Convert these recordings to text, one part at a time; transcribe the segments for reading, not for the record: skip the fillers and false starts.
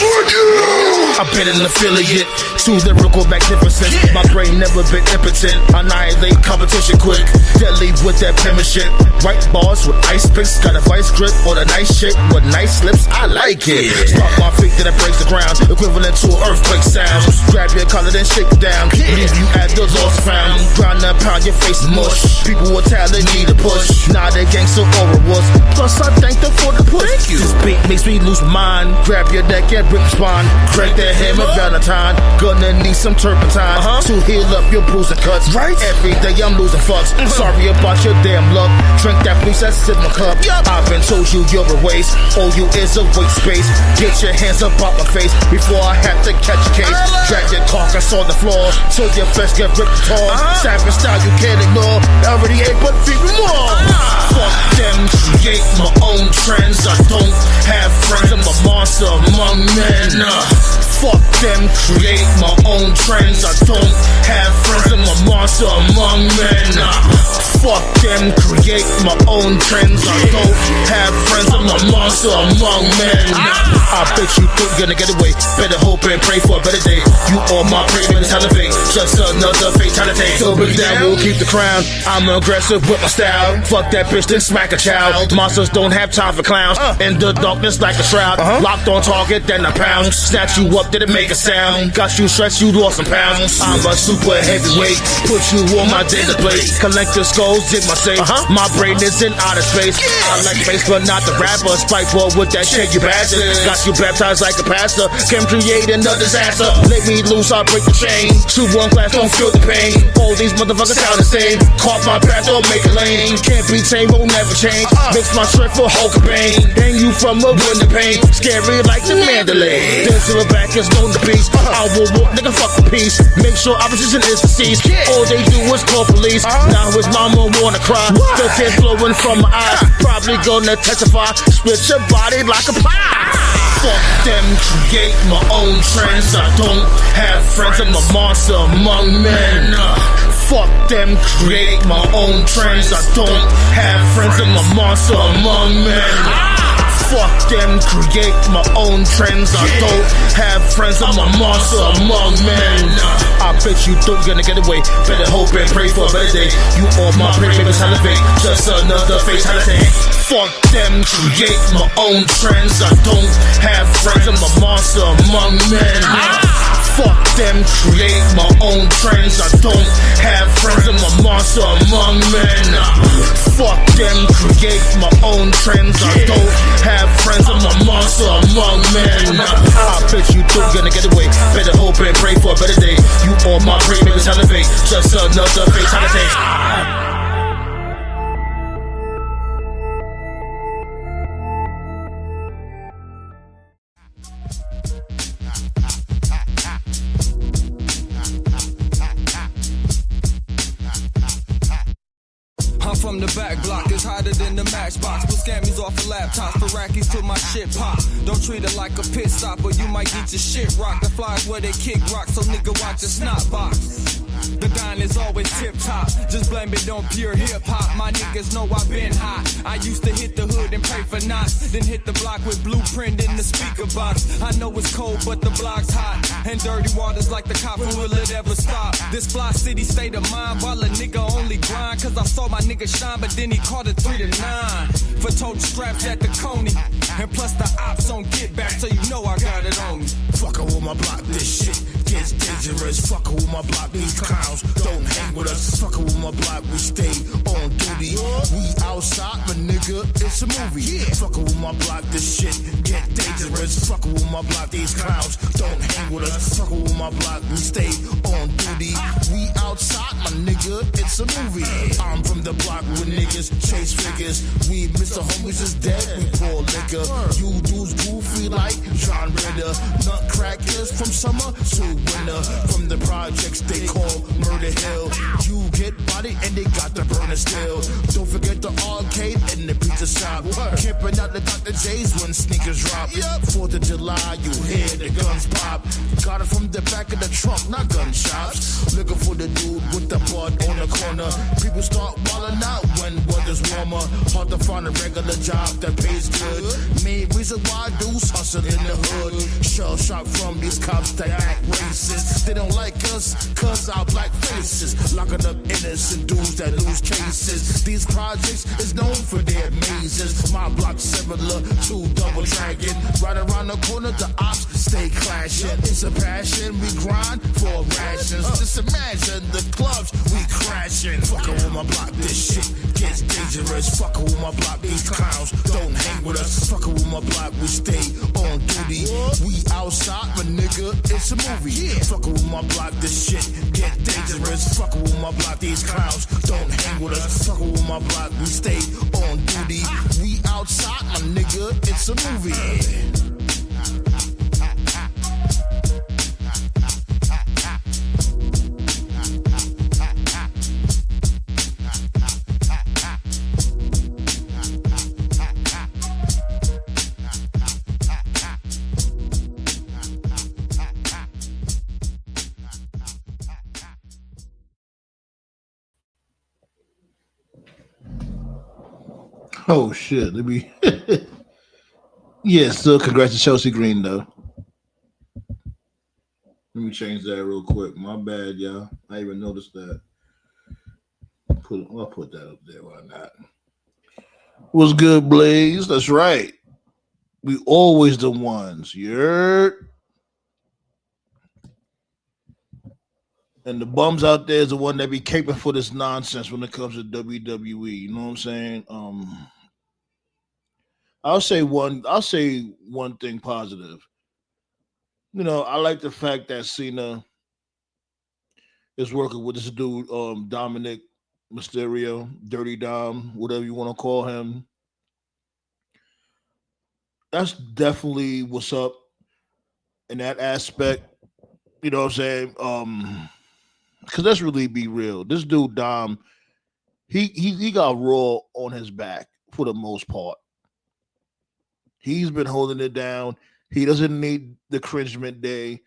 I've been an affiliate, too lyrical, magnificent. My brain never been impotent. Annihilate competition quick, deadly with that penmanship. Right bars with ice picks, got a vice grip on a nice chick with nice lips. I like it. Stop my feet till it breaks the ground, equivalent to an earthquake sound. Grab your collar then shake it down, leave you at the lost found. Ground and pound your face mush. People with talent need a push. Nah, they gangsta aura was. Plus I thank them for the push. This beat makes me lose my mind. Grab your neck and rip your spine. Crank that hammer Valentine. Gonna need some turpentine to heal up your bruised cuts. Right? Every day I'm losing fucks. Sorry about your damn luck. Drink that please, that's in my cup. I've been told you you're a waste. All you is a waste space. Get your hands up out my face before I have to catch a case. Drag your carcass on the floor so your flesh get ripped tall. Savage style you can't ignore. Already ate but feed me more. Fuck them, create my own trends. I don't have friends, I'm a monster among men. Fuck them, create my own trends. I don't have friends, I'm a monster among men. Fuck them, create my own trends. I don't have friends, I'm a monster among men. I bet you think you're gonna get away. Better hope and pray for a better day. You all my prey, but it's elevate. Just another fatality. So bring down, we'll keep the crown. I'm aggressive with my style. Fuck that bitch, then smack a child. Monsters don't have time for clowns. In the darkness like a shroud. Locked on target, then I pound. Snatch you up, did it make a sound? Got you stressed, you lost some pounds. I'm a super heavyweight. Put you on my daily plate. Collect the skulls, dig my safe. My brain is in outer space. I like space, but not the rapper. Spiteball with that shit, you bastard. Got you baptized like a pastor. Can create another disaster. Let me loose, I'll break the chain. Shoot one glass, don't feel the pain. All these motherfuckers sound the same. Caught my path, don't make a lane. Can't be tamed, won't never change. Mix my strength for Hulk Bane. Hang you from a window pane. Scary like the Mandalay. Then silverback is known to peace. I will walk, nigga, fuck with peace. Make sure opposition is deceased. All they do is call police. Now his mama wanna cry. The tears flowing from my eyes. Probably gonna testify. Split your body like a pie. Fuck them, create my own trends. I don't have friends, I'm a monster among men. Fuck them, create my own trends. I don't have friends, I'm a monster among men. Fuck them, create my own trends. I don't have friends, I'm a monster among men. I bet you think you're gonna get away. Better hope and pray for a better day. You all my prey, baby, elevate. Just another fatality. Fuck them, create my own trends. I don't have friends, I'm a monster among men. Fuck them, create my own trends. I don't have friends, I'm a monster among men. Fuck them, create my own trends. I don't have friends, I'm a monster among men. I bet you think you're gonna get away. Better hope and pray for a better day. You all my prey, baby, elevate. Just another fatality. I'm from the back block, it's hotter than the matchbox. Put scammies off of laptops, Iraqis till my shit pop. Don't treat it like a pit stop or you might get your shit rocked. The flies where they kick rock, so nigga watch the snot box. The dine is always tip top, just blame it on pure hip hop. My niggas know I've been hot. I used to hit the hood and pray for knots, then hit the block with blueprint in the speaker box. I know it's cold, but the block's hot, and dirty waters like the copper, will it ever stop? This fly city state of mind, while a nigga only grind, cause I saw my nigga shine, but then he caught a 3 to 9 for toting straps at the Coney, and plus the ops on get back, so you know I got it on me. Fuckin' with my block, this shit gets dangerous. Fuckin' with my block, these clowns don't hang with us. Fuckin' with my block, we stay on duty. We outside, but nigga, it's a movie. Fuckin' with my block, this shit get dangerous. Fuckin' with my block, these clowns don't hang with us. Fuckin' with my block, we stay on duty. We outside, my nigga, it's a movie. I'm from the block with niggas chase figures. We Mr. Homies is dead, we pour liquor. You dudes goofy like John Ritter. Nutcrackers from summer to winter. From the projects they call Murder Hill. You get body and they got the burner still. Don't forget the arcade and the pizza shop. Camping out the Dr. J's when sneakers drop. 4th of July, you hear the guns pop. Got it from the back of the trunk, not gun shops. Looking for the dude with the bud on the corner. People start wilding out when weather's warmer. Hard to find a regular job that pays good. Main reason why dudes hustle in the hood. Shell shock from these cops that act racist. They don't like us cause our black faces. Locking up innocent dudes that lose cases. These projects is known for their mazes. My block similar to Double Dragon. Right around the corner the ops stay clashing. It's a passion, we grind for rations. Just imagine the clubs we crashing. Fucking with my block, this shit gets dangerous. Fucking with my block, these clowns don't hang with us. Fucking with my block, we stay on duty. We outside, but nigga, it's a movie. Fucking with my block, this shit get dangerous. Fucking with my block, these clowns don't hang with us. Fucking with my block, we stay on duty. We outside, my nigga, it's a movie. Oh shit! Let me. Yeah, still congrats to Chelsea Green though. Let me change that real quick. My bad, y'all. I even noticed that. I'll put that up there. Why not? What's good, Blaze? That's right. We always the ones. You heard? And the bums out there is the one that be caping for this nonsense when it comes to WWE. You know what I'm saying? I'll say one thing positive. You know, I like the fact that Cena is working with this dude, Dominic Mysterio, Dirty Dom, whatever you want to call him. That's definitely what's up in that aspect. You know what I'm saying? Because let's really be real. This dude Dom, he got Raw on his back for the most part. He's been holding it down. He doesn't need the cringement day.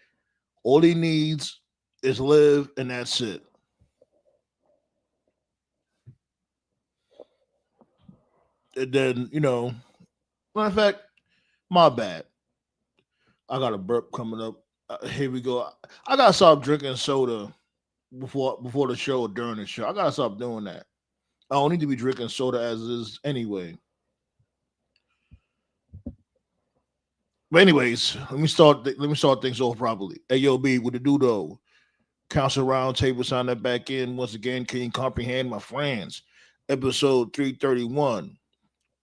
All he needs is live, and that's it. And then, you know, matter of fact, my bad. I got a burp coming up. Here we go. I gotta stop drinking soda before the show or during the show. I gotta stop doing that. I don't need to be drinking soda as is anyway. But anyways, let me start things off properly. Hey, yo, B, what to do though? Council Roundtable, sign that back in once again. Can you comprehend, my friends? Episode 331.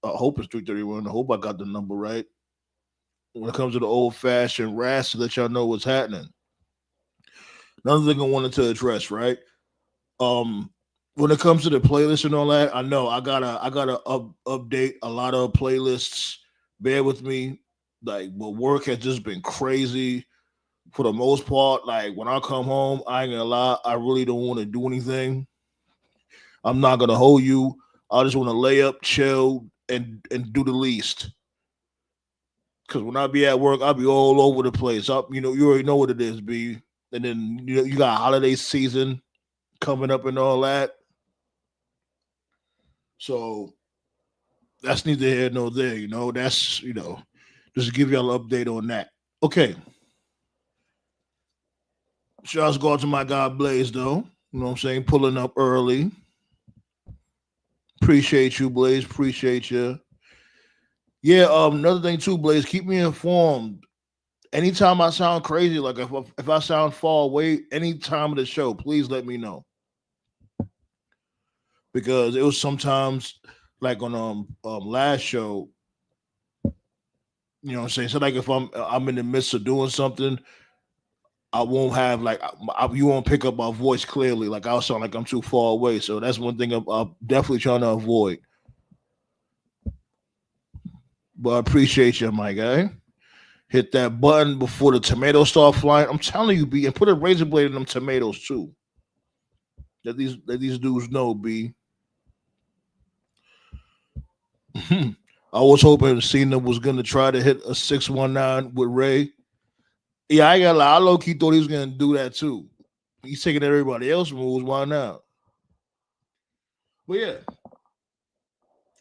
I hope it's 331. I hope I got the number right. When it comes to the old-fashioned rats, to let y'all know what's happening. Another thing I wanted to address, right? When it comes to the playlist and all that, I know I gotta update a lot of playlists. Bear with me. Like, but work has just been crazy for the most part. Like, when I come home, I ain't gonna lie, I really don't want to do anything. I'm not gonna hold you. I just want to lay up, chill, and do the least. Because when I be at work, I'll be all over the place. You already know what it is, B. And then you got holiday season coming up and all that. So that's neither here nor there. That's just to give y'all an update on that. Okay. Shouts go out to my guy Blaze, though. You know what I'm saying? Pulling up early. Appreciate you, Blaze. Appreciate you. Yeah, another thing too, Blaze, keep me informed. Anytime I sound crazy, like if I sound far away, any time of the show, please let me know. Because it was sometimes like on last show, you know what I'm saying? So like if I'm in the midst of doing something, I won't have you won't pick up my voice clearly. Like I'll sound like I'm too far away. So that's one thing I'm definitely trying to avoid. But I appreciate you, my guy. hit that button before the tomatoes start flying. I'm telling you, B, and put a razor blade in them tomatoes too. That these dudes know, B. I was hoping Cena was gonna try to hit a 619 with Ray. Yeah, I got I low key thought he was gonna do that too. He's taking everybody else moves. Why not? But yeah.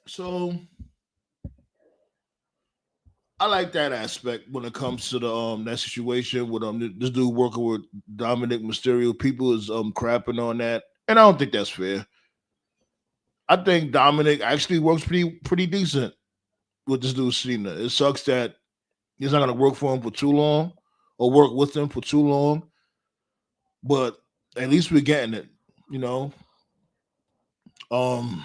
So I like that aspect when it comes to the that situation with this dude working with Dominic Mysterio. People is crapping on that, and I don't think that's fair. I think Dominic actually works pretty decent with this dude Cena. It sucks that he's not gonna work for him for too long or work with him for too long, but at least we're getting it, you know. Um,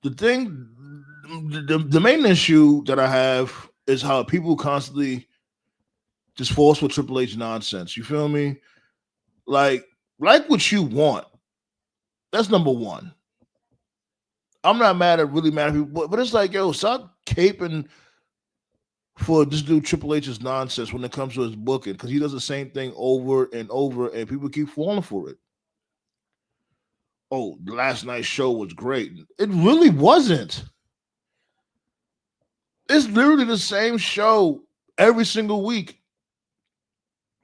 the main issue that I have is how people constantly just force for Triple H nonsense. You feel me? Like what you want. That's number one. I'm not really mad at people, but it's like, yo, stop caping for this dude Triple H's nonsense when it comes to his booking, because he does the same thing over and over, and people keep falling for it. Oh, the last night's show was great. It really wasn't. It's literally the same show every single week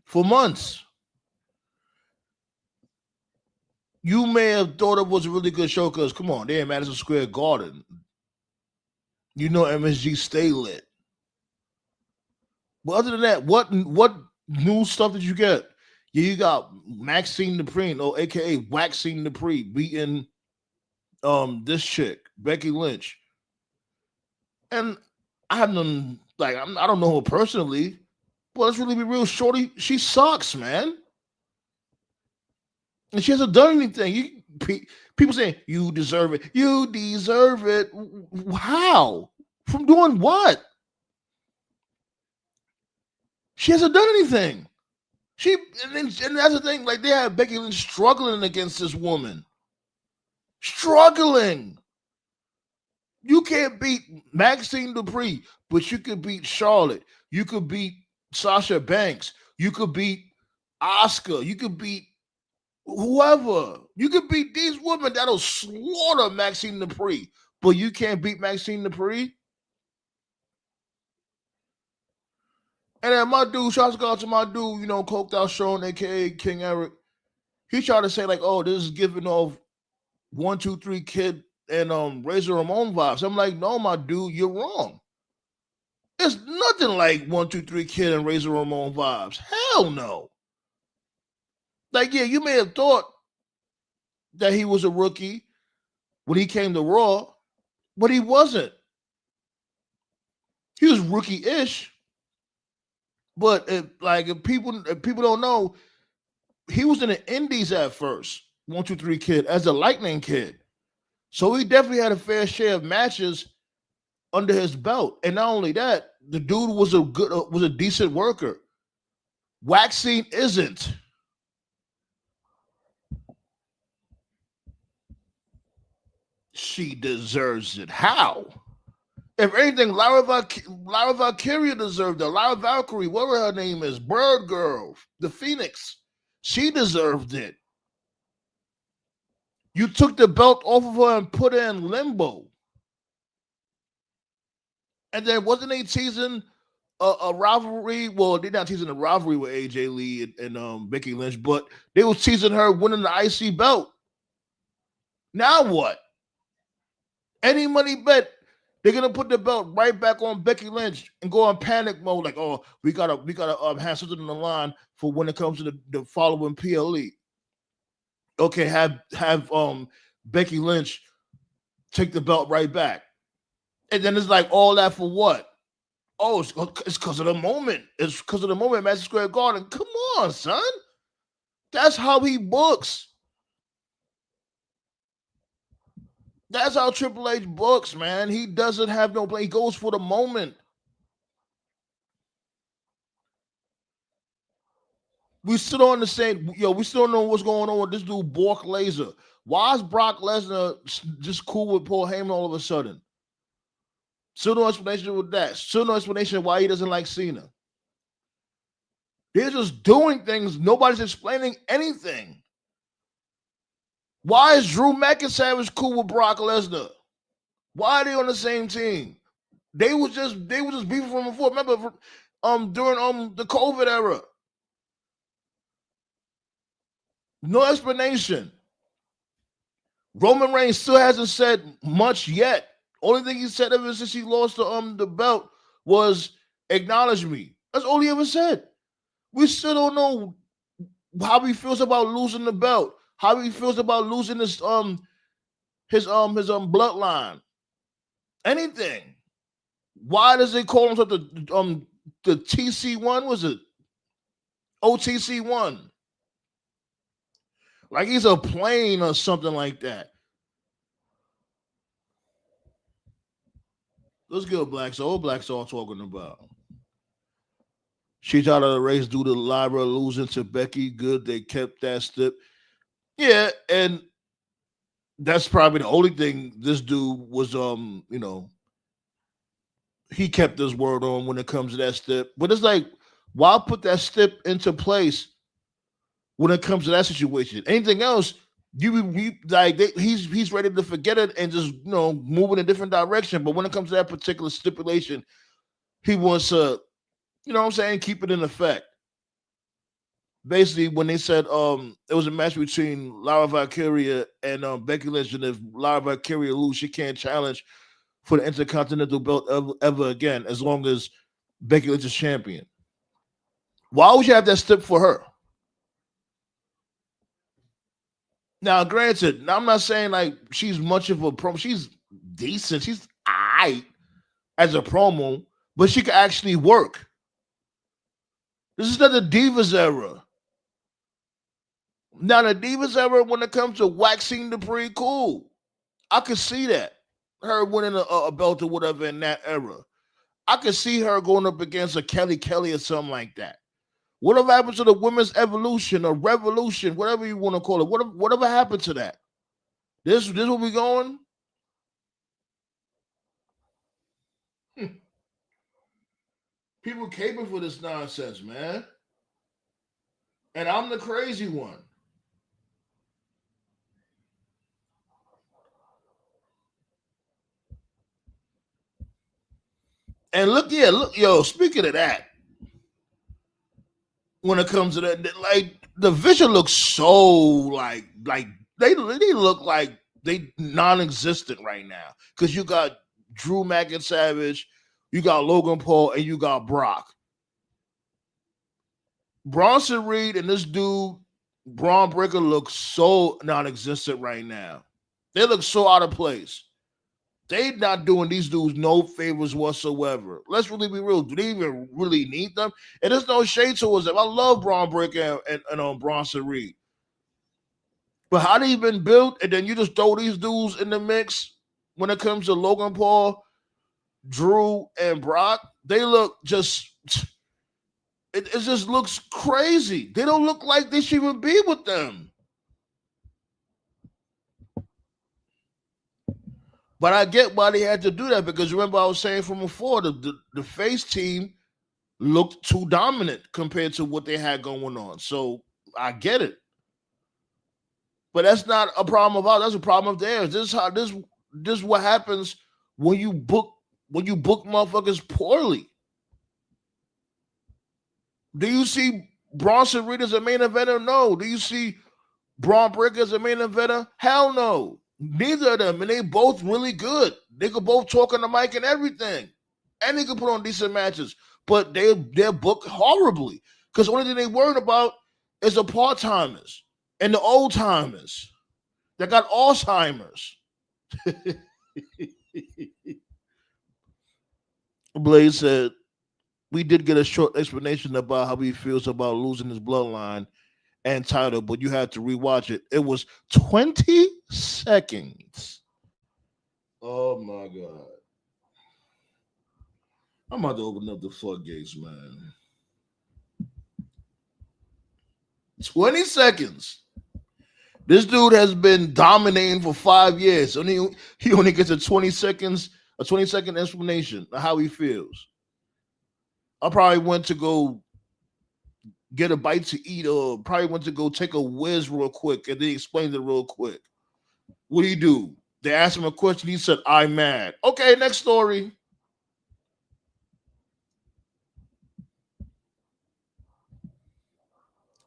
for months. You may have thought it was a really good show because, come on, they're in Madison Square Garden. You know MSG stay lit. But other than that, what new stuff did you get? Yeah, you got Maxine Dupree, or aka Waxxine Dupree, beating this chick, Becky Lynch. And I haven't I don't know her personally, but let's really be real, shorty, she sucks, man. And she hasn't done anything. People saying you deserve it. You deserve it. How? From doing what? She hasn't done anything. And that's the thing. Like, they have Becky Lynch struggling against this woman. Struggling. You can't beat Maxine Dupree, but you could beat Charlotte. You could beat Sasha Banks. You could beat Asuka. You could beat whoever. You could beat these women that'll slaughter Maxine Dupree, but you can't beat Maxine Dupree. And then my dude, shots go out to my dude, you know, coked out Sean, aka King Eric. He tried to say, like, oh, this is giving off 1, 2, 3 Kid and Razor Ramon vibes. I'm like, no, my dude, you're wrong. It's nothing like 1, 2, 3 Kid and Razor Ramon vibes. Hell no. Like, yeah, you may have thought that he was a rookie when he came to Raw, but he wasn't. He was rookie-ish. But if people don't know, he was in the Indies at first, 1, 2, 3 Kid, as a Lightning Kid. So he definitely had a fair share of matches under his belt. And not only that, the dude was a decent worker. Waxxine isn't. She deserves it. How? If anything, Lara Valkyria deserved it. Lara Valkyrie, whatever her name is, Bird Girl, the Phoenix, she deserved it. You took the belt off of her and put her in limbo. And then wasn't they teasing a rivalry? Well, they're not teasing a rivalry with AJ Lee and Becky Lynch, but they was teasing her winning the IC belt. Now what? Any money bet they're gonna put the belt right back on Becky Lynch and go on panic mode, like, oh, we gotta have something on the line for when it comes to the following PLE. Okay, have Becky Lynch take the belt right back. And then it's like, all that for what? Oh, it's because of the moment. It's because of the moment, Madison Square Garden. Come on, son. That's how he books. That's how Triple H books, man. He doesn't have no play. He goes for the moment. We still don't understand. We still don't know what's going on with this dude, Brock Lesnar. Why is Brock Lesnar just cool with Paul Heyman all of a sudden? Still no explanation with that. Still no explanation why he doesn't like Cena. They're just doing things. Nobody's explaining anything. Why is Drew McIntyre cool with Brock Lesnar? Why are they on the same team? They was just beefing from before. Remember, during the COVID era. No explanation. Roman Reigns still hasn't said much yet. Only thing he said ever since he lost the belt was acknowledge me. That's all he ever said. We still don't know how he feels about losing the belt. How he feels about losing his bloodline. Anything. Why does they call himself the TC1? Was it OTC1? Like he's a plane or something like that. Let's get Black Star. What Black Star talking about? She's out of the race due to Lyra losing to Becky. Good, they kept that step. Yeah, and that's probably the only thing this dude was, he kept his word on when it comes to that step. But it's like, why put that step into place when it comes to that situation? Anything else, he's ready to forget it and just move in a different direction. But when it comes to that particular stipulation, he wants to, keep it in effect. Basically, when they said it was a match between Lyra Valkyria and Becky Lynch, and if Lyra Valkyria lose, she can't challenge for the Intercontinental belt ever again, as long as Becky Lynch is champion. Why would you have that step for her? Now, granted, I'm not saying like she's much of a promo. She's decent. She's aight as a promo, but she can actually work. This is not the Divas era. Now, the Divas era, when it comes to Waxxine Dupree, cool. I could see that. Her winning a belt or whatever in that era. I could see her going up against a Kelly or something like that. Whatever happened to the women's evolution or revolution, whatever you want to call it, whatever happened to that? This where we going? People caping for this nonsense, man. And I'm the crazy one. And look, speaking of that, when it comes to that, like the vision looks so like they look like they non-existent right now. Because you got Drew McIntyre, you got Logan Paul, and you got Brock. Bronson Reed and this dude, Braun Breaker, look so non-existent right now. They look so out of place. They not doing these dudes no favors whatsoever. Let's really be real. Do they even really need them? And there's no shade towards them. I love Braun Breaker and Bronson Reed. But how they been built, and then you just throw these dudes in the mix when it comes to Logan Paul, Drew, and Brock, they look just... It just looks crazy. They don't look like they should even be with them. But I get why they had to do that, because remember I was saying from before, the face team looked too dominant compared to what they had going on. So I get it. But that's not a problem of ours. That's a problem of theirs. This is what happens when you book motherfuckers poorly. Do you see Bronson Reed as a main eventer? No. Do you see Braun Breaker as a main eventer? Hell no. Neither of them. And they both really good. They could both talk on the mic and everything. And they could put on decent matches. But they're booked horribly. Because the only thing they worried about is the part-timers and the old-timers that got Alzheimer's. Blaze said, we did get a short explanation about how he feels about losing his bloodline and title, but you had to rewatch it. It was 20 seconds. Oh my God. I'm about to open up the floodgates, man. 20 seconds. This dude has been dominating for 5 years. He only gets a 20 seconds A 20-second explanation of how he feels. I probably went to go get a bite to eat, or probably went to go take a whiz real quick, and then he explained it real quick. What do you do? They asked him a question. He said, "I'm mad." Okay, next story.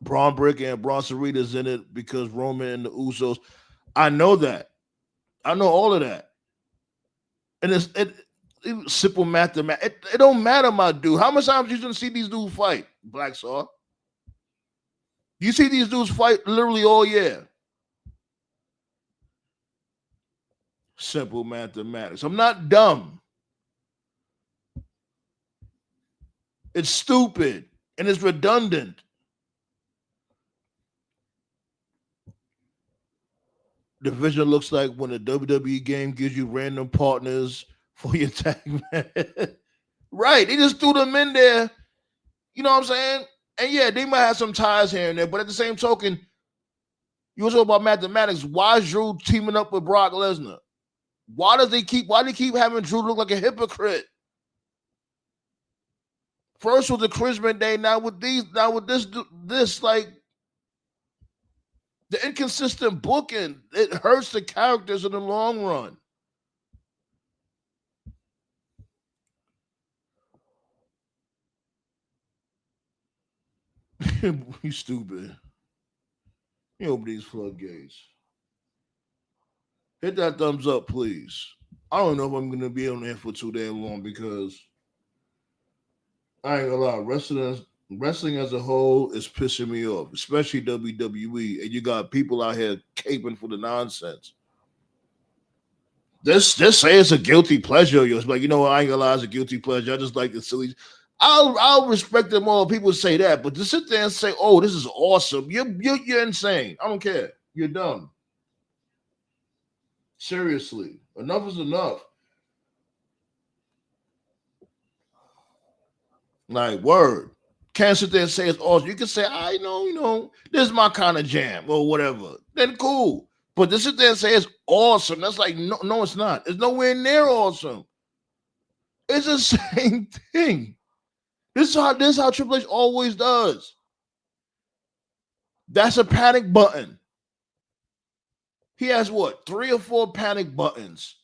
Braun Breaker and Braun Sarita's in it because Roman and the Usos. I know that. I know all of that. And it simple mathematics. It don't matter, my dude. How much times you gonna see these dudes fight? Black Saw. You see these dudes fight literally all year. Simple mathematics. I'm not dumb. It's stupid and it's redundant. The vision looks like when a WWE game gives you random partners for your tag match. Right. They just threw them in there. You know what I'm saying? And yeah, they might have some ties here and there, but at the same token, you also about mathematics. Why is Drew teaming up with Brock Lesnar? Why do they keep having Drew look like a hypocrite? First with the Charisma Day, now with this, like the inconsistent booking, it hurts the characters in the long run. You stupid. You open these floodgates. Hit that thumbs up, please. I don't know if I'm gonna be on there for too damn long because I ain't gonna lie, wrestling as a whole is pissing me off, especially WWE. And you got people out here caping for the nonsense. This say it's a guilty pleasure. It's like, you know what, I ain't gonna lie, it's a guilty pleasure. I just like the silly. I'll respect them all. People say that, but to sit there and say, "Oh, this is awesome," you're insane. I don't care. You're dumb. Seriously, enough is enough. Like, word. Can't sit there and say it's awesome. You can say, I know, this is my kind of jam or whatever. Then cool. But to sit there and say it's awesome, that's like, no, it's not. It's nowhere near awesome. It's the same thing. This is how Triple H always does. That's a panic button. He has what, 3 or 4 panic buttons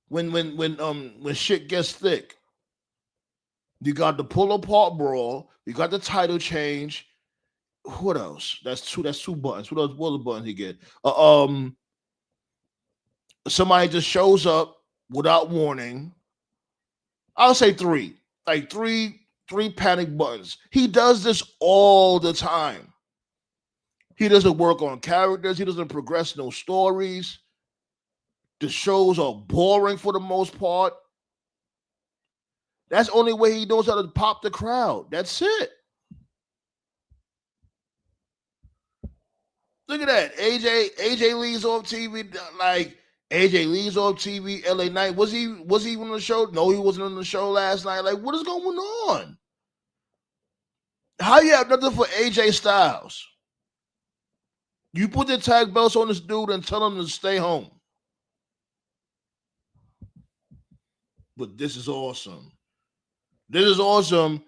when shit gets thick. You got the pull apart brawl. You got the title change. What else? That's two buttons. What else? What other buttons he get? Somebody just shows up without warning. I'll say 3. Like three panic buttons. He does this all the time. He doesn't work on characters. He doesn't progress no stories. The shows are boring for the most part. That's the only way he knows how to pop the crowd. That's it. Look at that. AJ leaves off TV. Like, AJ leaves off TV. LA Knight. Was he even on the show? No, he wasn't on the show last night. Like, what is going on? How you have nothing for AJ Styles? You put the tag belts on this dude and tell him to stay home. But this is awesome. This is awesome.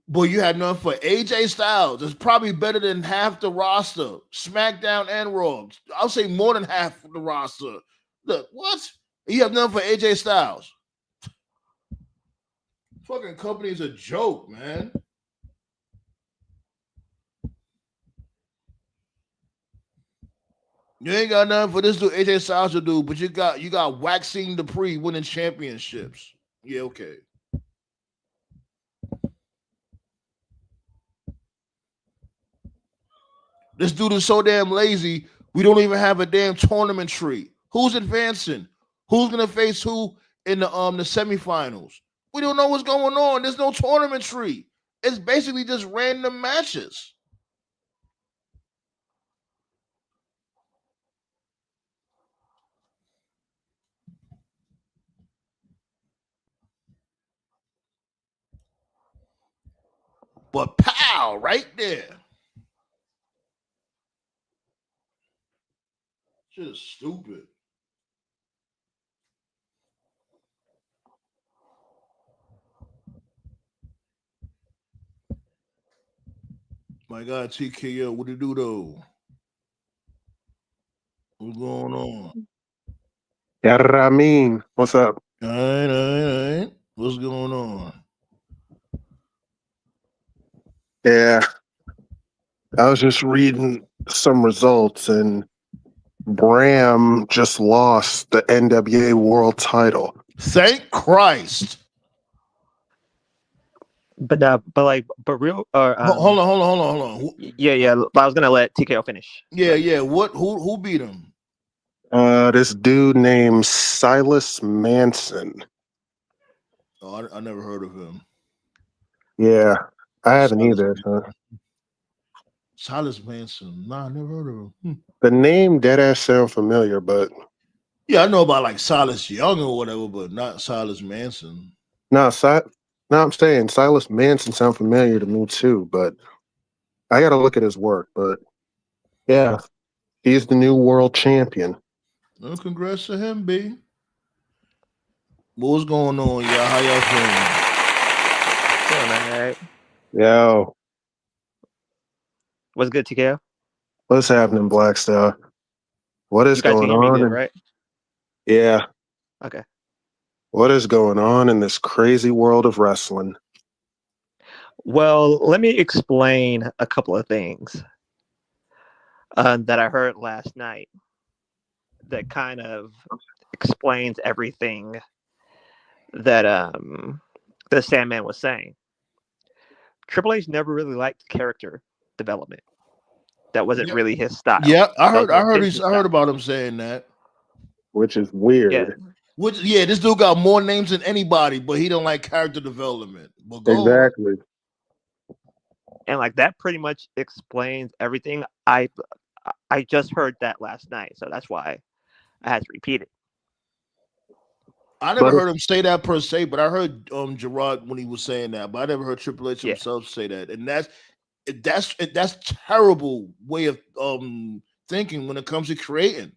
But you had nothing for AJ Styles. It's probably better than half the roster. SmackDown and Raw. I'll say more than half the roster. Look, what? You have nothing for AJ Styles. Fucking company is a joke, man. You ain't got nothing for this dude, AJ Styles to do, but you got Waxxine Dupree winning championships. Yeah, okay. This dude is so damn lazy, we don't even have a damn tournament tree. Who's advancing? Who's gonna face who in the semifinals? We don't know what's going on. There's no tournament tree. It's basically just random matches. But pow, right there. Just stupid. My God, TKO, what it do though? What's going on? Yeah, Ramin, what's up? All right. What's going on? Yeah, I was just reading some results, and Bram just lost the NWA World Title. Thank Christ. But real or Hold on. yeah. I was gonna let TKO finish. Yeah. What? Who beat him? This dude named Silas Manson. Oh, I never heard of him. Yeah, I haven't Silas, either. Silas Manson. Nah, I never heard of him. The name deadass sound familiar, but Yeah, I know about like Silas Young or whatever, but not Silas Manson. no, no, I'm saying Silas Manson sound familiar to me too, but I got to look at his work. But yeah, he's the new world champion. Well, congrats to him, B. What's going on, y'all? How y'all Feeling all right. Yo, What's good, TKO? what's happening, Black Star? What is You guys can going hear me on? good, right? Yeah, Okay. what is going on in this crazy world of wrestling? Well, let me explain a couple of things that I heard last night that kind of explains everything that the Sandman was saying. Triple H never really liked character development. That wasn't feeling? really his style. Yeah, I That was heard. more Vince's I heard style. about him saying that. Which is Yeah, weird. Which, yeah, this dude got more names than anybody, but he don't like character development. But go on. Exactly. and like that pretty much explains everything. I just heard that last night, so that's why I had to repeat it. I never But heard him say that per se, but I heard Gerard when he was saying that, but I never heard Triple H Yeah. himself say that, and that's terrible way of thinking when it comes to creating.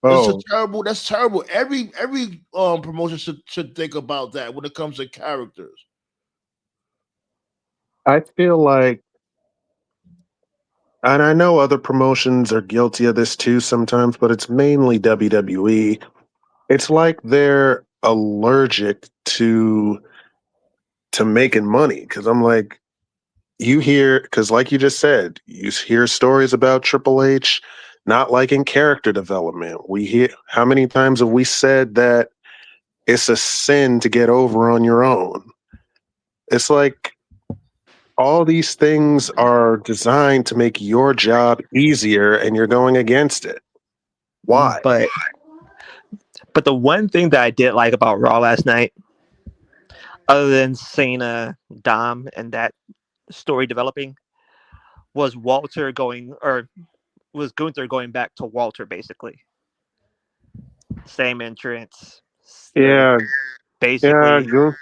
oh, That's terrible. Every promotion should think about that when it comes to characters. I feel like, and I know other promotions are guilty of this too sometimes, but it's mainly WWE. It's like they're allergic to making money because I'm like, you hear, because like you just said, you hear stories about Triple H not liking character development. We hear, how many times have we said that it's a sin to get over on your own? It's like all these things are designed to make your job easier and you're going against it. Why? But the one thing that I did like about Raw last night, other than Cena, Dom, and that story developing, was Gunther going back to Walter basically. Same entrance, Yeah, yeah, basically.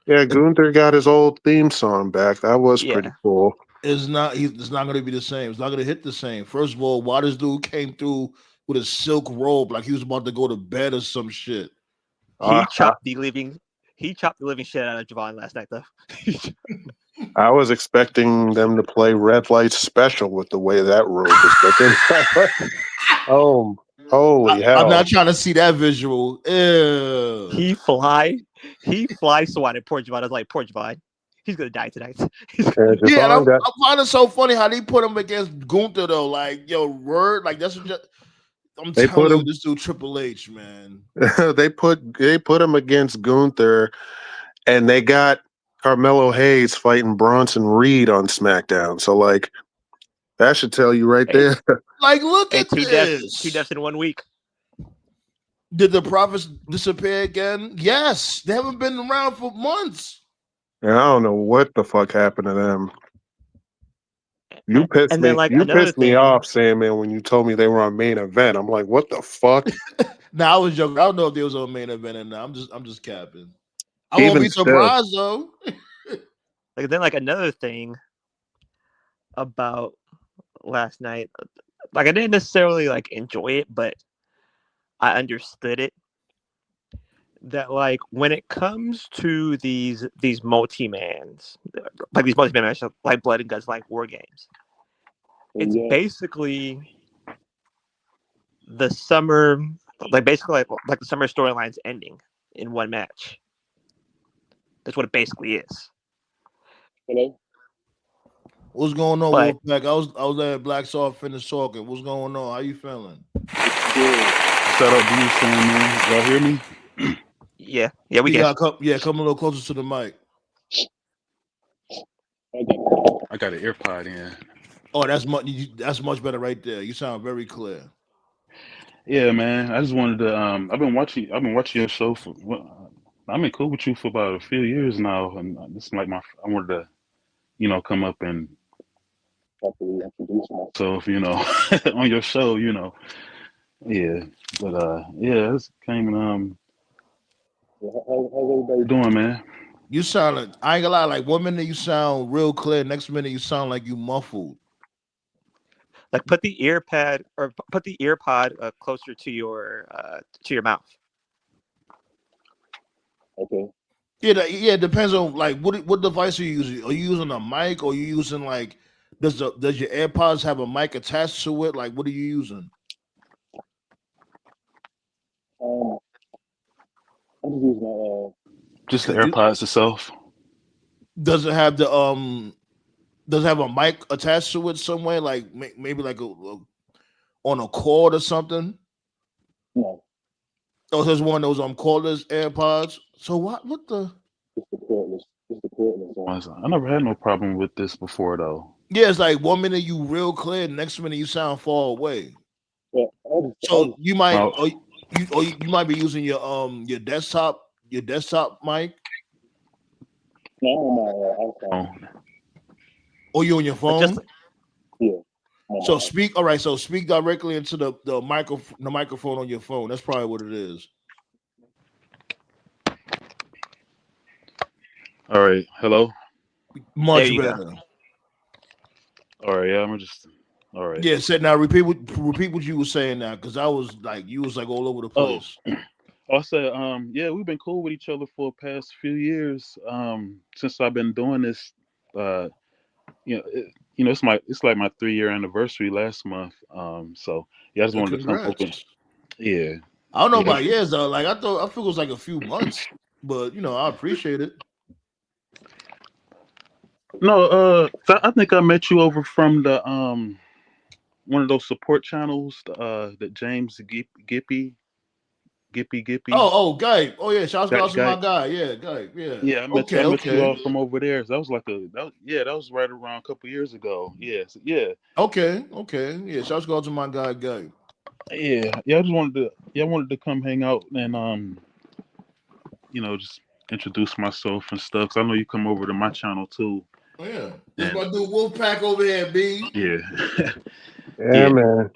Gunther got his old theme song back. That was pretty Yeah, cool. It's not going to be the same. It's not going to hit the same. First of all, why this dude came through with a silk robe like he was about to go to bed or some shit? he Uh, I, chopped the living shit out of Javon last night though. I was expecting them to play Red Light Special with the way that robe was looking. Oh, holy I'm hell! not trying to see that visual. Ew. he fly swatted poor Javon. I was like, poor Javon, he's gonna die tonight. Yeah, and Javon got I find it so funny how they put him against Gunther though. Like, yo, word, like that's what I'm they put telling you, him. this dude Triple H, man. They put him against Gunther, and they got Carmelo Hayes fighting Bronson Reed on SmackDown. So like that should tell you right hey, there. Like, look hey, at two this. deaths in 1 week. Did the prophets disappear again? Yes, they haven't been around for months. And I don't know what the fuck happened to them. You pissed And then me. like You another pissed me thing, off, Sandman, when you told me they were on main event. I'm like, what the fuck? Now I was joking. I don't know if they was on main event or not. I'm just capping. I won't Even be still, surprised though. like another thing about last night, like I didn't necessarily like enjoy it, but I understood it. that like when it comes to these multi-mans, like these multi-man matches, like Blood and Guts, like War Games, it's basically the summer, like basically like the summer storylines ending in one match. That's what it basically is. What's going on, But Wolfpack? I was at Black Soft finished talking. What's going on? How you feeling? Shout out to you, Sam, man. Y'all hear me? yeah, we You get. gotta come a little closer to the mic. I got an AirPod in. Oh, that's much better right there. You sound very clear. Yeah, man. I just wanted to. I've been watching your show for. Well, I've been cool with you for about a few years now, and this is like my. I wanted to, come up and properly introduce myself, on your show, Yeah, but yeah, this came and how's everybody doing, man? You sound I ain't gonna lie, like 1 minute you sound real clear, next minute you sound like you muffled. Like put the earpad or put the earpod closer to your mouth. Okay. Yeah, it depends on like what device are you using. Are you using a mic or are you using like does your AirPods have a mic attached to it? Like what are you using? I'm just using just the AirPods itself. Does it have does it have a mic attached to it somewhere? Like maybe like on a cord or something? No. Oh, there's one of those cordless AirPods. So what the? It's the cordless ones. I never had no problem with this before though. Yeah, it's like 1 minute you real clear, next minute you sound far away. Yeah, so you might you might be using your desktop mic. No, I'm on my iPhone. Or you on your phone? Yeah. So speak. All right. So speak directly into the microphone on your phone. That's probably what it is. All right. Hello. Much better. Go. All right. Yeah. I'm just. All right. Yeah. Said now. Repeat what you were saying now, because I was like you was like all over the place. I said, yeah, we've been cool with each other for the past few years. Since I've been doing this, it's like my 3-year anniversary last month. So yeah, I just wanted to come over. Yeah. I don't know about years though. Like I feel it was like a few months, but I appreciate it. No, I think I met you over from the one of those support channels, that James Gippy. Oh, Guy. Oh yeah, shouts out to my guy. Yeah, Guy. Yeah. Yeah, I met you all from over there. So that was like that was right around a couple years ago. Yeah, yeah. Okay. Yeah, shouts out to my guy, Guy. Yeah. I just wanted to come hang out and just introduce myself and stuff. Cause I know you come over to my channel too. Oh yeah, this my dude Wolfpack over here, B. Yeah. Yeah, man.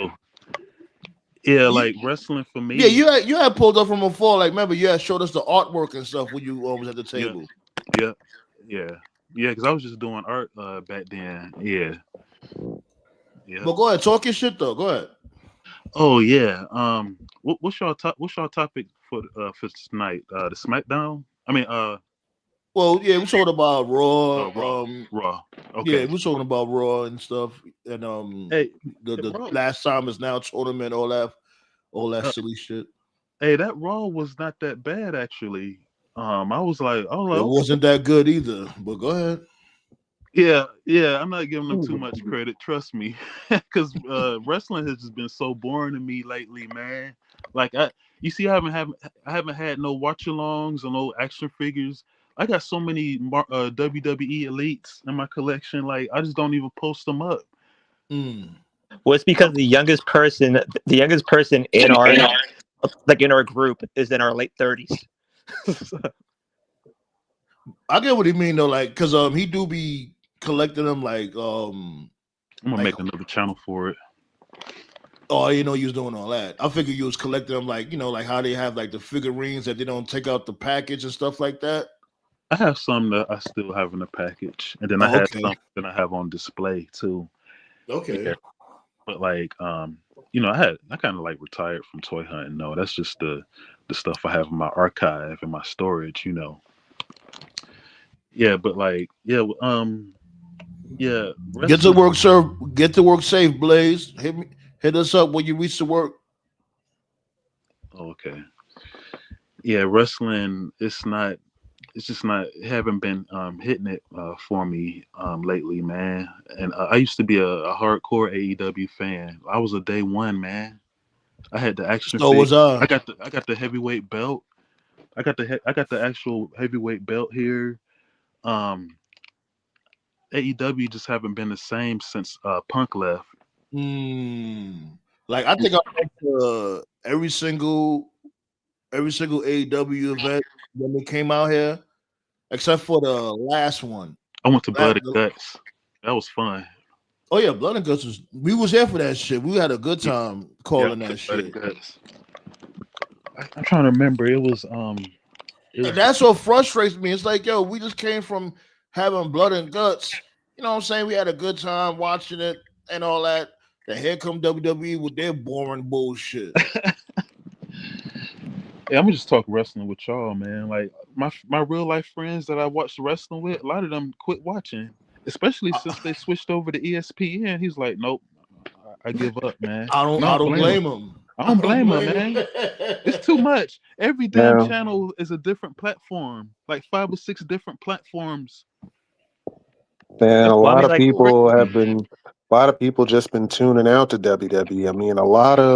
Yeah, like wrestling for me. Yeah, you had pulled up from afar. Like, remember, you had showed us the artwork and stuff when you was at the table. Yeah. Because I was just doing art back then. Yeah. But go ahead, talk your shit though. Go ahead. Oh yeah. What's your topic for tonight? The SmackDown. I mean, Well, yeah, we're talking about Raw. Raw. Okay. Yeah, we're talking about Raw and stuff. And the last time is now tournament, all that silly shit. Hey, that Raw was not that bad actually. I was like, it wasn't that good either. But go ahead. Yeah, I'm not giving them too much credit. Trust me, because wrestling has just been so boring to me lately, man. Like I haven't had no watch-alongs or no action figures. I got so many WWE elites in my collection. Like I just don't even post them up. Well, it's because the youngest person in our group is in our late 30s. I get what he mean though, like because he do be collecting them like I'm gonna make another channel for it. Oh, you was doing all that. I figured you was collecting them like like how they have like the figurines that they don't take out the package and stuff like that. I have some that I still have in the package, and then I have some that I have on display too. Okay. Yeah. But like I kind of like retired from toy hunting. No, that's just the the stuff I have in my archive and my storage, you know. Yeah, but like, yeah, yeah, Get to wrestling. work, sir. Get to work safe, Blaze. Hit us up when you reach the work. Okay, yeah, wrestling. It's just not haven't been hitting it for me lately, man. And I used to be a hardcore AEW fan. I was a day one, man. I had the action So was figure. I. I got the heavyweight belt. I got the actual heavyweight belt here. Um, AEW just haven't been the same since Punk left. Mm. Like I think I went to every single AEW event when they came out here, except for the last one. I went to That, Blood and Guts. That was fun. oh yeah, Blood and Guts was. We was there for that shit. We had a good Yeah, time yeah, I calling went to that Blood and shit. Guts. I'm trying to remember. It And was that's what frustrates me. It's like, yo, we just came from having Blood and Guts. You know what I'm saying? We had a good time watching it and all that. Then here come WWE with their boring bullshit. Yeah, I'm gonna just talk wrestling with y'all, man. Like my real life friends that I watched wrestling with, a lot of them quit watching, especially since they switched over to ESPN. He's like, nope, I give up, man. I don't And I I don't don't blame him. blame them. I I don't don't blame him, blame man. It's too them. much. Every damn Yeah. channel is a different platform, like 5 or 6 different platforms. And a That's Well, I lot mean, of like, people have crazy. been, a lot of people just been tuning out to WWE. I mean,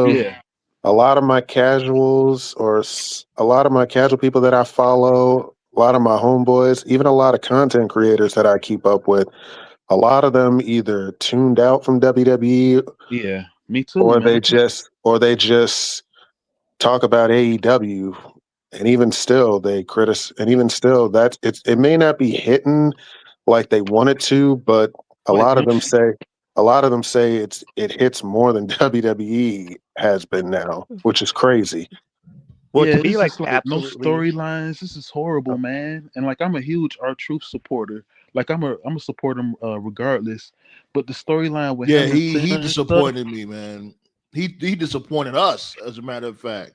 Yeah, a lot of my casuals a lot of my casual people that I follow, a lot of my homeboys, even a lot of content creators that I keep up with, a lot of them either tuned out from WWE yeah. Me too, man. or they just talk about AEW, and even still it may not be hitting like they want it to, but a But it lot of don't. them say a lot of them say it hits more than WWE has been now, which is crazy. well, Yeah, to be it's like just like no absolutely. storylines. This is horrible, Oh, man. And like I'm a huge R Truth supporter. Like I'm a supporter regardless. But the storyline with Yeah, him and he Cena and stuff, disappointed me, man. He disappointed us, as a matter of fact.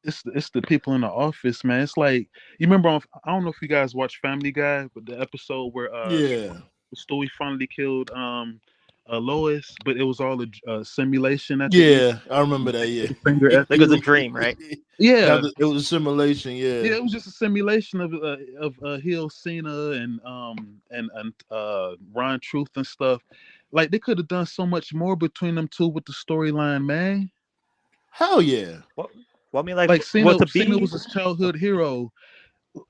it's the people in the office, man. It's like you remember I don't know if you guys watch Family Guy, but the episode where Yeah. Stewie finally killed Lois, but it was all a simulation at the end. Yeah, I remember that, Put yeah. a finger at like it was a you. dream, right? Yeah, It was a simulation, yeah. yeah, it was just a simulation of Hill, Cena, and Ron Truth and stuff. Like they could have done so much more between them two with the storyline, man. Hell yeah. Well, well, I mean, like, Like well, to Cena be was his childhood hero,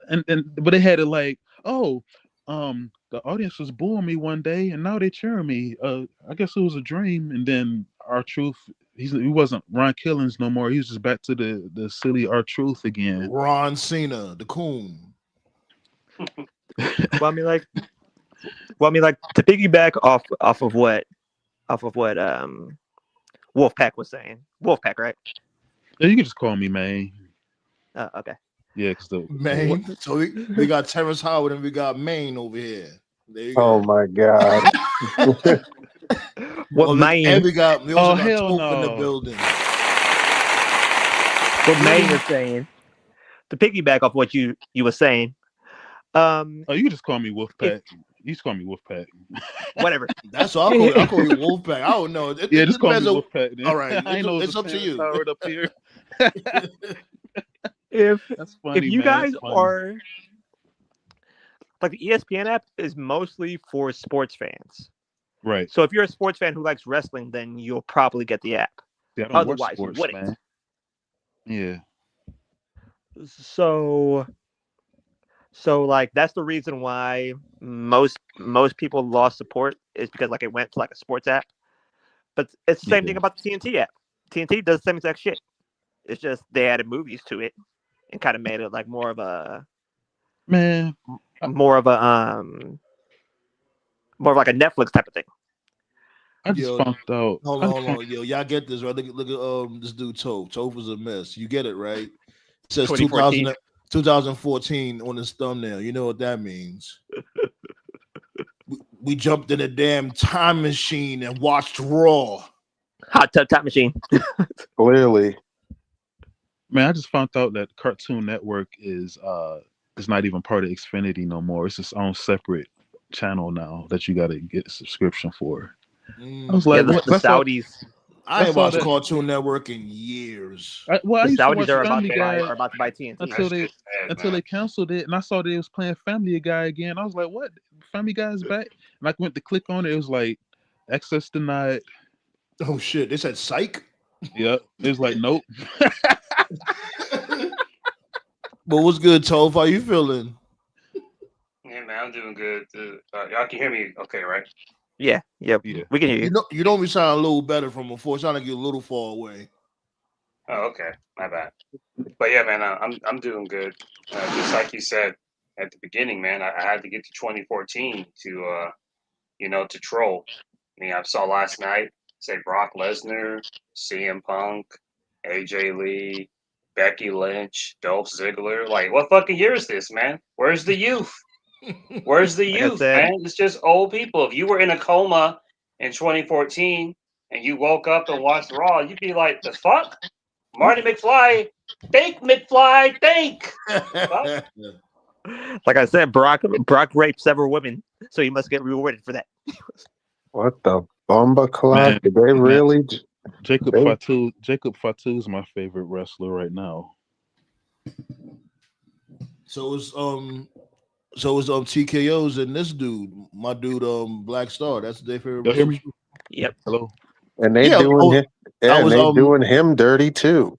and but they had it like, oh, the audience was booing me one day, and now they cheering me. I guess it was a dream, and then our truth. He wasn't Ron Killings no more. He was just back to the silly our truth again. Ron Cena, the coon. well, I mean, like, well, I mean, like to piggyback off of what Wolfpack was saying. Wolfpack, right? Yeah, you can just call me man. Okay. Yeah, because What, Maine. So we got Terrence Howard and we got Maine over here. There you Oh go. my god. what And Maine? we also oh got hell Toph in the no. building. What Maine Really? was saying. To piggyback off what you were saying. Oh, you can just call me If Wolfpack. You just call me Wolfpack. whatever. That's what I'll call you Wolfpack. I don't know. Yeah, It just call me depends on. Wolfpack. Then All right, I know it's it's a up to Terrence you. Howard up here. if That's if funny, you man. guys That's funny. are like the ESPN app is mostly for sports fans. Right. So if you're a sports fan who likes wrestling, then you'll probably get the app. See, I don't watch Otherwise, you sports, wouldn't. man. Yeah. So like that's the reason why most people lost support is because like it went to like a sports app. But it's the same Yeah. thing about the TNT app. TNT does the same exact shit. It's just they added movies to it and kind of made it like Man. more of a more of like a Netflix type of thing. I just Yo, found out. hold I on, just hold found, on. Yo, y'all get this right? Look at this dude Toph. Toph was a mess. You get it right? It says 2014. 2014 on his thumbnail. You know what that means? We jumped in a damn time machine and watched Raw. Hot Tub Time Machine. Clearly. Man, I just found out that Cartoon Network is not even part of Xfinity no more. It's its own separate channel now that you got to get a subscription for. I was Yeah, like, the, what? the Saudis, I I ain't saw watched that. Cartoon Network in years. I the used to Saudis watch are about Family to buy Guy are about to buy TNT. until That they shit's sad, until man. they canceled it, and I saw they was playing Family Guy again. I was like, what? Family Guy is back, and I went to click on it. It was like access denied. Oh shit! They said psych. Yep. It was like, nope. But what's good, Toph? How you feeling? Yeah, man, I'm doing good. Y'all can hear me okay, right? Yeah, Yeah. we can hear you. You know me sound a little better from before. It sound like you're a little far away. Oh, okay. My bad. But yeah, man, I'm doing good. Just like you said at the beginning, man, I had to get to 2014 to to troll. I mean, I saw last night, say Brock Lesnar, CM Punk, AJ Lee, Becky Lynch, Dolph Ziggler. Like, what fucking year is this, man? Where's the youth? Where's the Like I youth, said, man? It's just old people. If you were in a coma in 2014 and you woke up and watched Raw, you'd be like, the fuck? Marty McFly, think McFly, think. Fuck. like I said, Brock raped several women, so he must get rewarded for that. What the bomba clock? Man, Did they man, really? Jacob They, Fatu is my favorite wrestler right now. So it's TKOs and this dude, my dude, Black Star. That's their favorite Y'all hear wrestler. me? Yep. Hello. and they Yeah, doing him. I Yeah, and was they doing him dirty too.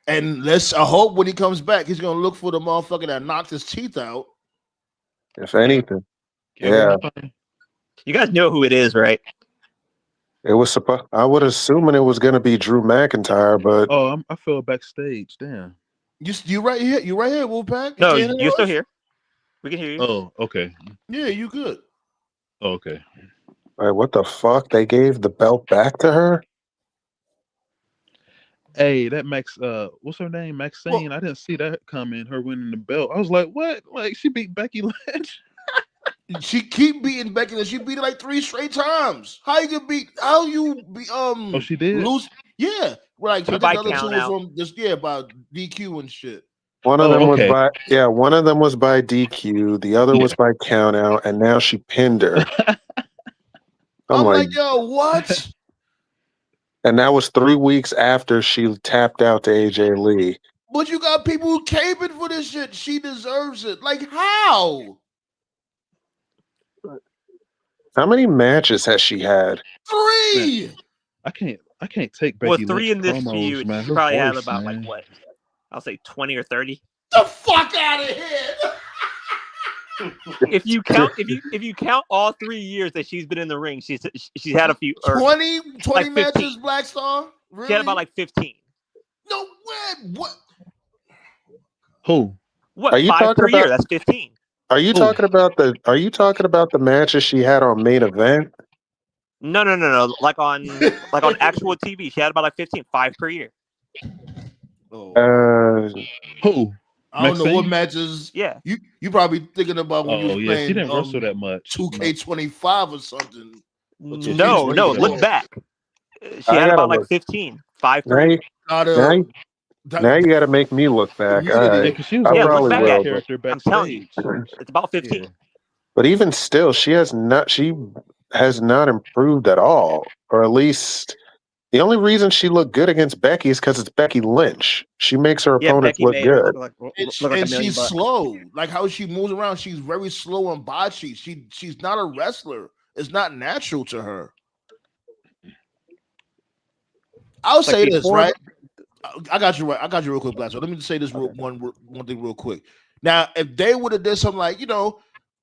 and I hope when he comes back, he's gonna look for the motherfucker that knocked his teeth out. If anything, Kevin yeah, Owens. You guys know who it is, right? it was supposed. I would assuming it was going to be Drew McIntyre, but Oh, I fell backstage. Damn. You right here, Wolfpack. You No, can't hear you're still us? here. We can hear you. Oh, okay. Yeah, you good. Oh, okay. like, what the fuck? They gave the belt back to her. Hey, that what's her name? Maxine. I didn't see that coming. Her winning the belt. I was like, what? Like she beat Becky Lynch. She keep beating Becky, and she beat her like 3 straight times. How you beat? How you be Oh, she did. lose? Yeah, like I think By the other two count was out. from just by DQ and shit. One of Oh, them was okay. one of them was by DQ. The other was by count out, and now she pinned her. I'm like, like, yo, what? and that was 3 weeks after she tapped out to AJ Lee. But you got people who caping for this shit. She deserves it. Like how? How many matches has she had? 3. Man, I can't take Well, Becky 3 Lynch in this promos, feud. man. She Her probably had voice, about man. like what? I'll say 20 or 30. The fuck out of here. If you count all 3 years that she's been in the ring, she's had a few. Or 20 like matches, Black Star? Really? she had about like 15. No way. What? Who? What? Are you 5 talking per year? about? That's 15. Are you talking about the matches she had on main event? No. Like on actual TV, she had about like 15, 5 per year. Oh. Who? I don't know what Maxine? matches. Yeah. You probably thinking about when you Oh was yeah, she playing didn't wrestle that much. 2K25 or something. Or No. 2K24. Look back. She I had gotta about like look. 15, 5 per Now year. you, now you got to make me look back. All Yeah, Yeah, right, because she was I always Yeah, a look probably back side at will. it. character I'm telling you, backstage. it's about 15. Yeah. But even still, she has not improved at all, or at least the only reason she looked good against Becky is because it's Becky Lynch. She makes her Yeah, opponents Becky look made her good. look like and, $1 and million. she's slow. Like how she moves around, she's very slow and botchy. She's not a wrestler. It's not natural to her. I'll say this, right? I got you right. I got you real quick, Black. So let me just say this one thing real quick. Now, if they would have did something like,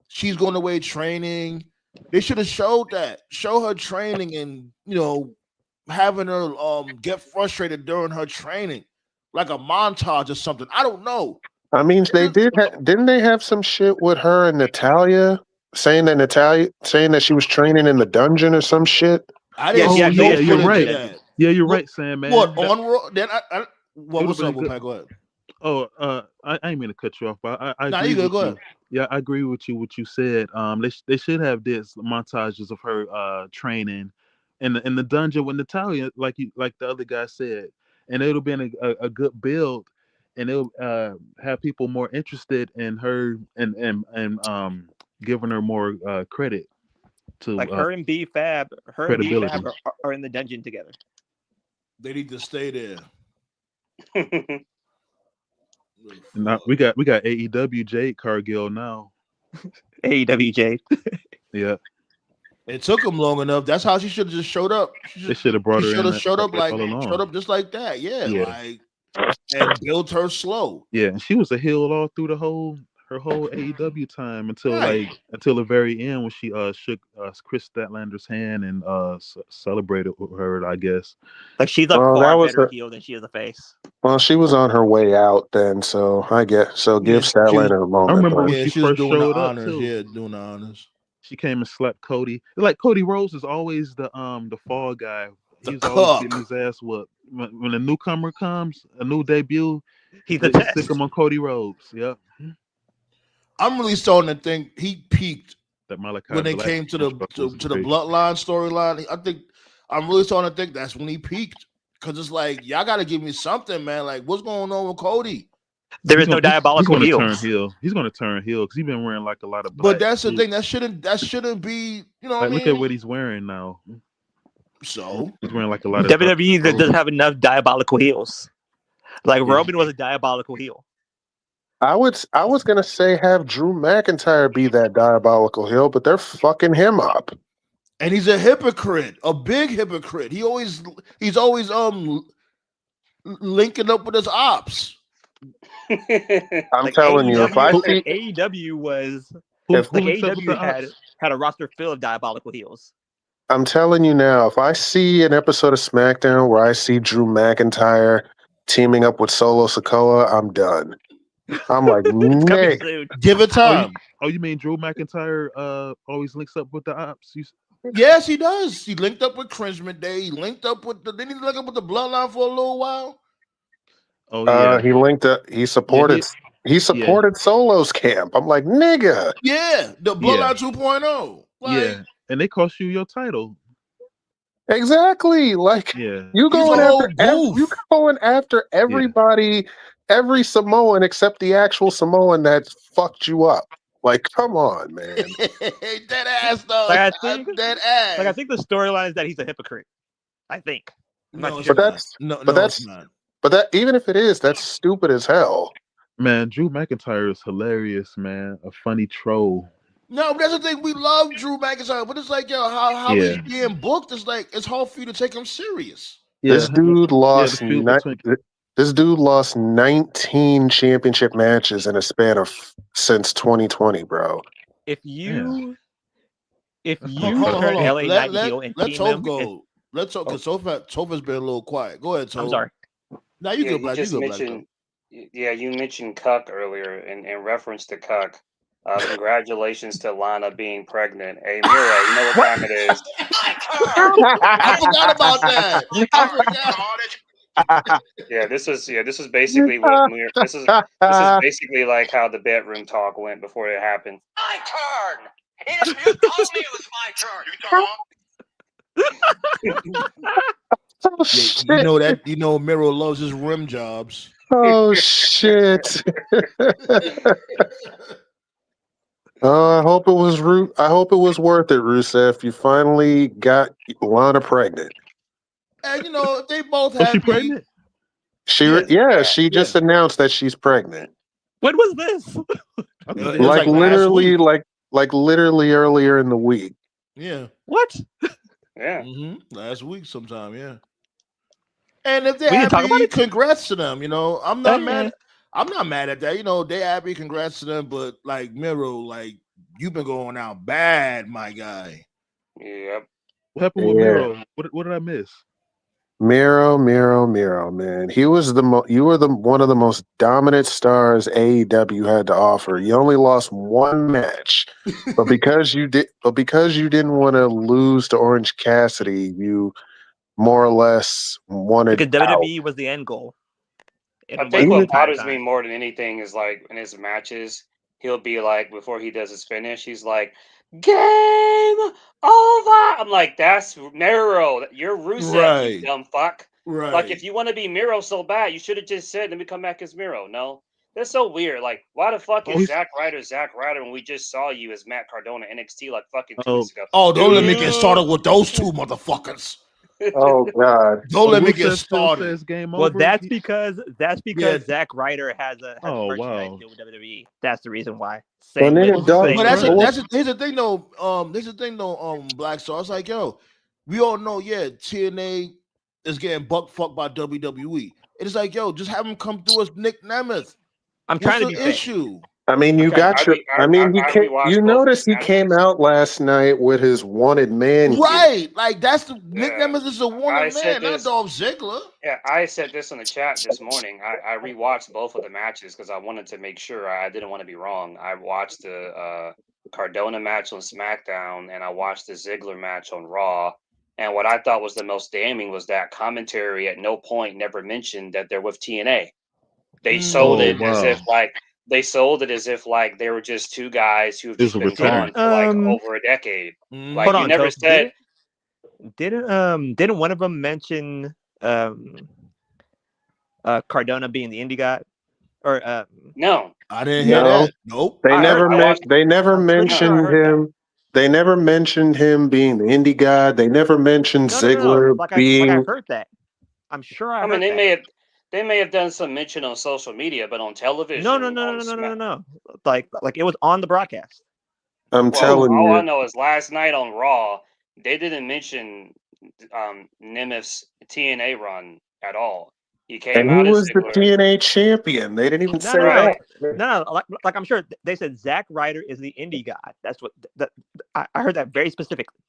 she's going away training, they should have showed that. Show her training and, having her get frustrated during her training, like a montage or something. I don't know. I mean, they didn't they have some shit with her and Natalia saying that she was training in the dungeon or some shit? I didn't Yeah, see no yeah, you're footage right. of that. Yeah, you're right, Sam, man. What on Raw? Then what's been up, good. Pat? Go ahead. Oh, I ain't mean to cut you off, but I Nah, agree you good. with Go you. ahead. Yeah, I agree with you. What you said. They should have this montages of her training in the dungeon with Natalia, like the other guy said, and it'll be a good build, and it'll have people more interested in her and giving her more credit to Like her and B Fab credibility. are in the dungeon together. They need to stay there. Now, we got AEW Jade Cargill now. AEW Jade. Yeah. It took him long enough. That's how she should have just showed up. They should have brought her in. Showed up all along. just like that. Yeah, like and built her slow. Yeah, and she was a heel all through her whole AEW time until the very end when she shook Chris Statlander's hand and celebrated with her, I guess. Like she's a far better heel than she is a face. Well, she was on her way out then, so give Statlander a moment. I remember when she first showed up too. Yeah, doing the honors. She came and slapped Cody. Like Cody Rhodes is always the fall guy. He's always getting his ass whooped. When a newcomer comes, a new debut, he's they stick him on Cody Rhodes. Yep. I'm really starting to think he peaked that Malachi when they came to the Bloodline storyline. I think I'm really starting to think that's when he peaked, because it's like y'all got to give me something, man. Like what's going on with Cody? There is no diabolical heel. He's going to turn heel because he's been wearing like a lot of. But that's the thing. That shouldn't be. You know, what I mean? Look at what he's wearing now. So he's wearing like a lot of. WWE doesn't have enough diabolical heels. Like Roman was a diabolical heel. I was gonna say have Drew McIntyre be that diabolical heel, but they're fucking him up. And he's a hypocrite, a big hypocrite. He's always linking up with his ops. I'm telling you, if I see AEW was AEW had a roster full of diabolical heels. I'm telling you now, if I see an episode of SmackDown where I see Drew McIntyre teaming up with Solo Sikoa, I'm done. I'm like, Nick, give it time. You mean Drew McIntyre always links up with the ops? Yes, he does. He linked up with Cringeman Day. He linked up with didn't he link up with the Bloodline for a little while? Oh yeah. He linked up. He supported. He supported Solo's camp. I'm like, nigga. Yeah, the Bloodline 2.0. Yeah, and they cost you your title. Exactly. Like, you going after everybody, every Samoan except the actual Samoan that fucked you up. Like, come on, man. Dead ass though. Like, dead ass. Like, I think the storyline is that he's a hypocrite. I think. But that even if it is, that's stupid as hell. Man, Drew McIntyre is hilarious, man. A funny troll. No, but that's the thing. We love Drew McIntyre, but it's like, yo, how he's being booked. It's like it's hard for you to take him serious. Yeah. This dude lost. This dude lost 19 championship matches in a span of since 2020, bro. If you turn LA Knight heel and let Toph go. Let's talk because Toph has been a little quiet. Go ahead, Toph. I'm sorry. Now you go back. You mentioned Cuck earlier in reference to Cuck. Congratulations to Lana being pregnant. Hey, Mira, you know what time it is. I forgot about that. I forgot. Yeah, this is basically what this is basically like how the bedroom talk went before it happened. My turn. You told me it was my turn. You know Miro loves his rim jobs. Oh shit. I hope it was worth it, Rusev. You finally got Lana pregnant. And if they both have she pregnant? She just announced that she's pregnant. When was this? like literally earlier in the week. Yeah. What? Yeah. Last week sometime, yeah. And if they're happy, congrats to them. I'm not mad. I'm not mad at that. They happy, congrats to them. But like Miro, like you've been going out bad, my guy. Yep. What happened with Miro? What did I miss? Miro, man. You were one of the most dominant stars AEW had to offer. You only lost one match, but because you didn't want to lose to Orange Cassidy, you more or less wanted because WWE was the end goal. I think what bothers me more than anything is like in his matches, he'll be like, before he does his finish, he's like, "Game over." I'm like, "That's Miro. You're Rusev, you Right. dumb fuck." Like, if Right. you want to be Miro so bad, you should have just said, "Let me come back as Miro." No, that's so weird. Like, why the fuck Oh, is he's Zack Ryder when we just saw you as Matt Cardona NXT like fucking 2 weeks oh ago? Oh, don't let me get Dude. started with those two motherfuckers. Oh God. Don't let me get Rusev still started. says game Well, over. that's because Yeah, Zack Ryder has a Oh merchandise wow. deal with WWE. That's the reason why. Well, Same with nigga, dog. same but with that's a, Right. Rusev. here's the thing though. Black Star. It's like, yo, we all know, yeah, TNA is getting buck fucked by WWE. It's like, yo, just have him come through as Nick Nemeth. I'm What's trying to the be fair. issue? I mean, I'm you trying to be got your. I mean, he I came. You rewatched both of notice the he came matches. out last night with his wanted man gear. Right. Like that's the Nick Yeah, Nemeth is a I wanted said man, not this. Dolph Ziggler. Yeah, I said this in the chat this morning. I rewatched both of the matches because I wanted to make sure I didn't want to be wrong. I watched the Cardona match on SmackDown and I watched the Ziggler match on Raw. And what I thought was the most damning was that commentary at no point never mentioned that they're with TNA. They sold Oh it as if wow. like they were just two guys who have It's just a been return. gone Didn't for like over a decade. Mhm. hold Like you on, never Toast. said Didn't one of them mention Cardona being the indie guy? Or no. I didn't hear No, that. Nope. they I heard never I that. meant. watched They never I'm pretty sure no. I mentioned heard that. him. They never mentioned him being the indie guy. They never mentioned No. Ziggler Like I being. heard that. I'm sure I I mean, heard that. they may have done some mention on social media, but on No, television, on Smack. no. Like it was on the broadcast. I'm Well, telling all I you. know is last night on Raw, they didn't mention Nemeth's TNA run at all. He And came he out as was the Ziggler, TNA champion. They didn't even No, say no, no, right? that. no, no. Like I'm sure they said Zack Ryder is the indie guy. That's what I heard that very specifically.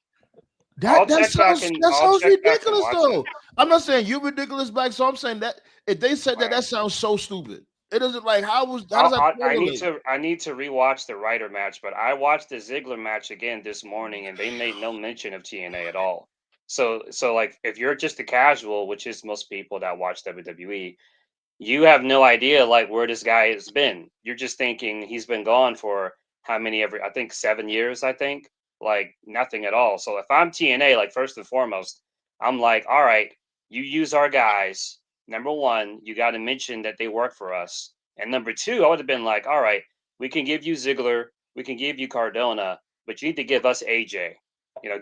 I'll check back and That I'll sounds check back and ridiculous watch it. though. I'm not saying you're ridiculous, Black. So I'm saying that if they said that, Right. that sounds so stupid. It isn't like how does that correlate? I need to rewatch the Ryder match, but I watched the Ziggler match again this morning, and they made no mention of TNA at all. So like if you're just a casual, which is most people that watch WWE, you have no idea like where this guy has been. You're just thinking he's been gone for how many every I think 7 years, I think. Like nothing at all. So if I'm TNA, like first and foremost, I'm like, all right, you use our guys. Number one, you got to mention that they work for us. And number two, I would have been like, all right, we can give you Ziggler, we can give you Cardona, but you need to give us AJ.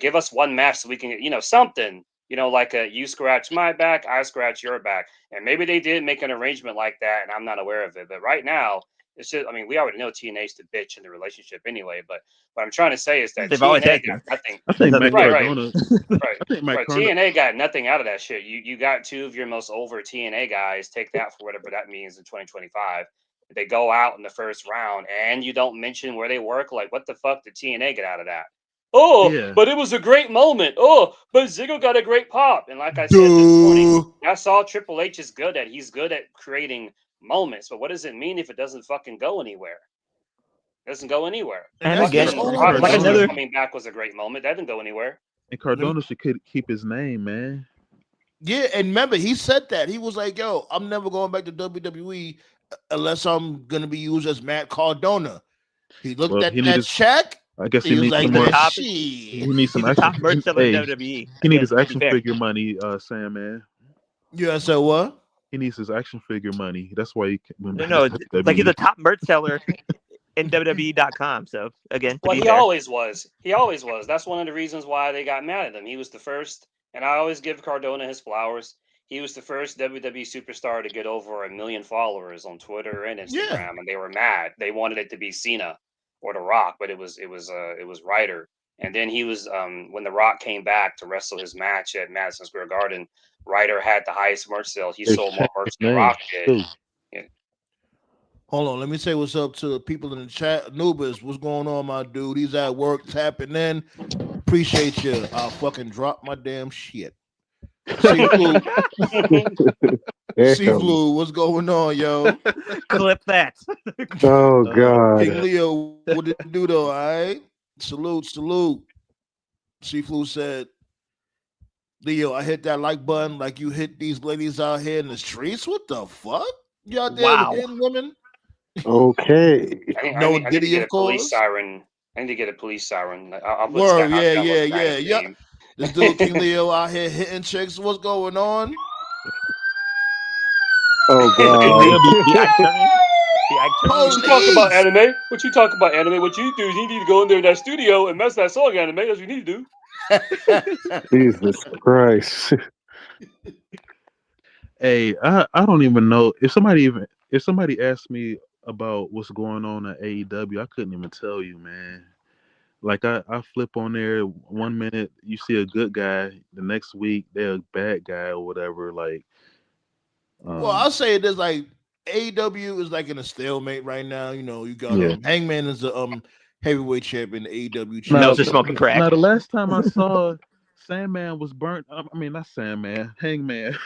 Give us one match so we can, something. Like you scratch my back, I scratch your back. And maybe they did make an arrangement like that, and I'm not aware of it. But right now, it's just, I mean, we already know TNA's the bitch in the relationship anyway. But what I'm trying to say is that They've always TNA had got to. nothing. I think Nothing Matt new. Right, Cardona. right, I think Matt right. Cardona. TNA got nothing out of that shit. You got two of your most over TNA guys. Take that for whatever that means in 2025. They go out in the first round, and you don't mention where they work. Like, what the fuck did TNA get out of that? Oh, Yeah. but it was a great moment. Oh, but Ziggler got a great pop. And like I said this morning, Duh. that's all Triple H is good at. He's good at creating moments. But what does it mean if it doesn't fucking go anywhere? It doesn't go anywhere. And And that's again, all And I'm Brock like Cardona. Lesnar another. coming back was a great moment. That didn't go anywhere. And Cardona should keep his name, man. Yeah, and remember, he said that. He was like, yo, I'm never going back to WWE unless I'm gonna be used as Matt Cardona. He looked Well, at he need that his. check. I guess he He was needs like, some He's the more. man, top. He shit. needs some He's the action. top merch seller in Hey, WWE. he needs Again, his to be action fair. figure money, Sam, man. Yeah, so what? He needs his action figure money. That's why he went back No, to like he's WWE. the top merch seller in WWE.com. So again, to Well, be he fair. always was. He always was. That's one of the reasons why they got mad at him. He was the first, and I always give Cardona his flowers. He was the first WWE superstar to get over 1 million followers on Twitter and Yeah. Instagram, and they were mad. They wanted it to be Cena or The Rock, but it was Ryder. And then he was when The Rock came back to wrestle his match at Madison Square Garden. Ryder had the highest merch sale. He They sold more changed merch his than name Rock did. too. Yeah. Hold on, let me say what's up to the people in the chat. Anubis, what's going on, my dude? He's at work tapping in. Appreciate you. I'll fucking drop my damn shit. C-Flu, There C-Flu, comes. what's going on, yo? Clip that. Oh King God. Leo, what did it do though? All right. Salute. C-Flu said, Leo, I hit that like button like you hit these ladies out here in the streets. What the fuck? You out there Wow. hitting women? Okay. No I need to Diddy, get of a police course. siren. I need to get a police siren. I'll put Word, I'll yeah, download yeah, yeah, Sky's yeah. name. This dude King Leo out here hitting chicks. What's going on? Oh The King God. Leo be acting. Be acting. Police. anime? What you talk about anime? What you do is you need to go in there in that studio and mess that song anime. That's what you need to do. Jesus Christ. Hey, I don't even know if somebody asked me about what's going on at AEW, I couldn't even tell you, man. Like I flip on there 1 minute, you see a good guy, the next week they're a bad guy or whatever. Like, Well, I'll say this: like AEW is like in a stalemate right now. You know, you got yeah. Hangman is the heavyweight champion, the AEW Now, Knows they're champion. smoking crack. now the last time I saw Sandman was burnt. I mean, not Sandman, Hangman.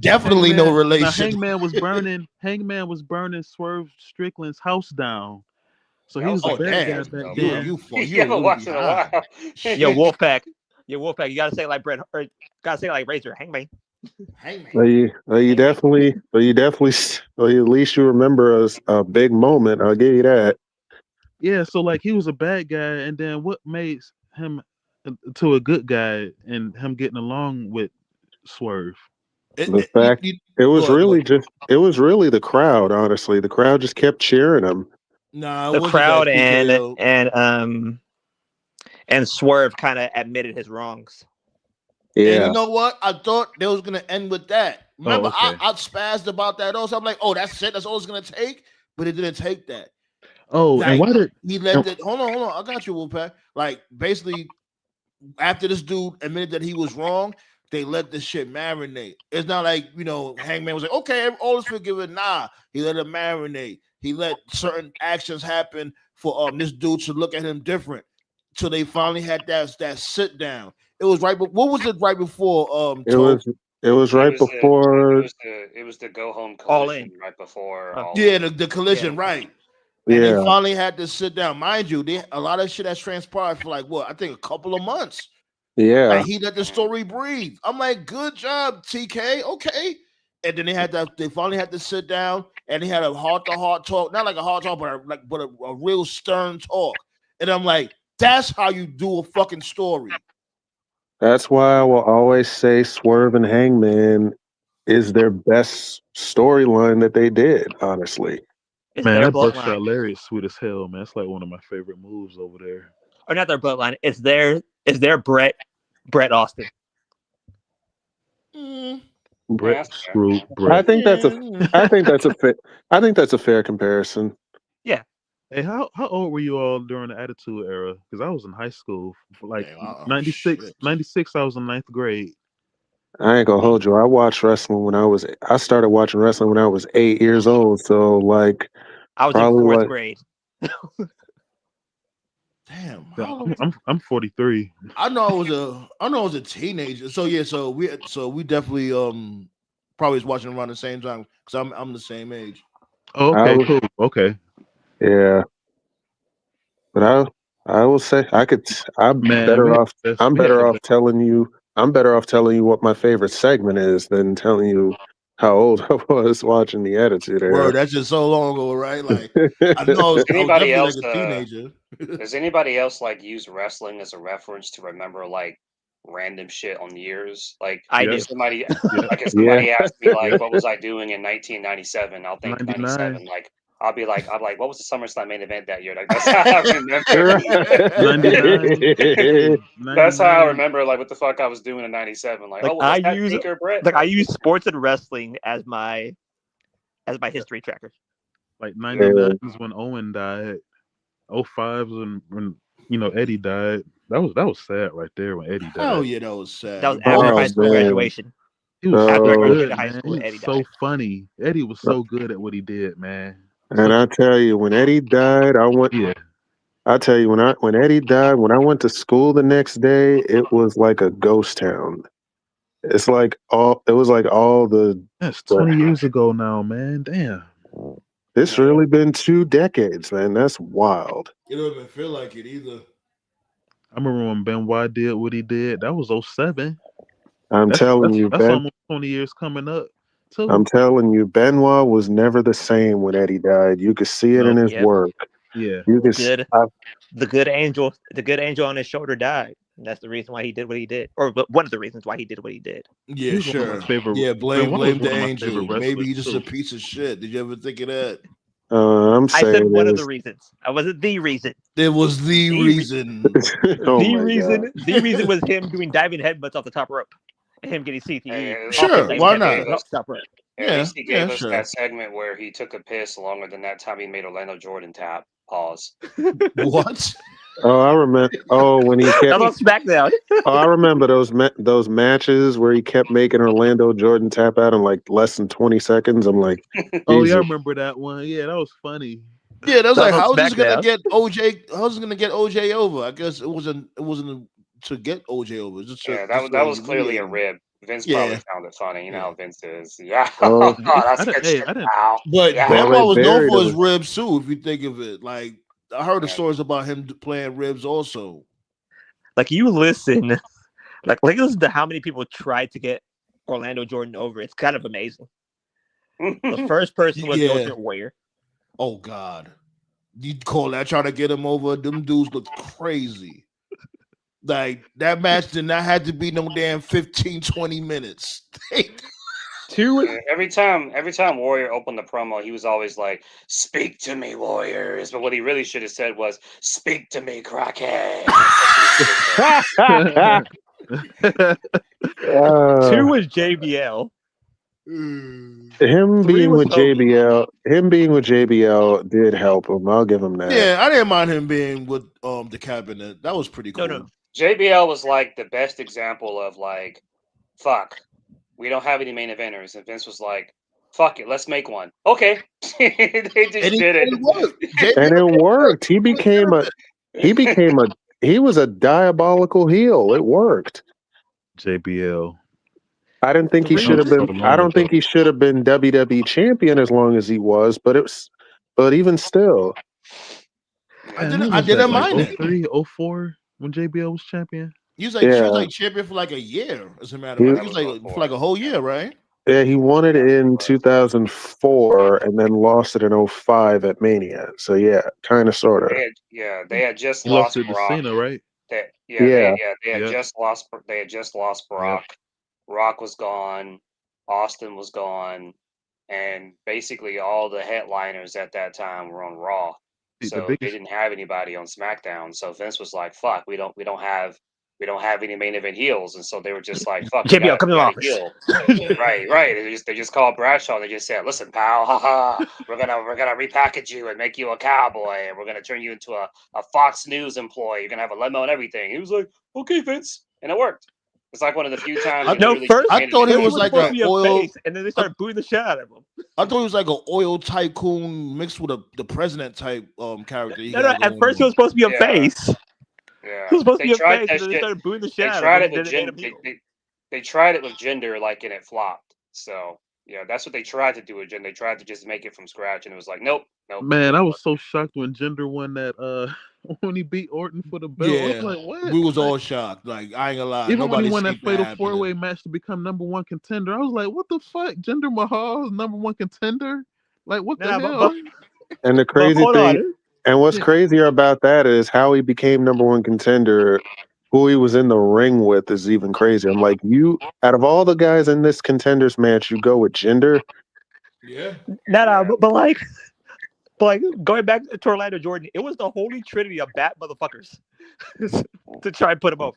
Definitely no Hangman. Now relation. Hangman was burning Swerve Strickland's house down. So he That was was a Oh like bad 10 guy damn, years back ago, you bro. then. you for You you a haven't little watched it in a behind. while. Yo, Wolfpack. Yo, Wolfpack. You gotta say like Brett, or gotta say like Razor. Hangman. Hangman. You definitely, well, at least you remember a big moment. I'll give you that. Yeah, so like he was a bad guy, and then what makes him to a good guy and him getting along with Swerve? The fact Go ahead, go ahead. it was really the crowd, honestly. The crowd just kept cheering him. Nah, it The wasn't that crowd TKO. and Swerve kind of admitted his wrongs. And you Yeah. know what? I thought they was gonna end with that. Oh, Remember, okay. I spazzed about that also. I'm like, oh, that's it. That's all it's gonna take. But it didn't take that. Oh, and Like why did he let that. Hold on. I got you, Wolfpack. Like basically, after this dude admitted that he was wrong, they let this shit marinate. It's not like Hangman was like, okay, all is forgiven. Nah, he let it marinate. He let certain actions happen for this dude to look at him different. Till they finally had that sit down. It was right, but what was it right before It Toe? was it was It right was before. it was the go home All collision in. right before Uh, All In. Yeah, the collision, yeah. right. And they Yeah. finally had to sit down. Mind you, a lot of shit has transpired for like what I think a couple of months. Yeah. Like he let the story breathe. I'm like, good job, TK. Okay. And then they finally had to sit down and they had a heart to heart talk, not like a heart talk, but a real stern talk. And I'm like, that's how you do a fucking story. That's why I will always say Swerve and Hangman is their best storyline that they did, honestly. It's man, their that buckshot bloodline, Larry is sweet as hell, man. It's like one of my favorite moves over there. or not their bloodline. It's their Brett Austin. Mm, Yeah, Brett that's fair. screwed I Brett. think that's a yeah. I think that's a fa- I think that's a fair comparison. Yeah. Hey, how old were you all during the Attitude Era? Because I was in high school, like Damn, oh, 96, shit. 96 I was in ninth grade. I ain't gonna hold you. I started watching wrestling when I was 8 years old. So like I was in probably fourth like grade. Damn. Yeah, How I'm 43. I know I was a teenager. So yeah, so we definitely probably was watching around the same time because I'm the same age. Oh, I okay, was cool. Okay, yeah. But I will say man, we had the best. I'm We had the better best. off telling you what my favorite segment is than telling you how old I was watching the Attitude Era. Word, that's just so long ago, right? Like I know Does I was anybody definitely else like a teenager. does anybody else like use wrestling as a reference to remember like random shit on years? Like I Yep, do. if somebody yep, like if Yeah. somebody asked me like yep. what was I doing in 1997, I'll think 99, 97. Like I'm like, what was the SummerSlam main event that year? Like that's how I remember. Right. 99. Hey, That's how I 99. remember like what the fuck I was doing in 97. Like, Like oh, I was that use Taker Brett? like I Oh, use sports and wrestling as my history tracker. Like Yeah. 99 is when Owen died. '05 is when Eddie died. That was sad right there when Eddie Hell died. yeah, that was That sad. was You after both Oh high school man. graduation. He was After so I So graduated good, high man. school, He was Eddie so died. funny. Eddie was so good at what he did, man. and Such I tell you, when Eddie died, yeah. I tell you when Eddie died, when I went to school the next day, it was like a ghost town. It was like all That's the 20 years ago now, man. Damn. it's yeah. really been 2 decades, man. That's wild. it don't even feel like it either. I remember when Benoit did what he did. That was '07. I'm That's telling that's you, that's Ben. almost 20 years coming up. too. I'm telling you, Benoit was never the same when Eddie died. You could see it in his Yep. work. Yeah. You could. The good angel on his shoulder died. And that's the reason why he did what he did, or one of the reasons why he did what he did. Yeah, He was one of sure. my favorite. Yeah, blame Benoit was the one of my angel. favorite Maybe he's wrestlers, just a too. piece of shit. Did you ever think of that? I'm I said saying one it of the was. reasons. I wasn't the reason. It was the reason. Oh The my reason. god. The reason was him doing diving headbutts off the top rope, and him getting CTE. Sure, why At not? the top rope. At least he gave us sure. that segment where he took a piss longer than that time he made Orlando Jordan tap. Pause. What? Oh, I remember. Oh, when he kept. That was on SmackDown. Oh, I remember those matches where he kept making Orlando Jordan tap out in like less than 20 seconds. I'm like, Oh yeah, I Jesus. remember that one. Yeah, that was funny. Yeah, that was like, how is this gonna SmackDown. get OJ? How's this gonna get OJ over? I guess it wasn't to get OJ over. It's just Yeah, just that like was clearly a humiliate him. rib. Vince Yeah. probably found it funny. You know how Vince is. Yeah, Oh, that's I good didn't. shit, I didn't. pal. But Yeah. Well, Benoit they was known buried for his him. ribs too. If you think of it, like I heard the Yeah. stories about him playing ribs also. Like you listen, like listen to how many people tried to get Orlando Jordan over. It's kind of amazing. The first person was the Yeah. Ultimate Warrior. Oh God, you call that trying to get him over? Them dudes look crazy. Like that match did not have to be no damn 15, 20 minutes. Two. Every time Warrior opened the promo, he was always like, "Speak to me, Warriors." But what he really should have said was, "Speak to me, crackhead." Two was JBL. Him Three being was with Hogan. JBL did help him. I'll give him that. Yeah, I didn't mind him being with the cabinet. That was pretty cool. No. JBL was like the best example of like, fuck, we don't have any main eventers, and Vince was like, fuck it, let's make one. Okay, they just did it. And it worked. He was a diabolical heel. It worked. JBL. I didn't think he Three should have was- been. So long I don't think ago. he should have been WWE champion as long as he was. But even still, I Man, when didn't was that? mind Like it. 03, 04 when JBL was champion. He was like Yeah. champion for like a year, as a matter of fact. He was like for like a whole year, right? yeah, he won it in 2004 and then lost it in 05 at Mania. So yeah, kind of, sort of. They had just He lost lost it to Brock. Cena, right? They Yeah. had Yep. just lost. They had just lost Brock. Rock was gone. Austin was gone, and basically all the headliners at that time were on Raw. The So biggest- they didn't have anybody on SmackDown. So Vince was like, "Fuck, we don't have any main event heels," and so they were just like, "Fuck, JBL, come to the we office." heel." right. They just called Bradshaw and they just said, "Listen, pal, haha, we're gonna repackage you and make you a cowboy, and we're gonna turn you into a Fox News employee. You're gonna have a limo and everything." He was like, "Okay, Vince," and it worked. It's like one of the few times. I thought he was like supposed an to be a oil. face, and then they started booing the shit out of him. I thought he was like an oil tycoon mixed with the president type character. No. At first, he was supposed to be a face. Yeah, He was supposed to They be a tried face, that and then they shit. started booing the shit They out tried of it him. with and then they made him heel. They tried it with gender, like, and it flopped. So yeah, that's what they tried to do with gender. They tried to just make it from scratch, and it was like, nope. Man, I was so shocked when Jinder won that. When he beat Orton for the belt. I Yeah, was like, what? we was all shocked. Like I ain't gonna lie. Even when he Nobody won that seen fatal happening. 4-way match to become #1 contender, I was like, what the fuck? Jinder Mahal's #1 contender? Like, what the hell? And the crazy hold thing, on. and what's crazier about that is how he became #1 contender. Who he was in the ring with is even crazier. I'm like, out of all the guys in this contenders match, you go with Jinder. Yeah. No, but like going back to Orlando Jordan, it was the holy trinity of bat motherfuckers to try and put him over.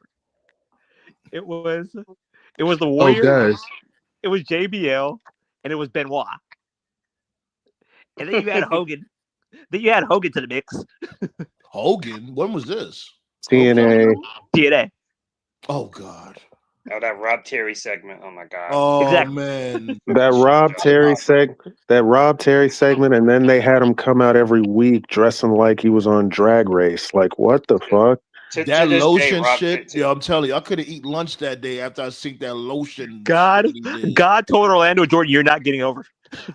It was the Warrior, guys. it was JBL, and it was Benoit. And then you had Hogan. Then you had Hogan to the mix. Hogan? When was this? TNA. TNA. Oh God. Oh, that Rob Terry segment. Oh my God. Oh Exactly. man. That Rob Terry segment, and then they had him come out every week dressing like he was on Drag Race. Like, what the fuck? That this lotion day, Rob shit. Yeah, I'm telling you, I couldn't eat lunch that day after I seen that lotion. God shit he did. told Orlando Jordan, "You're not getting over."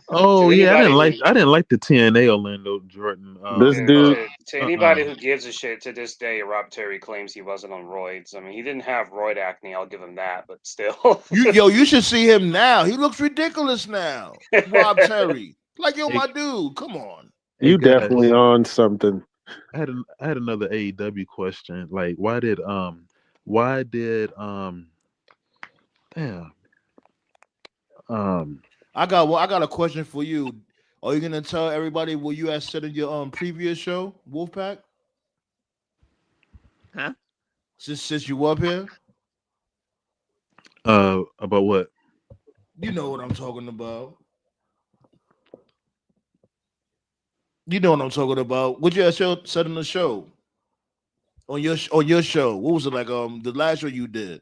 Oh To yeah, anybody who I didn't like the TNA Orlando Jordan. This Yeah, dude, to anybody who gives a shit to this day, Rob Terry claims he wasn't on roids. I mean, he didn't have roid acne. I'll give him that, but still. You should see him now. He looks ridiculous now. Rob Terry. Like, yo, Hey, my dude, come on. hey you definitely guys, on something. I had another AEW question. Like, why did damn um I got a question for you. Are you gonna tell everybody what you had said in your previous show, Wolfpack? Huh? Since you up here? about what? You know what I'm talking about. You know what I'm talking about. What you had said on the show? On your show. What was it like the last show you did?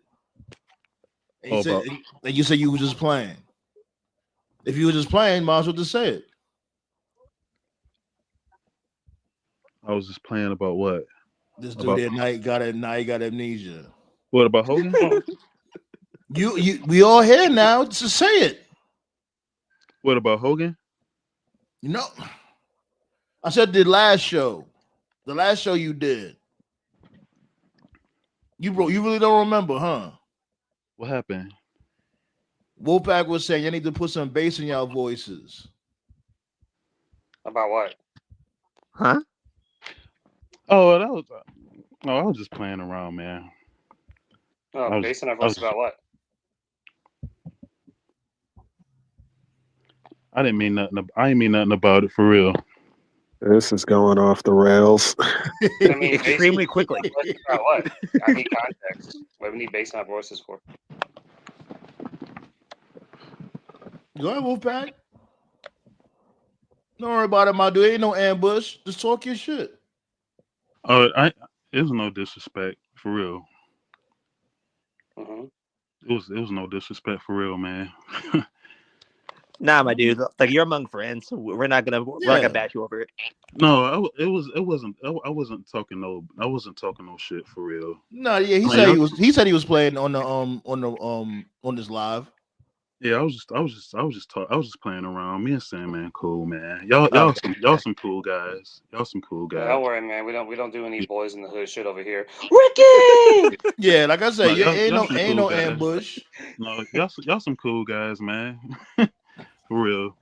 And Oh, about you said you was just playing. If you were just playing, might as well just say it. I was just playing about what? This dude About that night got amnesia. what about Hogan? We all here now to say it. What about Hogan? You know, I said the last show. The last show you did. You really don't remember, huh? What happened? Wolfpack was saying you need to put some bass in y'all voices. About what? Huh? Oh, that was I was just playing around, man. Oh, based on our I voice was about what? I didn't mean nothing. I didn't mean nothing about it for real. This is going off the rails. I mean, Extremely quickly. about what? I need context. What do we need based on our voices for? Go ahead, Wolfpack. Don't worry about it, my dude. Ain't no ambush. Just talk your shit. Oh, it was no disrespect for real. Mm-hmm. It was no disrespect for real, man. Nah, my dude. Like, you're among friends. We're not gonna bash you over it. No, it wasn't. I wasn't talking no shit for real. No, yeah, he Like, said he said he was playing on on this live. yeah, I was just playing around. Me and Sandman, cool, man. Oh, Y'all some cool guys. Y'all some cool Yeah, guys. don't worry, man. We don't do any boys in the hood shit over here. Ricky. Yeah, like I said, No, yeah, y'all some ain't cool no guys. ambush. No, y'all some cool guys, man. For real,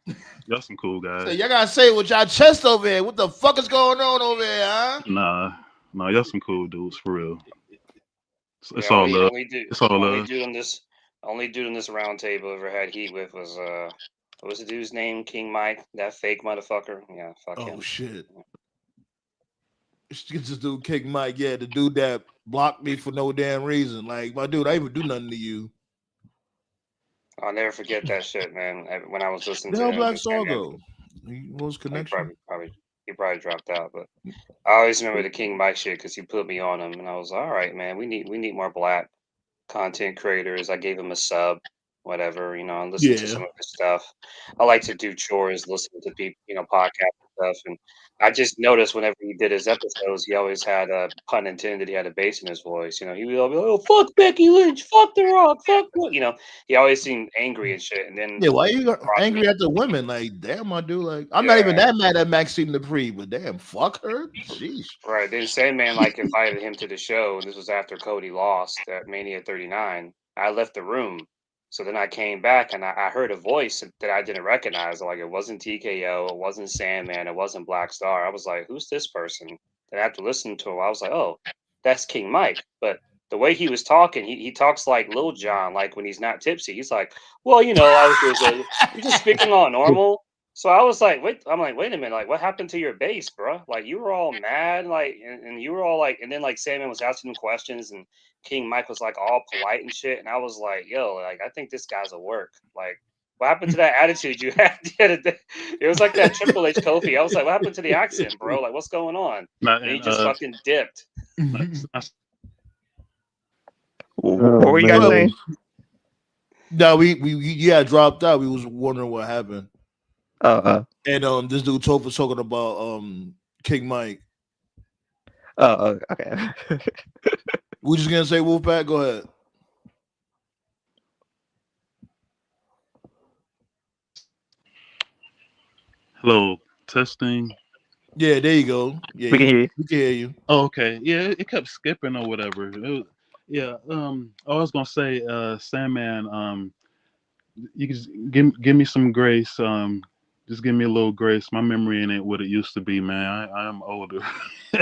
y'all some cool So guys. y'all gotta say it with y'all chest over here. What the fuck is going on over here, huh? Nah, y'all some cool dudes for real. It's Yeah, all love. It's all only love. dude in this round table ever had heat with was what was the dude's name? King Mike, that fake motherfucker. Yeah, fuck Oh him. shit. It's this dude kick Mike, yeah, the dude that blocked me for no damn reason. Like, my dude, I even do nothing to you. I'll never forget that shit, man. When I was listening The to hell him, Black this Star man, go? He lost he connection. probably dropped out. But I always remember the King Mike shit because he put me on him, and I was like, all right, man. We need more black content creators. I gave him a sub, whatever, and listen to Yeah. some of his stuff. I like to do chores, listen to people, podcasts and stuff. And I just noticed whenever he did his episodes, he always had a pun intended. He had a bass in his voice. He would always be like, "Oh, fuck Becky Lynch, fuck The Rock, fuck what," He always seemed angry and shit. And then Yeah, why you brought me, angry at the women? Like, damn, my dude. Like, I'm not even yeah, that mad at Maxine Dupree, but damn, fuck her. Sheesh. right. Then Sandman invited him to the show, and this was after Cody lost at Mania 39. I left the room. So then I came back and I heard a voice that I didn't recognize. Like, it wasn't TKO, it wasn't Sandman, it wasn't Black Star. I was like, who's this person? Then after listening to him, I was like, oh, that's King Mike. But the way he was talking, he talks like Lil Jon, like when he's not tipsy. He's like, well, I was just speaking all normal. So I was like, wait a minute, like, what happened to your bass, bro? Like, you were all mad, like, and you were all like, and then like Sandman was asking him questions, and King Mike was like all polite and shit, and I was like, yo, like, I think this guy's a work. Like, what happened to that attitude you had the other day? It was like that Triple H Kofi. I was like, what happened to the accent, bro? Like, what's going on? And he just fucking dipped. what were you guys saying? No, we dropped out. We was wondering what happened. And this dude Toph was talking about King Mike. Okay. We just gonna say Wolfpack. Go ahead. Hello, testing. Yeah, there you go. Yeah, We can hear you. we can hear you. Oh, okay. Yeah, it kept skipping or whatever. Yeah. I was gonna say, Sandman. You can just give me some grace. Just give me a little grace. My memory ain't what it used to be, man. I am older.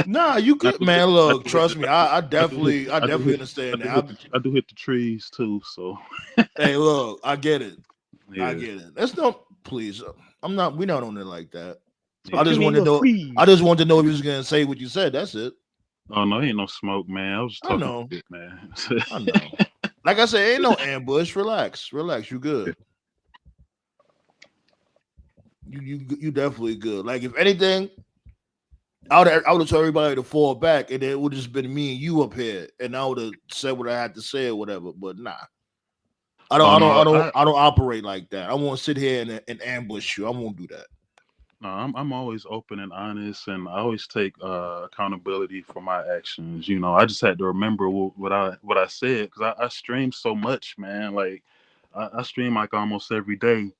Nah, you I good, do hit, man. I Look, do hit, trust me, I I do hit, definitely, I I do definitely hit, understand that. I do hit the trees too. So Hey, look, I get it. I yeah, get it. Let's not, please. I'm not. We're not on it like that. I Smoke yeah. just to me want to or know. free. I just want to know if you was gonna say what you said. That's it. Oh no, ain't no smoke, man. I was just I talking know. shit, man. I know. Like I said, ain't no ambush. Relax, relax. You good. You definitely good. Like if anything, I would have told everybody to fall back, and it would have just been me and you up here, and I would have said what I had to say or whatever. But nah, I don't. Oh I don't. I no, don't. I don't operate like that. I won't sit here and ambush you. I won't do that. no, I'm always open and honest, and I always take accountability for my actions. You know, I just had to remember what I said because I stream so much, man. Like I stream like almost every day,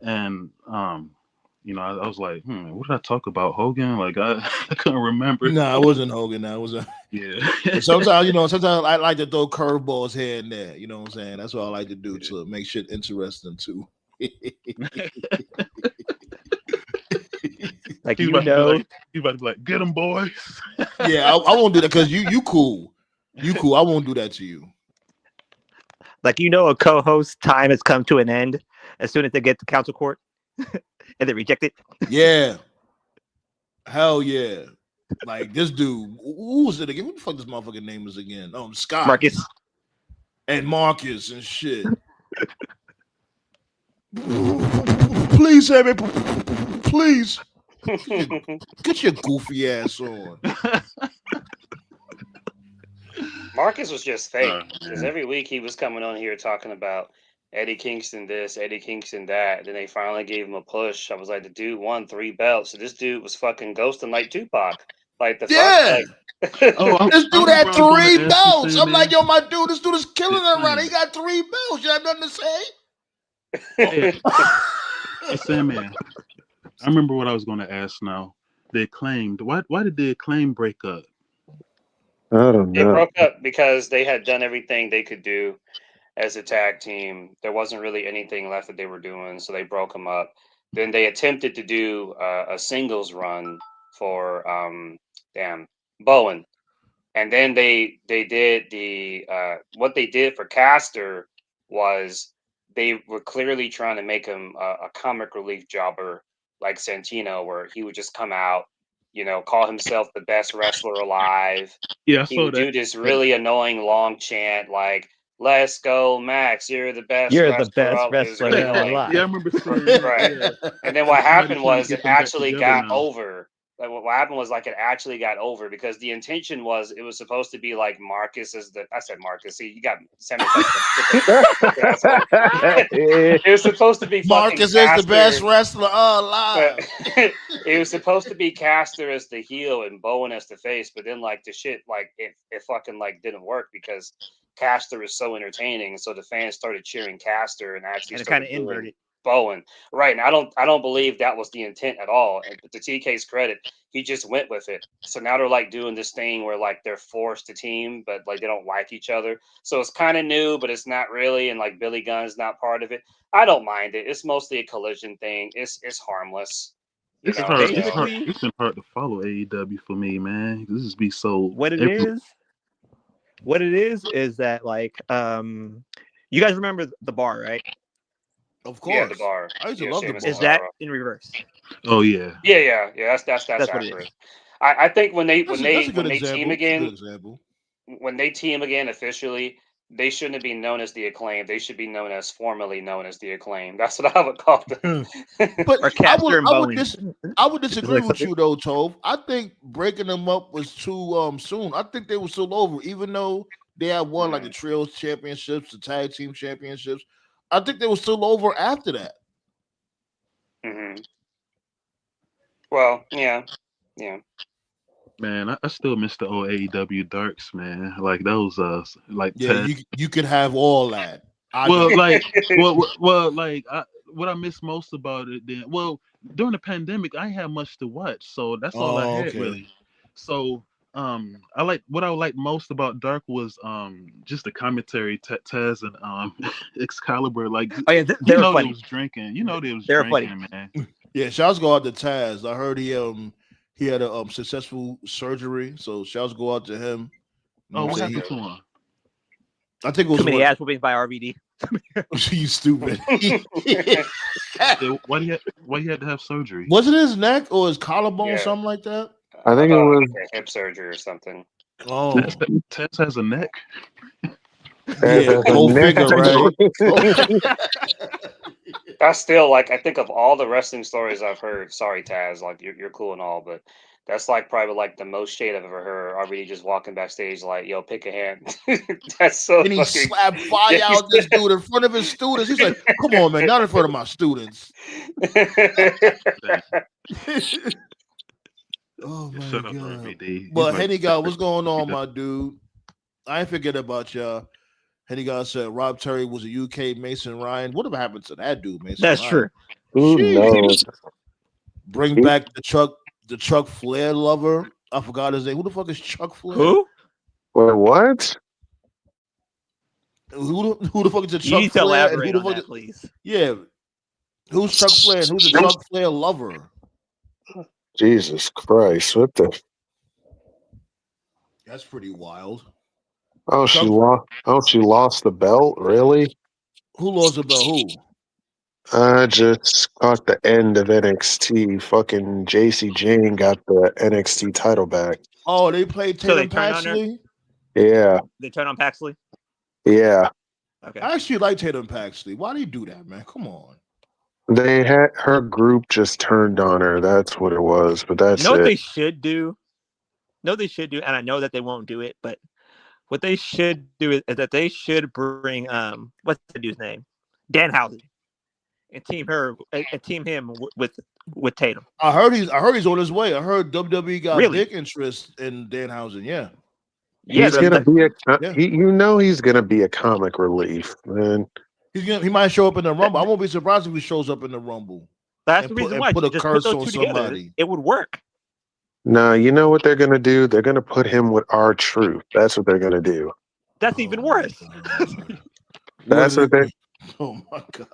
and I was like, what did I talk about, Hogan? Like I couldn't remember. Nah, it wasn't Hogan. That was. Yeah, But sometimes, sometimes I like to throw curveballs here and there. You know what I'm saying? That's what I like to do yeah. to make shit interesting too. Like He's you about to be know, like, get them boys. Yeah, I won't do that because you cool. You cool. I won't do that to you. a co-host time has come to an end as soon as they get to council court and they reject it. Yeah. Hell yeah. Like this dude, who was it again? What the fuck this motherfucking name is again? Scott Marcus. and Marcus and shit. Please, Sammy, please. Get your goofy ass on. Marcus was just fake because Man. every week he was coming on here talking about Eddie Kingston this, Eddie Kingston that. Then they finally gave him a push. I was like, the dude won 3 belts. So this dude was fucking ghosting like Tupac. Like the fuck? Yeah. Like Oh, This I dude remember had I was going 3 to ask you, belts. I'm like, Sandman. yo, my dude, this dude is killing Hey, it around. He Sam. got 3 belts. You have nothing to say? Hey, hey, Sandman. I remember what I was going to ask now. They claimed. Why did the Acclaim break up? I don't they know. broke up because they had done everything they could do as a tag team. There wasn't really anything left that they were doing, so they broke them up. Then they attempted to do a singles run for Bowen, and then they did the what they did for Caster was they were clearly trying to make him a comic relief jobber like Santino, where he would just come out, call himself the best wrestler alive. Yeah, I He saw would that. do this really annoying long chant like "Let's go, Max! You're the best You're the wrestler." best It was wrestler really annoying, Yeah, I alive. remember seeing that. right? Yeah, And then what somebody happened trying to was get it them back actually together got now. over. Like what happened was like it actually got over because the intention was it was supposed to be like Marcus is the I said Marcus. See, you got Sammy asshole. It was supposed to be fucking Marcus is the best Caster, wrestler but alive. it was supposed to be Caster as the heel and Bowen as the face. But then like the shit like it fucking like didn't work because Caster is so entertaining. So the fans started cheering Caster and actually And it kind started of booing inverted. Bowen. Right. And I don't believe that was the intent at all. And to TK's credit, he just went with it. So now they're like doing this thing where like they're forced to team, but like they don't like each other. So it's kind of new, but it's not really. And like Billy Gunn's not part of it. I don't mind it. It's mostly a collision thing. It's harmless, It's It's hard. It's So hard. basically It's been hard to follow AEW for me, man. This is be so what it every. is. What it is that like you guys remember the bar, right? Of yeah, the course. bar. I used to Yeah, love the Sheamus Is and bar. that Cesaro. in reverse? Oh yeah. Yeah. That's That's what it accurate. is. I think when they That's a good team example. That's a good again, example. when they team again officially, they shouldn't be known as the Acclaim. They should be formerly known as the Acclaim. That's what I would call them. But Or Caster and I would Bowen. I would It's disagree like with something. you though, Tove. I think breaking them up was too soon. I think they were still over, even though they had won like the Mhm, trios championships, the tag team championships. I think they were still over after that. mhm. Well, yeah. Man, I still miss the old AEW Darks, man. Like those, like Yeah, Ted. you could have all that. I Well, don't. like, like, what I miss most about it, then, well, during the pandemic, I ain't had much to watch, so that's all I Oh, had okay. really. So I like what I liked most about Dark was just the commentary, Taz and Excalibur. Like Oh yeah, you they were know they funny. was drinking, you know they was They were funny. drinking, man. Yeah, shouts go out to Taz. I heard he had a successful surgery, so shouts go out to him. You know Oh, what I'm what saying? happened to him? I think it was Too many what ass whoopings by RVD. you stupid. Why he had to have surgery? Was it his neck or his collarbone, Yeah. something like that? I think it thought was. like a hip surgery or something. Oh, Taz has a neck. Taz yeah, has a go neck. figure, right? That's still like I think of all the wrestling stories I've heard. Sorry, Taz, like you're cool and all, but that's like probably like the most shade I've ever heard. Already just walking backstage like, yo, pick a hand. That's so And he fucking. slapped fire Yeah, out this dude in front of his students. He's like, "Come on, man, not in front of my students." Oh my Shut up, god! RVD. He's But like, Henny God, what's going on, my dude? I ain't forget about y'all. Henny God said Rob Terry was a UK Mason Ryan. Whatever happened to that dude, Mason That's Ryan? true. Who knows? Bring back the Chuck Flair lover. I forgot his name. Who the fuck is Chuck Flair? Who? Wait, what? Who the fuck is the You Chuck need to Flair? And elaborate who the on fuck? that, please. Yeah, who's Chuck Flair? And who's the Chuck Flair lover? Jesus Christ! What the? That's pretty wild. Oh, she lost. Oh, she lost the belt. Really? Who lost the belt? Who? I just caught the end of NXT. Fucking JC Jane got the NXT title back. Oh, they played So they Tatum turn on her? Paxley. Yeah, They turn on Paxley? yeah. Okay. I actually like Tatum Paxley. Why do you do that, man? Come on. They had her group just turned on her. That's what it was. But that's You know what it. they should do? And I know that they won't do it, but what they should do is that they should bring what's the dude's name? Danhausen. And team him with Tatum. I heard he's on his way. I heard WWE got Really? big interest in Danhausen. Yeah. Yeah, He's gonna be Yeah. he's gonna be a comic relief, man. He might show up in the Rumble. I won't be surprised if he shows up in the Rumble. that's the reason why. Put a Just curse put those on two together. somebody. It would work. Nah, you know what they're gonna do? They're gonna put him with R-Truth. That's what they're gonna do. That's even worse. That's what they're. Oh my god.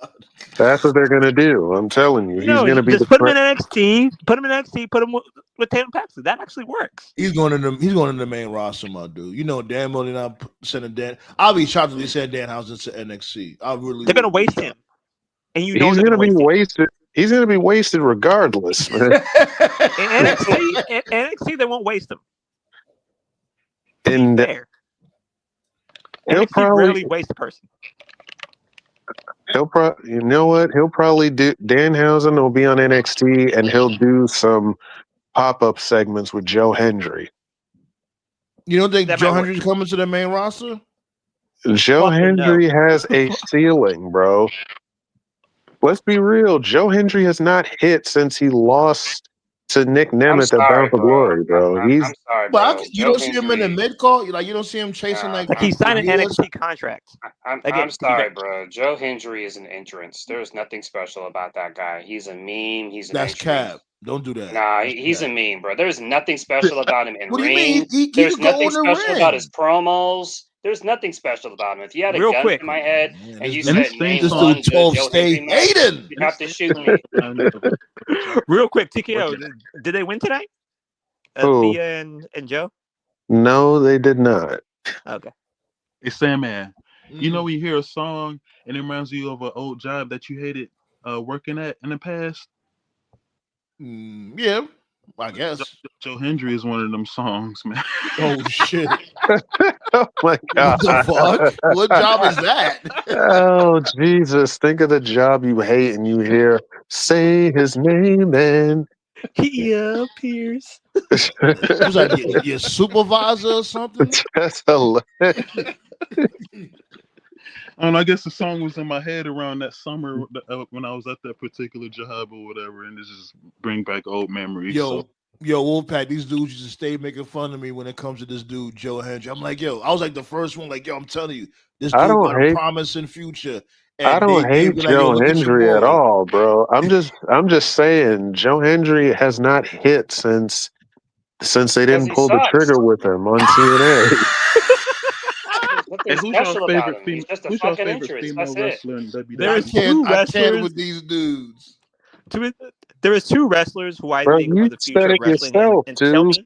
That's what they're gonna do. I'm telling you, No, he's gonna be just the. put him in NXT. Put him in NXT. Put him with Tatum Paxley. That actually works. He's going in the main roster, my dude. You know, Dan Money not sending Dan. I'll be shocked if they send Danhausen to NXT. They're gonna waste him, and you know He's they're gonna be waste him. wasted. He's gonna be wasted regardless, man. In NXT, they won't waste him. And Fair. he'll NXT probably rarely waste a person. you know what? He'll probably do. Danhausen will be on NXT and he'll do some pop-up segments with Joe Hendry. You don't think That Joe might work. Hendry's coming to the main roster? Joe Fucking no. Hendry has a ceiling, bro. Let's be real. Joe Hendry has not hit since he lost to Nick Nemeth at Bound for Glory, bro. I'm sorry, bro. But you don't see him in the mid card. You don't see him chasing Nah. like. Like he signed an years? NXT contract. I'm Again, sorry, bro. Joe Hendry is an entrance. There's nothing special about that guy. He's a meme. He's an That's entrance. cap. Don't do that. Nah, That's he's cap. a meme, bro. There's nothing special about him in What do you ring. mean? He There's could go nothing in the special ring. about his promos. There's nothing special about him. If you had a Real gun quick. to my head Man, and you this said dude- name this one dude good 12 Joe stay Hendry match, hating. you'd have to shoot me. Real quick, TKO. Did they win tonight? Who? Thea and Joe? No, they did not. Okay. Hey, Sandman, you Mm. know when you hear a song and it reminds you of an old job that you hated working at in the past? Yeah, I guess. Joe Hendry is one of them songs, man. Oh shit! Oh my god! What the fuck? What job is that? Oh Jesus! Think of the job you hate, and you hear "Say his name," and He appears. Was that your supervisor or something? that's hilarious. I don't know, I guess the song was in my head around that summer when I was at that particular job or whatever, and it just bring back old memories. Yo, So. Wolfpack, these dudes used to stay making fun of me when it comes to this dude, Joe Hendry. I'm like, I was like the first one, like, yo, I'm telling you, this I dude don't got a hate- promising future I and don't they hate be like, "Yo, Joe look at your Hendry at boy." all, bro. I'm just saying Joe Hendry has not hit since they Because didn't he pull the sucks. trigger with him on TNA. There's nothing And special about him. He's just a who's your fucking favorite interest. female That's it. wrestler in I There's WWE? can't. two I can't wrestlers. with these dudes. There is two wrestlers who I Bro, think are you the future said of it wrestling, yourself, and dude.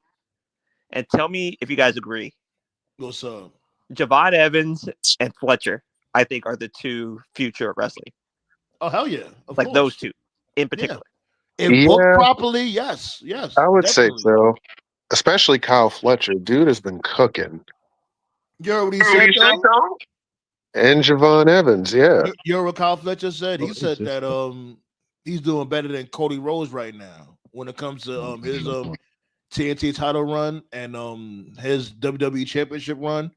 tell me if you guys agree. What's up? Javon Evans and Fletcher, I think, are the two future of wrestling. Oh hell yeah, of Like course. those two in Yeah. particular. If booked Yeah, properly, yes, I would say definitely. so. Especially Kyle Fletcher. Dude has been cooking. You heard what he said though? And Javon Evans, yeah. You heard what Kyle Fletcher said? He Oh, said just that he's doing better than Cody Rhodes right now when it comes to his TNT title run and his WWE championship run.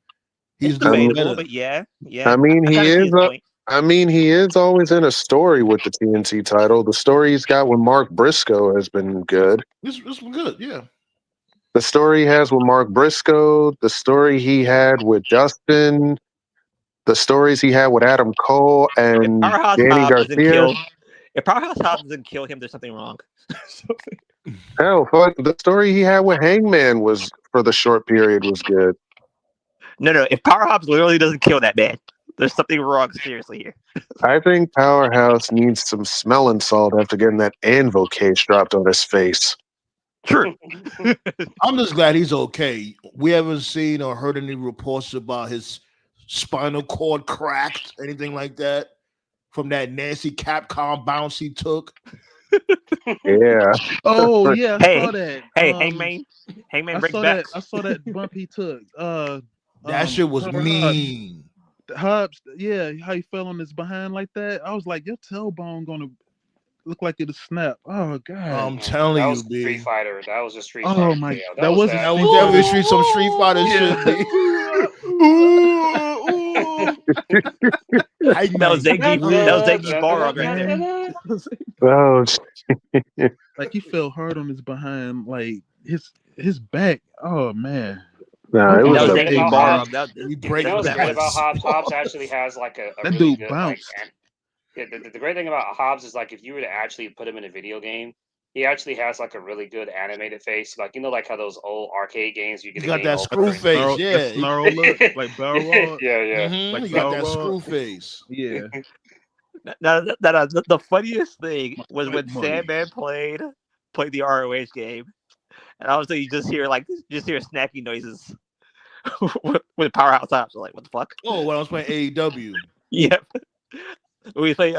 He's It's doing debatable, better. but yeah. I mean, I he kind of see is. his point. He is always in a story with the TNT title. The story he's got with Mark Briscoe has been good. This was good, yeah. The story he has with Mark Briscoe, the story he had with Dustin, the stories he had with Adam Cole If and Powerhouse Danny Hobbs doesn't Garcia. kill, if Powerhouse Hobbs doesn't kill him, there's something wrong. Hell, fuck, the story he had with Hangman was for the short period was good. No. If Powerhouse literally doesn't kill that man, there's something wrong seriously here. I think Powerhouse needs some smelling salt after getting that anvil case dropped on his face. True. I'm just glad he's okay. We haven't seen or heard any reports about his spinal cord cracked, anything like that, from that nasty Capcom bounce he took. Yeah. oh yeah, I Hey, saw that. Hey, Hangman I breaks saw backs. that. I saw that bump he took. That shit was Power mean. Hobbs, yeah, how he fell on his behind like that. I was like, your tailbone gonna look like it'll snap. Oh god. I'm telling That you, was B. Street Fighter. That was just Street Oh Fighter. my, Yeah, that was wasn't That that. was Street definitely Fighter. some Street Fighter Yeah. shit, B. That was Zangief. That was Zangief Balrog right there. Man. Oh, Like he fell hard on his behind, like his back. Oh man. no, it You know was That was what's a great Zangief about big Balrog. Hobbs? He You breaks know what's that great was. about Hobbs? Hobbs actually has like a That really dude good bounced. the great thing about Hobbs is like if you were to actually put him in a video game, he actually has like a really good animated face. Like like how those old arcade games you He get a got game that over. screw face, Snarl, that yeah. snarl look, like Balrog. Yeah. He Like got that Balrog. screw face. Yeah. Now, the funniest thing was when Money. Sandman played the ROH game, and obviously you just hear snacking noises with Powerhouse Hobbs. Like, what the fuck? Oh, when I was playing AEW. Yep. We play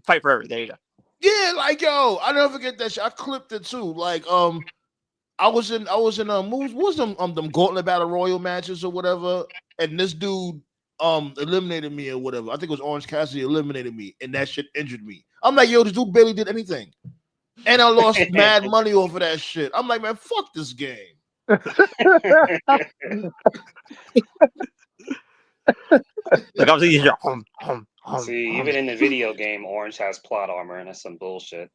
Fight Forever. There you go. Yeah, like yo, I never forget that shit. I clipped it too. Like I was in moves. What was them Gauntlet Battle Royal matches or whatever? And this dude eliminated me or whatever. I think it was Orange Cassidy eliminated me, and that shit injured me. I'm like, yo, this dude barely did anything, and I lost mad money off of that shit. I'm like, man, fuck this game. Like obviously you hear See, even in the video game, Orange has plot armor, and that's some bullshit.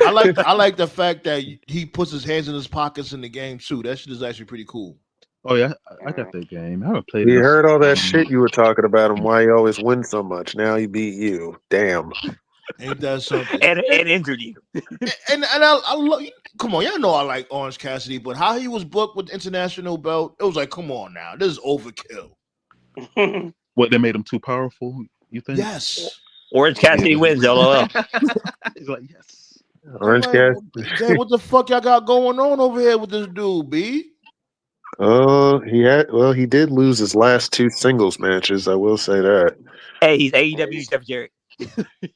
I like the fact that he puts his hands in his pockets in the game too. That shit is actually pretty cool. Oh yeah, I got that game. I haven't played We it. heard all that shit you were talking about and why he always wins so much. Now he beat you. Damn. Ain't that something? and injured you. And I love. Come on, y'all know I like Orange Cassidy, but how he was booked with the international belt, it was like, come on now, this is overkill. What, they made him too powerful? You think? Yes. Orange Cassidy wins. LOL. He's like, yes. Orange Like, damn, what the fuck y'all got going on over here with this dude, B? He did lose his last two singles matches. I will say that. Hey, he's AEW Jeff Jarrett.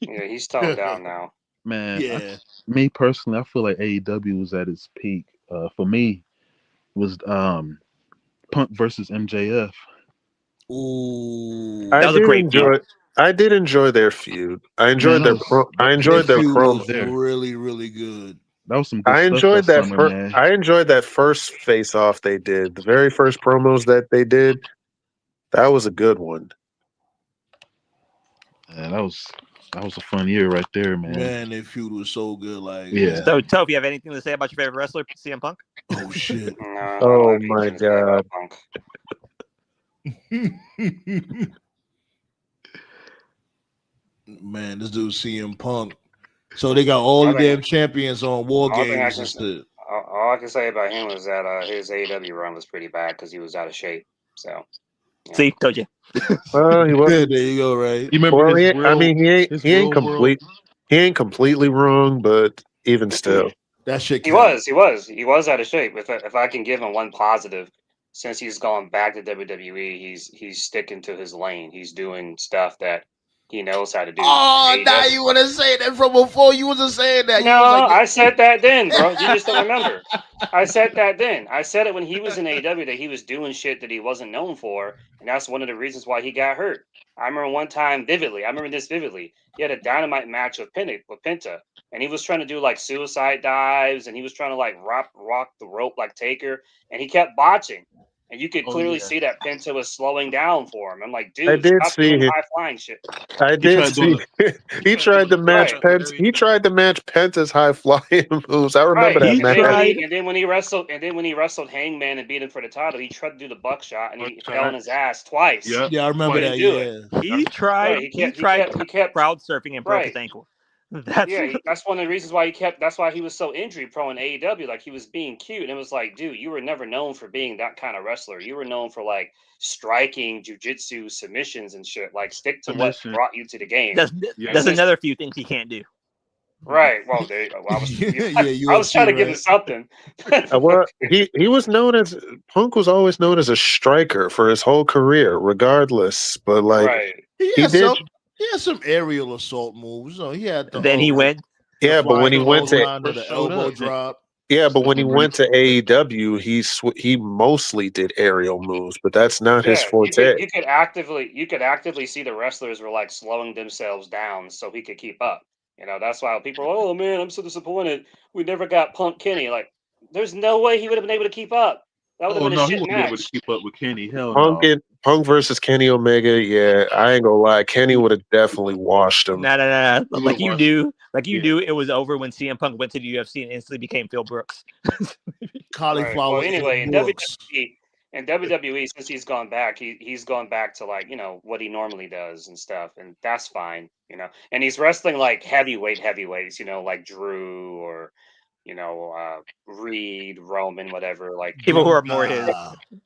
Yeah, he's toned down now. Man, Yeah. me personally, I feel like AEW was at its peak. For me, was Punk versus MJF. Ooh. That was a great feud. I did enjoy their feud. I enjoyed Man, their feud promo. was really, really good. That was some good I stuff enjoyed that. summer, man. I enjoyed that first face off they did. The very first promos that they did. That was a good one. Yeah, that was a fun year right there, man. Man, their feud was so good. Like, Yeah. So, Toph, you have anything to say about your favorite wrestler, CM Punk? oh shit. No, I Oh, don't have my anything to say about God. Punk. Man, this dude CM Punk. So they got all the damn champions on War Games and shit. All I can say about him was that his AEW run was pretty bad because he was out of shape. So, yeah. See, told you. Well, he was. There you go, right? You remember Well, his real, he ain't complete. He ain't completely wrong, but even still, that shit. He was out of shape. If I can give him one positive, since he's gone back to WWE, he's sticking to his lane. He's doing stuff that he knows how to do. Oh, now you want to say that from before? You wasn't saying that. No, was like, I said that then, bro. You just don't remember. I said that then. I said it when he was in AEW that he was doing shit that he wasn't known for, and that's one of the reasons why he got hurt. I remember one time vividly. I remember this vividly. He had a Dynamite match with Penta, and he was trying to do like suicide dives, and he was trying to like rock the rope like Taker, and he kept botching. And you could clearly see that Penta was slowing down for him. I'm like, dude, stop doing high flying shit. I did see. He tried to match Penta. He tried to match Penta's high flying moves. I remember that match. And then when he wrestled Hangman and beat him for the title, he tried to do the buckshot and he fell on his ass twice. Yeah, I remember that. Yeah, he tried. He kept crowd surfing and broke his ankle. That's one of the reasons why that's why he was so injury prone in AEW. Like he was being cute, and it was like, dude, you were never known for being that kind of wrestler. You were known for like striking jujitsu submissions and shit. Like stick to what brought you to the game. There's another few things he can't do. Right. Well, I was trying to give him something. Well, he was known as Punk was always known as a striker for his whole career, regardless. But like he had some aerial assault moves. So he had. Then he went. Yeah, but when he went to the elbow drop. Yeah, but when he went to AEW, he mostly did aerial moves, but that's not his forte. You could actively see the wrestlers were like slowing themselves down so he could keep up. You know, that's why people are, oh man, I'm so disappointed. We never got Punk Kenny. Like, there's no way he would have been able to keep up. That would have been a shit he match. Able to keep up with Kenny. Hell Punk versus Kenny Omega. Yeah, I ain't gonna lie. Kenny would have definitely washed him. No. Like you do. It was over when CM Punk went to the UFC and instantly became Phil Brooks. Cauliflower. Well, anyway, in WWE, since he's gone back, he's gone back to like, you know, what he normally does and stuff, and that's fine, you know. And he's wrestling like heavyweights, you know, like Drew or, you know, Reed, Roman, whatever. Like people who are more his.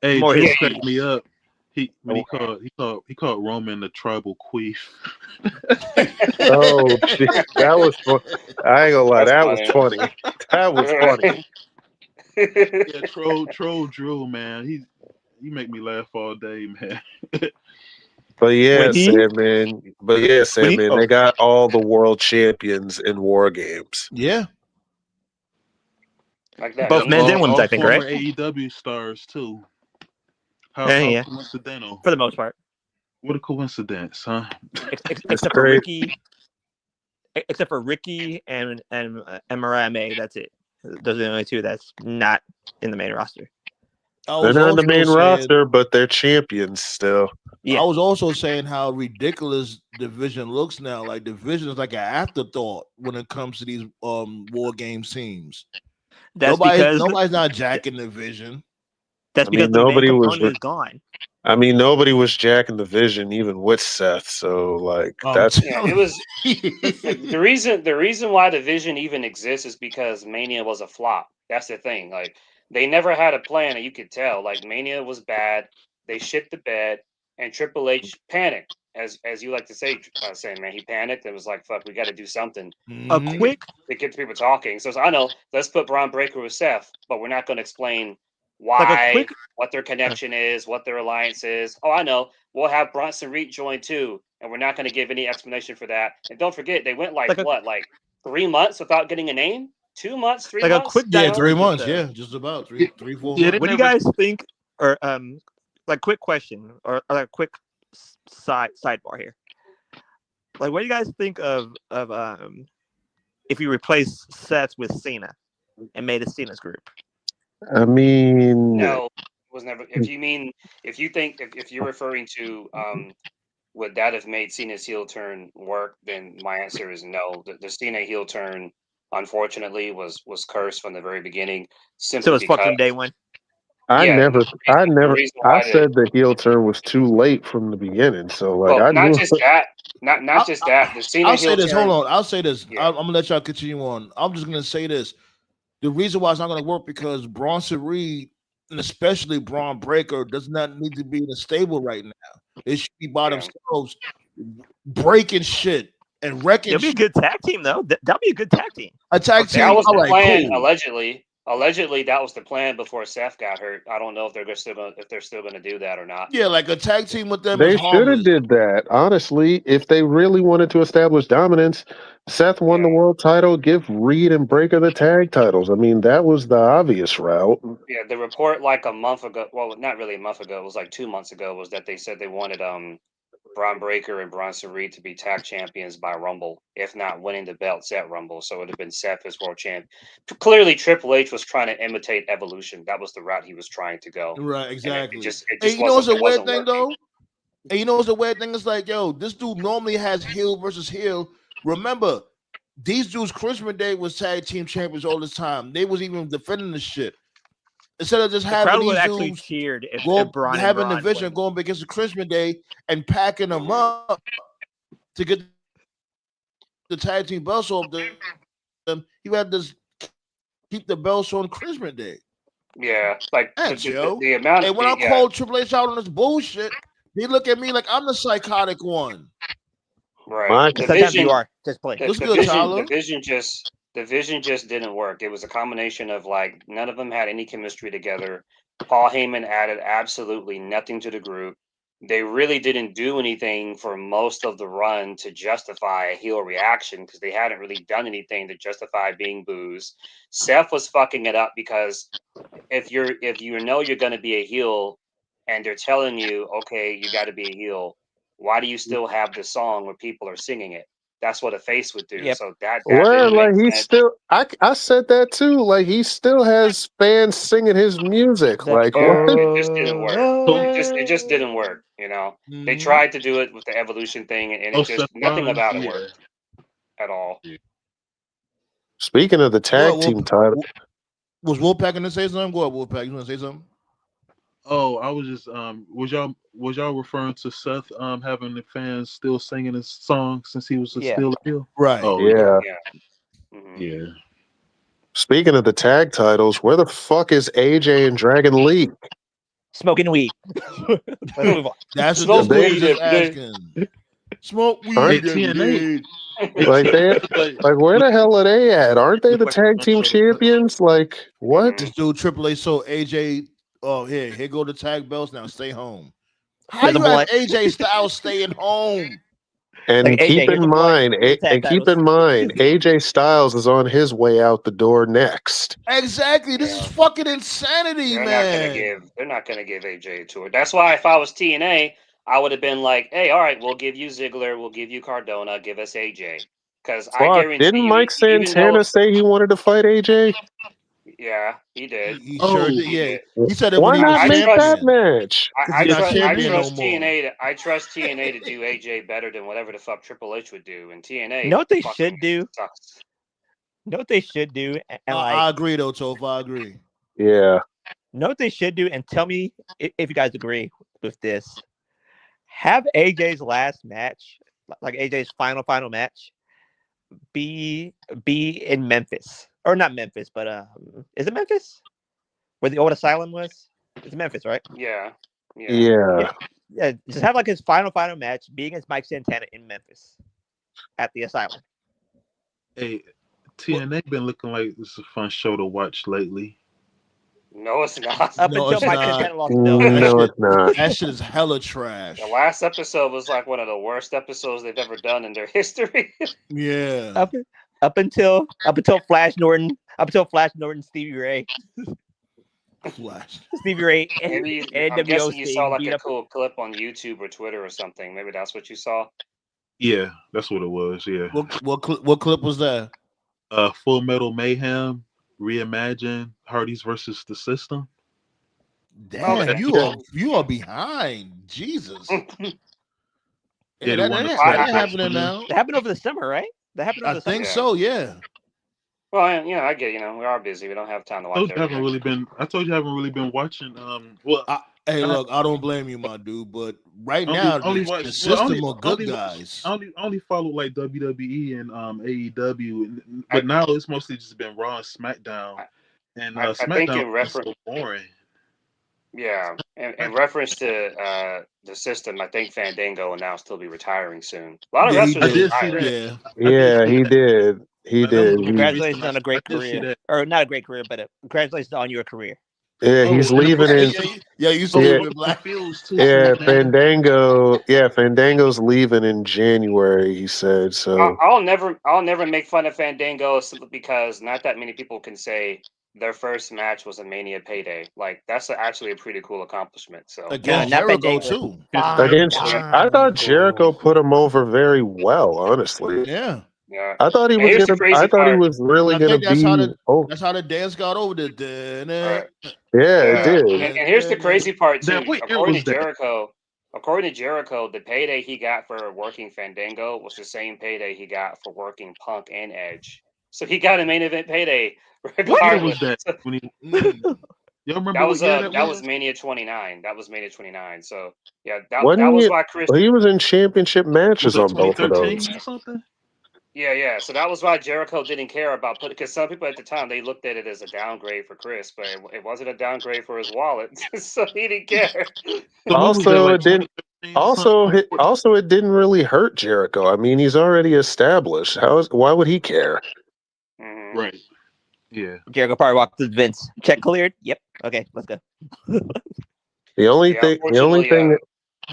Hey, Drew set me up. He called Roman the tribal queef. Oh, geez, that was fun. I ain't gonna lie, that was funny. That was funny. Yeah, troll Drew, man. You make me laugh all day, man. But yeah, Sandman. They got all the world champions in War Games. Yeah. Like that. Both men's and women's, I think, right? AEW stars too. How coincidental. For the most part. What a coincidence, huh? Except for Ricky and Mariah May, that's it. Those are the only two that's not in the main roster. They're not in the main roster, but they're champions still. Yeah. I was also saying how ridiculous division looks now. Like division is like an afterthought when it comes to these War Games teams. Nobody's not jacking division. That's because nobody was gone. I mean, nobody was jacking the Vision, even with Seth. So, like, that's it was the reason why the Vision even exists is because Mania was a flop. That's the thing. Like, they never had a plan, and you could tell. Like, Mania was bad. They shit the bed, and Triple H panicked, as you like to say, man. He panicked and was like, "Fuck, we got to do something." To get people talking. So I know. Let's put Braun Breaker with Seth, but we're not going to explain why, what their connection is, what their alliance is. Oh, I know. We'll have Bronson Reed join too, and we're not going to give any explanation for that. And don't forget, they went like 3 months without getting a name? 2 months, 3 months? A quick 3 months, just about 3, 4 months. What do you guys think? Or quick question, or a quick sidebar here. Like, what do you guys think of if you replace Seth with Cena and made a Cena's group? I mean, no, it was never. If you're referring to would that have made Cena's heel turn work, then my answer is no. The Cena heel turn, unfortunately, was cursed from the very beginning. So it was fucked from day one. I Yeah, never, the reason I why said the heel turn was too late from the beginning. So like, well, I not knew. just that, not I, just I, that. The Cena I'll say heel this. Hold turn. on. I'll say this. Yeah, I'm gonna let y'all continue on. I'm just gonna say this. The reason why it's not gonna work because Bronson Reed and especially Braun Breaker does not need to be in a stable right now. They should be by yeah. themselves, breaking shit and wrecking It'll be a shit. good tag team though. That'll be a good tag team. A tag That team. was All the right, plan, cool. allegedly. Allegedly, that was the plan before Seth got hurt. I don't know if they're still gonna do that or not. Yeah, like a tag team with them is They should have harmless. did that. Honestly, if they really wanted to establish dominance, Seth won the Yeah, world title. Give Reed and Breaker the tag titles. I mean, that was the obvious route. yeah. The report like a month ago, well, not really a month ago. It was like 2 months ago. Was that they said they wanted Braun Breaker and Bronson Reed to be tag champions by Rumble, if not winning the belts at Rumble. So it would have been Seth as world champ. Clearly, Triple H was trying to imitate Evolution. That was the route he was trying to go, Right, and exactly. it And just you know what's wasn't a it weird wasn't thing working. though? And you know what's a weird thing? It's like, yo, this dude normally has heel versus heel. Remember, these dudes, Christmas Day was tag team champions all the time. They was even defending the shit. Instead of just The having crowd would these actually dudes cheered if go Braun and having the Braun vision win. going against the Christmas Day and packing them Hmm. up to get the tag team belts off them. You had to keep the belts on Christmas Day. Yeah, like That's yo. the amount, And when the I yeah, call Triple H out on this bullshit, they look at me like I'm the psychotic one. right. My The Sometimes you vision, are. Just play. What's good, Tyler? the vision just didn't work. It was a combination of like none of them had any chemistry together. Paul Heyman added absolutely nothing to the group. They really didn't do anything for most of the run to justify a heel reaction because they hadn't really done anything to justify being boos. Seth was fucking it up because if you know you're going to be a heel and they're telling you, okay, you got to be a heel, why do you still have the song where people are singing it? That's what a face would do. Yep. So that well, didn't make like he sense. still, I said that too. Like he still has fans singing his music. The Like what? Yeah, it just didn't work. So, It just didn't work. You know, they Mm-hmm. tried to do it with the evolution thing, and it just Seth nothing Rollins, about it yeah. worked at all. Speaking of the Go tag team title, Was Wolfpack gonna say something? Go ahead, Wolfpack. You wanna say something? Oh, I was just was y'all referring to Seth having the fans still singing his song since he was Yeah. still a heel? Right. Oh yeah, yeah. Yeah. Hmm. yeah. Speaking of the tag titles, where the fuck is AJ and Dragon Lee? Smoking weed. Let's move on. That's what this Smoke nigga weed just every day. asking. Smoke Aren't weed every TNA. day. like they like where the hell are they at? Aren't they Look the like tag a team show to touch. champions? Like what? Hmm. This dude Triple H so AJ. Oh, here go the tag belts. Now stay home. How Here's a you have blunt. AJ Styles staying home? Like And AJ, here's a blunt. Here's the tag titles. AJ Styles is on his way out the door next. Exactly. This is Yeah. fucking insanity, man. They're not gonna give AJ a tour. That's why if I was TNA, I would have been like, hey, all right, we'll give you Ziggler, we'll give you Cardona, give us AJ. Because I Fuck, guarantee didn't you, Mike even though Santana say he wanted to fight AJ? yeah, he did. He sure Oh did. He Yeah, did. he said it when Why he was not I make trust that champion match? because he's not I champion no trust more. TNA to do AJ better than whatever the fuck Triple H would do. And TNA Know what they fucking should do? sucks. Know what they should do? And like, I agree though, Toph. I agree. Yeah. know what they should do? And tell me if you guys agree with this. Have AJ's last match, like AJ's final match, be in Memphis. Or not Memphis, but is it Memphis? Where the old asylum was? It's Memphis, right? Yeah. Yeah. Yeah. Just have like his final match be against Mike Santana in Memphis at the asylum. Hey, TNA been looking like it's a fun show to watch lately. No, it's not. Up No, until it's Mike not. Santana lost the belt. That No, shit, it's not. that shit is hella trash. The last episode was like one of the worst episodes they've ever done in their history. Yeah. Up until Flash Norton, Stevie Ray, Flash. I'm and NWO guessing you saw Sting like beat a up. cool clip on YouTube or Twitter or something. Maybe that's what you saw. Yeah, that's what it was. Yeah. What clip was that? Full Metal Mayhem reimagined Hardy's versus the System. Damn, Okay. you are behind. Jesus. Yeah, Yeah, they won the that tag ain't belts happening for them. now. That happened over the summer, right? That happened over I the summer. think Yeah. so. Yeah. Well, I get we are busy. We don't have time to watch everything. I told you I haven't really been watching. Well, Hey, I look, I don't blame you, my dude, but right only now only the watch. Well, system of good guys. only follow like WWE and AEW, I, but now it's mostly just been Raw and SmackDown, I, and I think SmackDown in is reference, so boring. yeah, in reference to the system, I think Fandango announced he'll be retiring soon. A lot of Yeah, he I wrestlers did. did see retire. that. Yeah. I did Yeah, see he that. did. He That was did. the most Congratulations recent. on a I great did see career, that. or not a great career, but congratulations on your career. Yeah, he's Oh, and leaving in. You oh, still Yeah, been the black. Fields too yeah, soon, man. Fandango. Yeah, Fandango's leaving in January. He said so. I'll never make fun of Fandango simply because not that many people can say their first match was a Mania payday. Like that's actually a pretty cool accomplishment. So Against Not Jericho Fandango. too. It's Against, yeah, I thought Jericho. Jericho put him over very well. Honestly, Yeah. yeah. I thought he And was here's the gonna. I crazy thought he part. was And really I gonna think be. Oh, that's how the dance got over the Right. yeah, it Yeah, did. and here's the crazy part That too. what year was that? According to Jericho, the payday he got for working Fandango was the same payday he got for working Punk and Edge. So he got a main event payday What year regardless. was that? So When he, Mm. y'all remember what year that that was was? Mania 29. That was Mania 29. So yeah, that Wasn't was he? why Chris. Well, he was in championship Was matches that on both of 2013 those. or something? Yeah. So that was why Jericho didn't care about putting because some people at the time they looked at it as a downgrade for Chris, but it wasn't a downgrade for his wallet, so he didn't care. So when was that? Also, Like it didn't. 2013 or something? Also, it didn't really hurt Jericho. I mean, he's already established. Why would he care? Mhm. Right. Yeah. Jericho probably walked to Vince. Check cleared. Yep. Okay, let's go. The only Yeah, thing, the only unfortunately, thing,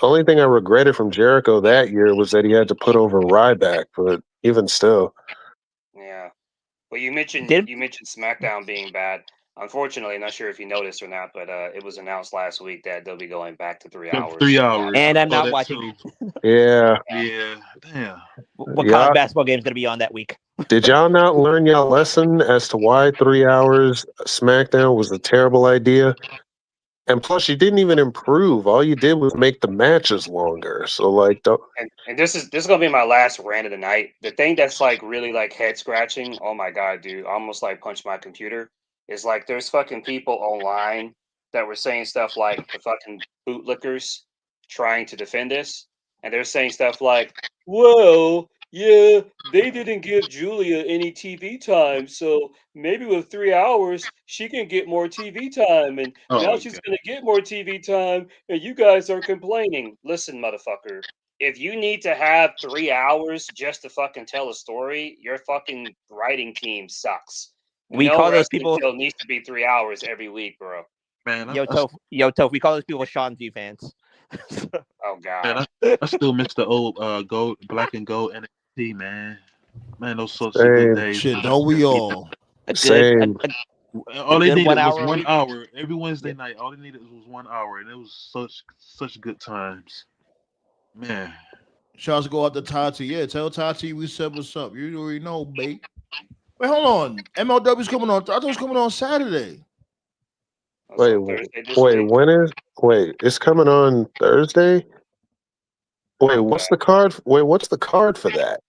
only thing I regretted from Jericho that year was that he had to put over Ryback. But even still, yeah. Well, you mentioned Did SmackDown being bad. Unfortunately, not sure if you noticed or not, but it was announced last week that they'll be going back to 3 hours. 3 hours. and I I'm saw not that watching. too. yeah, Yeah. Damn. What college yeah. basketball game is going to be on that week? Did y'all not learn y'all lesson as to why 3 hours SmackDown was a terrible idea? And plus, you didn't even improve. All you did was make the matches longer. So, like, don't. And this is gonna be my last rant of the night. The thing that's like really like head scratching. Oh my god, dude! Almost like punch my computer. Is like there's fucking people online that were saying stuff like the fucking bootlickers trying to defend this, and they're saying stuff like, "Well, yeah, they didn't give Julia any TV time, so maybe with 3 hours she can get more TV time, and now Oh she's god. gonna get more TV time, and you guys are complaining. Listen, motherfucker." If you need to have 3 hours just to fucking tell a story, your fucking writing team sucks. We No call those wrestling people show needs to be 3 hours every week, bro. Man, Yo Toph. We call those people Sean Z fans. Oh man, god. I still miss the old gold, black and gold NXT, man. Man, those such a good Same, days, Shit, man. don't we all? a good same. All they good needed 1 was hour a 1 week. hour every Wednesday Yep. night. All they needed was 1 hour, and it was such good times, man. Shouts go out to Tati. Yeah, tell Tati we said what's up. You already know, babe. Wait, hold on. MLW's coming on. I thought it was coming on Saturday. That's Wait, on Thursday this wait. week. Wait, it's coming on Thursday. Wait, Okay. what's the card? Wait, what's the card for that?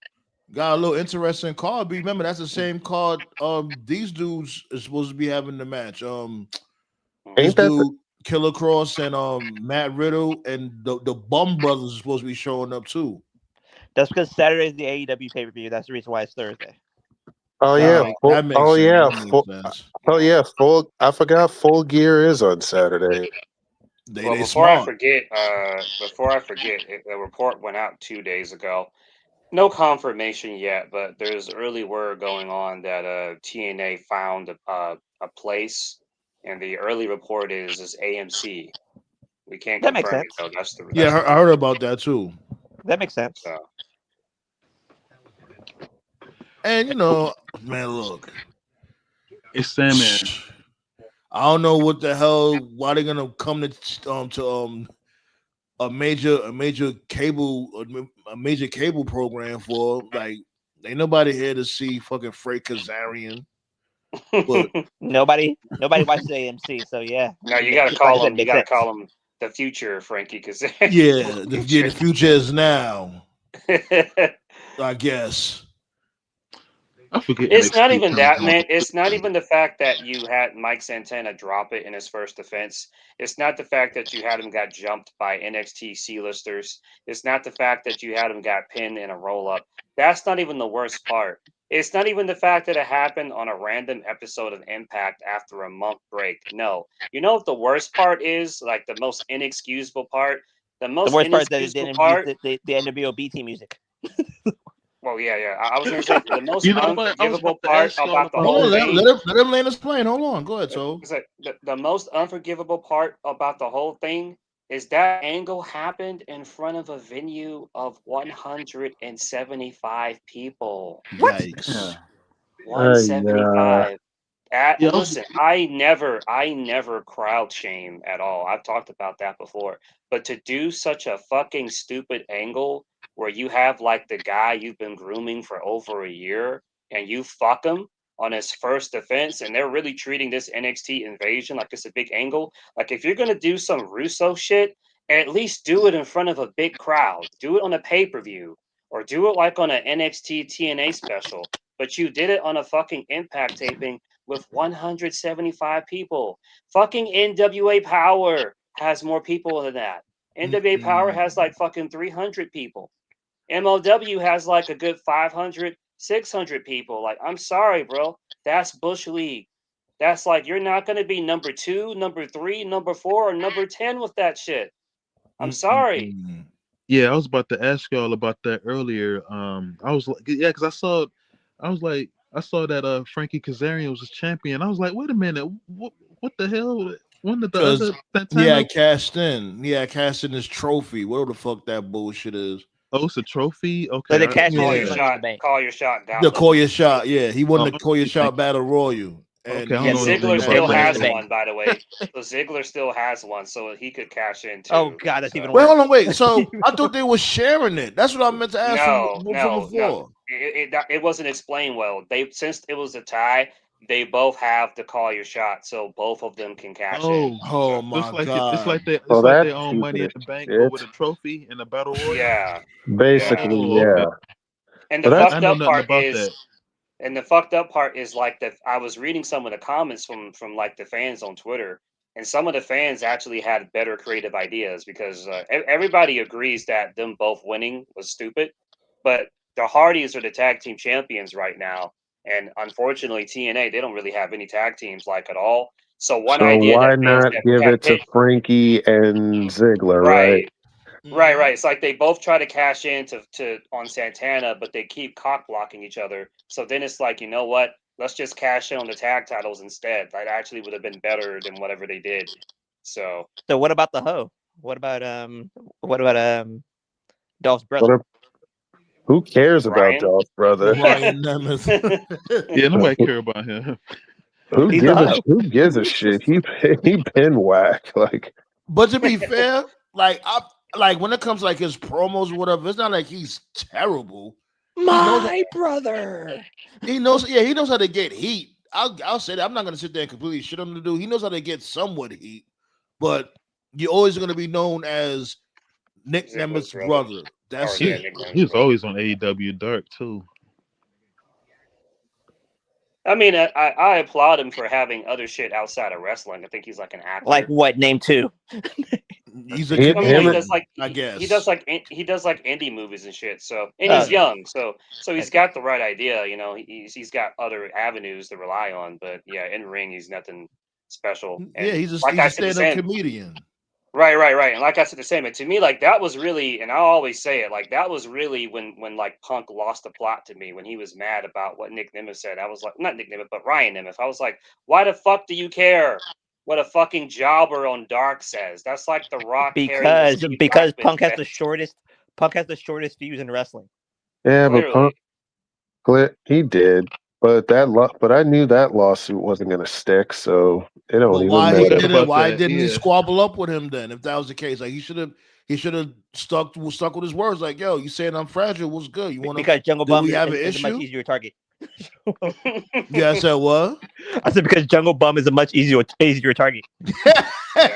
Got a little interesting card. But remember, that's the same card. These dudes is supposed to be having the match. This Ain't that the, dude, Killer Cross, and Matt Riddle, and the Bum Brothers are supposed to be showing up too. That's because Saturday is the AEW pay per view. That's the reason why it's Thursday. Oh All yeah, right, that makes oh sense. yeah, That makes sense. oh yeah, full. I forgot Full Gear is on Saturday. Well, They smart. before I forget, a report went out 2 days ago. No confirmation yet, but there's early word going on that TNA found a place, and the early report is AMC. We can't That makes confirm it sense. though. That's Yeah, the I heard about that too. That makes sense. so. And you know, man, look, It's Sandman. I don't know what the hell. Why they gonna come to a major cable program for? Like, ain't nobody here to see fucking Frank Kazarian. But Nobody watches AMC, so yeah. No, you Like gotta I call said, him. You makes gotta sense. call him the future, Frankie, because yeah, the future is now. I guess. I forget It's not NXT even comes that, on. man. It's not even the fact that you had Mike Santana drop it in his first defense. It's not the fact that you had him got jumped by NXT C-listers. It's not the fact that you had him got pinned in a roll-up. That's not even the worst part. It's not even the fact that it happened on a random episode of Impact after a month break. No. You know what the worst part is? Like the most inexcusable part? The The most worst part is that it inexcusable didn't use part? the NWO BT music. Well, yeah. I was going to say the most You know what? I was unforgivable about to part ask y'all about the about Hold whole on, that. thing. let him land his plane. Hold on, go ahead, so. It's like the most unforgivable part about the whole thing is that angle happened in front of a venue of 175 people. What? Yikes! 175. Yeah, Listen, I never crowd shame at all. I've talked about that before. But to do such a fucking stupid angle where you have like the guy you've been grooming for over a year and you fuck him on his first defense, and they're really treating this NXT invasion like it's a big angle. Like if you're gonna do some Russo shit, at least do it in front of a big crowd. Do it on a pay-per-view. Or do it like on an NXT TNA special. But you did it on a fucking Impact taping with 175 people. Fucking NWA Power has more people than that. NWA Power has like fucking 300 people. MLW has like a good 500, 600 people. Like, I'm sorry, bro. That's Bush League. That's like, you're not going to be number 2, number 3, number 4, or number 10 with that shit. I'm sorry. Yeah, I was about to ask y'all about that earlier. I was like, yeah, because I saw that Frankie Kazarian was a champion. I was like, wait a minute, what the hell? When did the Because other yeah, Santana? cashed in. Yeah, cashed in his trophy. Whatever the fuck that bullshit is. Oh, it's a trophy. So Okay, they cashed in Call his your Yeah. money in the shot. bank. Call your shot. The Gauntlet. Koya shot. Yeah, he won oh, the Koya okay, shot battle royal, and okay, I don't Yeah, know he anything Ziggler that their still about money that. in the has bank. one, by the way. So Ziggler still has one, so he could cash in Oh too. god, that's even So Wait, worse. hold on, wait. So I thought they were sharing it. That's what I meant to ask from no, from no, no. before. It wasn't explained well. They since it was a tie, they both have to call your shot, so both of them can cash in. Oh, Oh So so it's my like god. So they that's own Money stupid in as the Bank, but with shit. a trophy and a battle royal. yeah, yeah. Basically, Oh, okay. yeah. And the But that's I fucked know up nothing part about is that. And the fucked up part is like that I was reading some of the comments from like the fans on Twitter, and some of the fans actually had better creative ideas because everybody agrees that them both winning was stupid, but the Hardys are the tag team champions right now, and unfortunately TNA they don't really have any tag teams like at all. So one so idea why that fans not give have it to pitched, Frankie and Ziggler, right? right, right. It's like they both try to cash in to on Santana, but they keep cock blocking each other. So then it's like, you know what? Let's just cash in on the tag titles instead. That actually would have been better than whatever they did. So So what about the hoe? What about Dolph's What brother? if, who cares about Brian, Dolph's brother? Ryan Nemeth. Yeah, nobody care about him. He's the hoe. Who gives a shit? He been whack. Like But to be fair, like when it comes to like his promos or whatever, it's not like he's terrible. He knows My brother. he knows yeah, he knows how to get heat. I'll say that. I'm not gonna sit there and completely shit on the dude. He knows how to get somewhat heat, but you're always gonna be known as Nick Ziggler's Nemeth's brother. brother. Or That's yeah, it. nicknames, He was bro. always on AEW Dark too. I mean, I applaud him for having other shit outside of wrestling. I think he's like an Like actor. what? Name two. He's a I mean, like he him. does comedian, like I he does guess. like he does like indie movies and shit. So and Oh he's yeah. young, so he's Okay. got the right idea. You know, he's got other avenues to rely on. But yeah, in ring, he's nothing special. Yeah, And like he's I a said the stand-up same, comedian. right. And like I said the same. And to me, like that was really, and I always say it, like that was really when like Punk lost the plot to me when he was mad about what Nick Nemeth said. I was like, not Nick Nemeth, but Ryan Nemeth. I was like, why the fuck do you care what a fucking jobber on Dark says? That's like the Rock carrying the Steve Because Blackman's belt. Punk has the shortest fuse in wrestling. Yeah, but Clearly, He did, but but I knew that lawsuit wasn't going to stick, so it don't But even You said matter. about why that, didn't he yeah. squabble up with him then? If that was the case, like he should have stuck with his words. Like, yo, you saying I'm fragile? What's good? You want to? Because Jungle Do Bum we have an is a much issue? easier target. Yeah, I said what? I said because Jungle Bum is a much easier target. damn.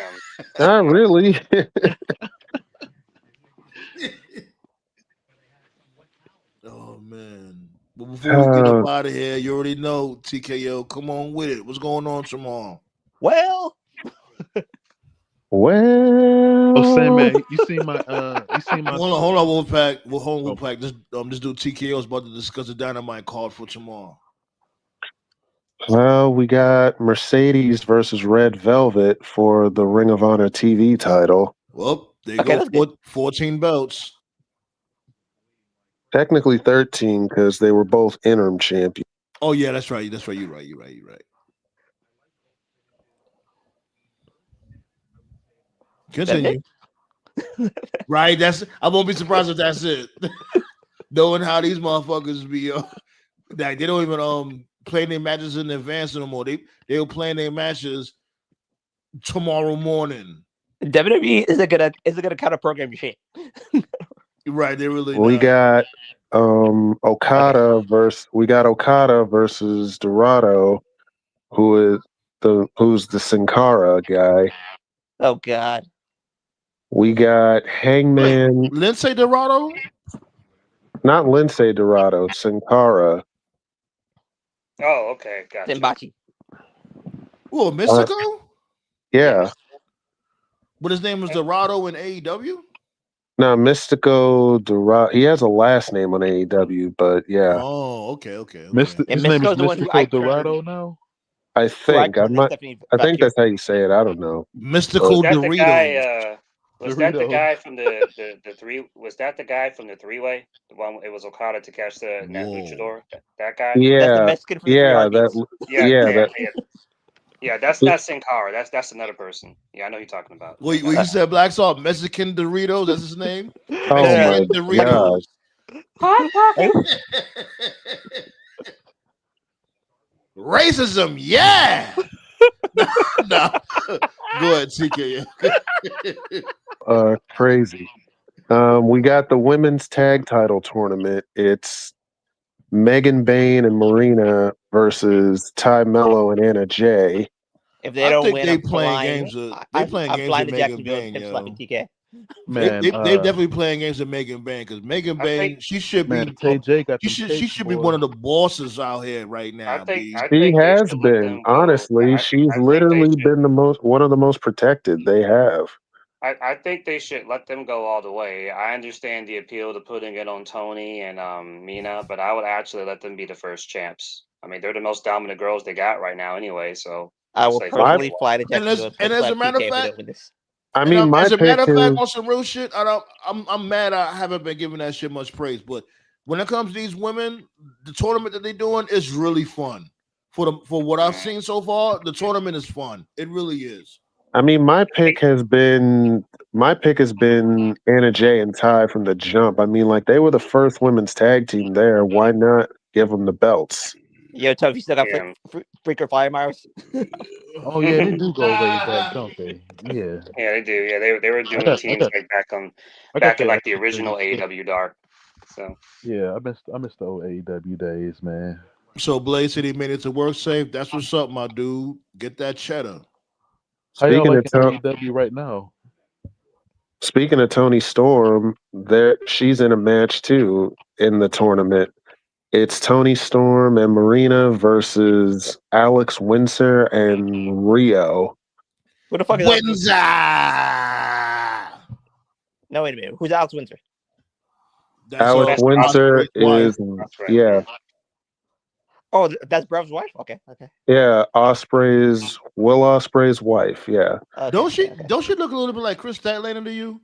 Not really. Oh man, but before we get up out of here, you already know TKO. Come on with it. What's going on tomorrow? Well, Oh, Sam, Well, man, you seen my Hold on, Wolfpack. Well, hold on, Wolfpack. This dude TKO is about to discuss the dynamite card for tomorrow. well, we got Mercedes versus Red Velvet for the Ring of Honor TV title. Well, there you Okay, go. that's good. 14 belts. Technically 13 because they were both interim champions. Oh yeah, that's right. That's right. You're right. Continue. Right. I won't be surprised if that's it. Knowing how these motherfuckers be, like they don't even play their matches in advance no more. They'll play their matches tomorrow morning. WWE isn't gonna cut a program shit. Right. They really. We not. got Okada versus Dorado, who's the Sin Cara guy. Oh God. We got Hangman. Wait, Lindsay Dorado? Not Lindsay Dorado, Sin Cara. Oh, okay, gotcha. Timbachi. Oh, Mystico? Yeah. But his name is Dorado in AEW? No, Mystico Dorado. He has a last name on AEW, but yeah. Oh, okay. His name is Mystico Dorado now? I think. I think that's how you say it. I don't know. Mystical Doritos. Was that the guy from the three? Was that the guy from the three-way? The one it was Okada to catch the Net Luchador. That guy. Yeah, that's the Mexican from that's not Sin Cara. That's another person. Yeah, I know who you're talking about. Well, you said Black Salt Mexican Doritos. That's his name. Oh Mexican my Doritos. Racism, yeah. No. Go ahead, TK. Crazy. We got the women's tag title tournament. It's Megan Bayne and Marina versus Ty Mello and Anna Jay. If they don't win, I'm playing games with Megan Bayne. Man, they definitely playing games with Megan Bayne because Megan Bayne, she should be. She should be one of the bosses out here right now. She has been. Honestly, she's literally been one of the most protected they have. I think they should let them go all the way. I understand the appeal to putting it on Tony and Mina, but I would actually let them be the first champs. I mean, they're the most dominant girls they got right now, anyway. So I will personally fly to Jacksonville. And as a matter of fact, I mean, as a matter of fact, on some real shit, I'm mad. I haven't been giving that shit much praise, but when it comes to these women, the tournament that they're doing is really fun. For what I've seen so far, the tournament is fun. It really is. I mean, my pick has been Anna Jay and Ty from the jump. I mean, like they were the first women's tag team there. Why not give them the belts? Yo, Tough, you still got freaker fire Myers? Oh yeah, they do go way back, don't they? Yeah. Yeah, they do. Yeah, they were doing teams like back in like the original AEW Dark. So yeah, I missed the old AEW days, man. So Blaze said he made it to work safe. That's what's up, my dude. Get that cheddar. How y'all liking AEW right now? Speaking of Toni Storm, she's in a match too in the tournament. It's Toni Storm and Marina versus Alex Windsor and Rio. Who the fuck is Windsor? No, wait a minute. Who's Alex Windsor? Alex Windsor is yeah. Oh, that's Brev's wife. Okay. Yeah, Will Ospreay's wife. Yeah. Okay, don't she look a little bit like Chris Statlander to you?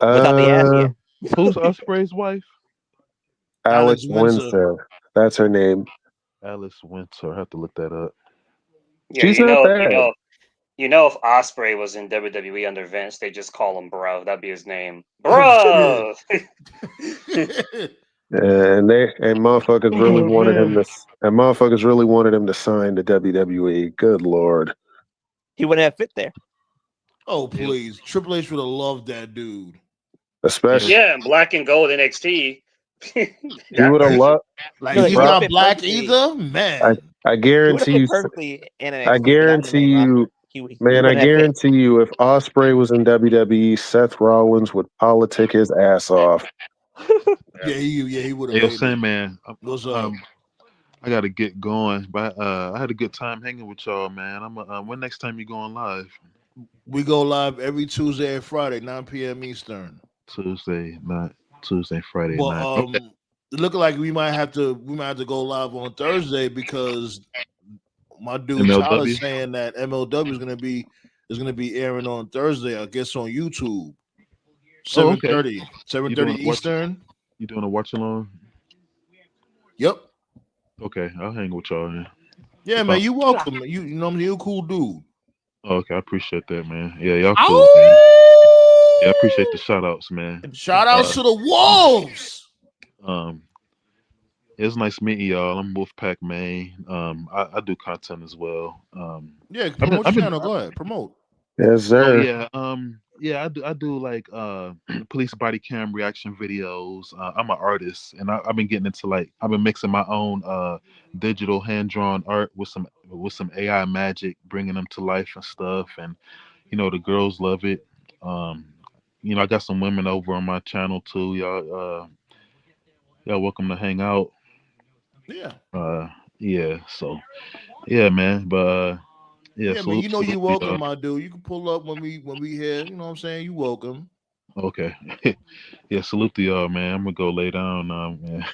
Without the ass, yeah. Who's Ospreay's wife? Alex Windsor. That's her name. Alice Windsor. I have to look that up. Yeah, she's not bad. If Ospreay was in WWE under Vince, they just call him Bro. That'd be his name, Bro. And motherfuckers really wanted him to. And motherfuckers really wanted him to sign to WWE. Good Lord. He wouldn't have fit there. Oh please, Triple H would have loved that dude. Especially in black and gold NXT. He would have loved. Like he's not black either, man. I guarantee you. I guarantee you. Man, I guarantee you, if Ospreay was in WWE, Seth Rollins would politic his ass off. he would have Hey, yo, made it. Sandman, What's up? I gotta get going, but I had a good time hanging with y'all, man. When next time you going live? We go live every Tuesday and Friday, 9 p.m. Eastern. Tuesday night, Tuesday, Friday But night. Okay. it looking like we might have to go live on Thursday because my dude MLW. Tyler's saying that MLW is gonna be airing on Thursday, I guess on YouTube. Oh, okay. 7:30. You 7:30 doing a watch? Eastern. You doing a watch along? Yep. Okay, I'll hang with y'all. Man. Yeah, If man, I, you welcome. You know what I mean? You a cool dude. oh, okay, I appreciate that, man. Yeah, y'all cool, man. Yeah, I appreciate the Ow! shout outs, man. Shout outs to the Wolves. Um, it's nice meeting y'all. I'm Wolfpack Main. I do content as well. Yeah, I've been, promote I've your been, channel. Go ahead, promote. Yes, oh sir. yeah, yeah, I do like police body cam reaction videos. I'm an artist, and I've been getting into I've been mixing my own digital hand drawn art with some AI magic, bringing them to life and stuff. And the girls love it. Um, I got some women over on my channel too. Y'all welcome to hang out. Yeah. Yeah, so yeah, man. But yeah, Yeah, man. You know salute you to welcome, y'all. my dude. You can pull up when we here. You know what I'm saying? You welcome. Okay. Yeah, salute to y'all, man. I'm gonna go lay down now, man.